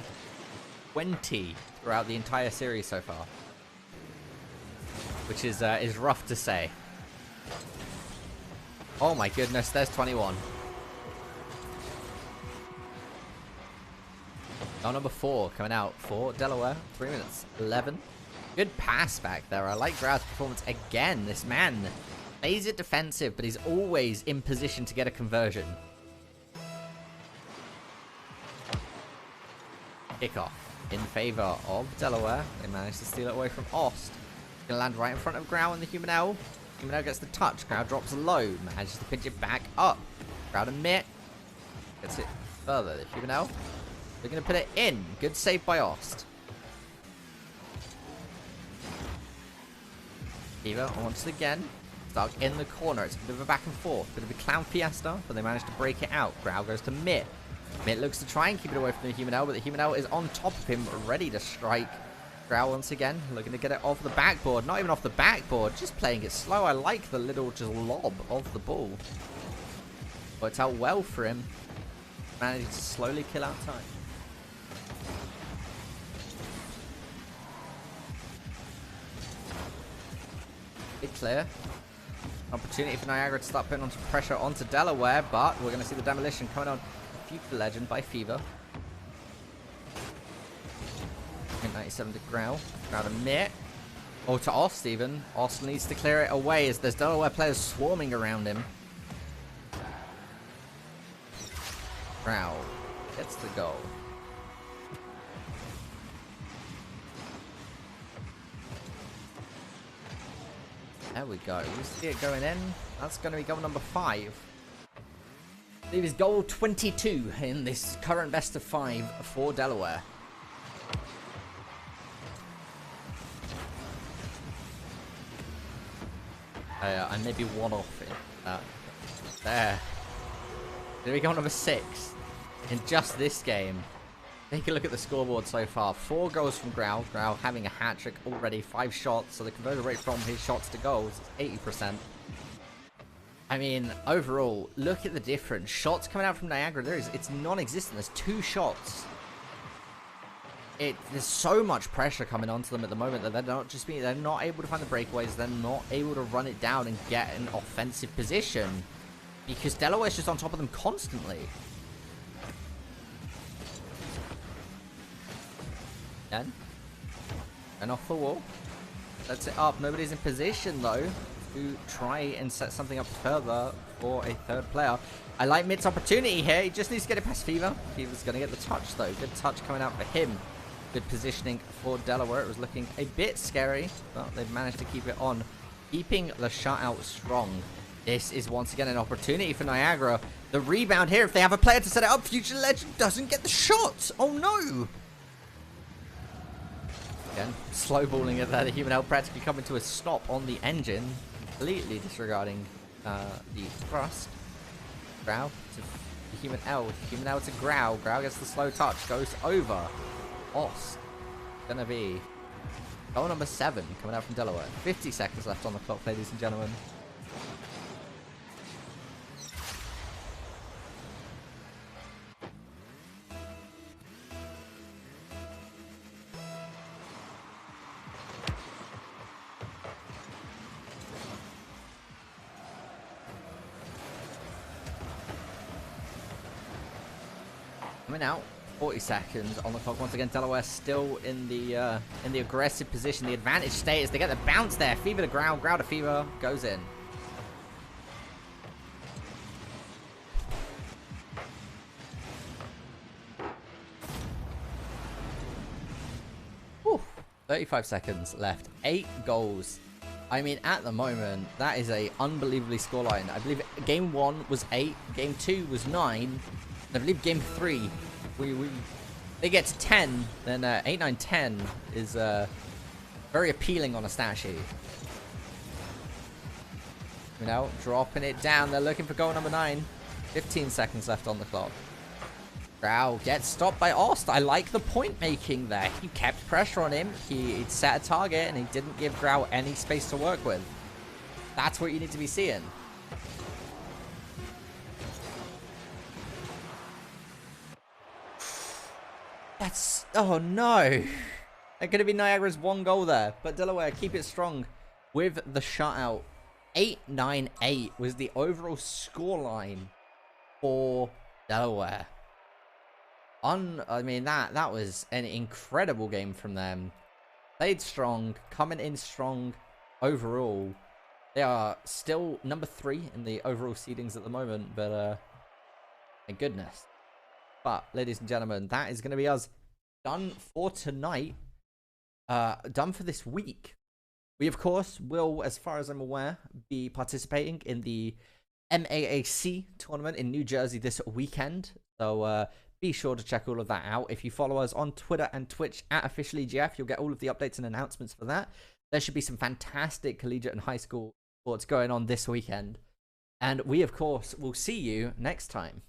20 throughout the entire series so far, which is rough to say. Oh my goodness, there's 21. Goal number 4 coming out for Delaware. 3 minutes 11. Good pass back there. I like Growl's performance again. This man plays it defensive, but he's always in position to get a conversion. Kickoff in favor of Delaware. They managed to steal it away from Ost. Gonna land right in front of Growl and the Human L. Human L gets the touch. Growl drops low. Manages to pinch it back up. Growl to mid. Gets it further. The Human L. They're gonna put it in. Good save by Ost. Eva once again. Stuck in the corner. It's a bit of a back and forth. Bit of a clown fiesta, but they managed to break it out. Growl goes to mid. Mitt looks to try and keep it away from the Human L, but the Human L is on top of him, ready to strike. Growl once again, looking to get it off the backboard. Not even off the backboard, just playing it slow. I like the little just lob of the ball. Worked out well for him. Managing to slowly kill out time. Big clear. Opportunity for Niagara to start putting on some pressure onto Delaware, but we're going to see the demolition coming on. Future Legend by Fever. 97 to Growl. Growl to Mitt. Oh, to Ost even. Ost needs to clear it away as there's Delaware players swarming around him. Growl gets the goal. There we go. We see it going in. That's going to be goal number 5. I believe is goal 22 in this current best of 5 for Delaware. I may be one off in that. There. There we go, number 6. In just this game. Take a look at the scoreboard so far. 4 goals from Growl. Growl having a hat-trick already. 5 shots. So the conversion rate from his shots to goals is 80%. I mean, overall, look at the difference. Shots coming out from Niagara, it's non-existent. There's 2 shots. There's so much pressure coming onto them at the moment that they're not able to find the breakaways. They're not able to run it down and get an offensive position because Delaware's just on top of them constantly. Then, and off the wall. Sets it up. Nobody's in position though to try and set something up further for a third player. I like Mid's opportunity here. He just needs to get it past Fever. Fever's going to get the touch though. Good touch coming out for him. Good positioning for Delaware. It was looking a bit scary, but they've managed to keep it on, keeping the shutout strong. This is once again an opportunity for Niagara. The rebound here, if they have a player to set it up, Future Legend doesn't get the shot. Oh no! Again, slowballing it there. The human L practically coming to a stop on the engine, completely disregarding the thrust. Growl to the human L. Human L to Growl. Growl gets the slow touch. Goes over. Ost. Gonna be goal number 7 coming out from Delaware. 50 seconds left on the clock, ladies and gentlemen. Coming out, 40 seconds on the clock. Once again, Delaware still in the aggressive position. The advantage state is they get the bounce there. Fever to Growl, Growl to Fever, goes in. Whew. 35 seconds left. 8 goals. I mean, at the moment, that is a unbelievably scoreline. I believe game 1 was 8, game 2 was 9. I believe game 3, they get to 10, then 8, 9, 10 is very appealing on a stat sheet. You know, dropping it down. They're looking for goal number 9. 15 seconds left on the clock. Growl gets stopped by Ost. I like the point making there. He kept pressure on him. He set a target and he didn't give Growl any space to work with. That's what you need to be seeing. That's... oh no. They're going to be Niagara's 1 goal there. But Delaware keep it strong with the shutout. 8-9-8 was the overall scoreline for Delaware. I mean, that was an incredible game from them. Played strong, coming in strong overall. They are still number 3 in the overall seedings at the moment, but my goodness. But, ladies and gentlemen, that is going to be us done for tonight. Done for this week. We, of course, will, as far as I'm aware, be participating in the MAAC tournament in New Jersey this weekend. So, be sure to check all of that out. If you follow us on Twitter and Twitch at @OfficiallyGF, you'll get all of the updates and announcements for that. There should be some fantastic collegiate and high school sports going on this weekend. And we, of course, will see you next time.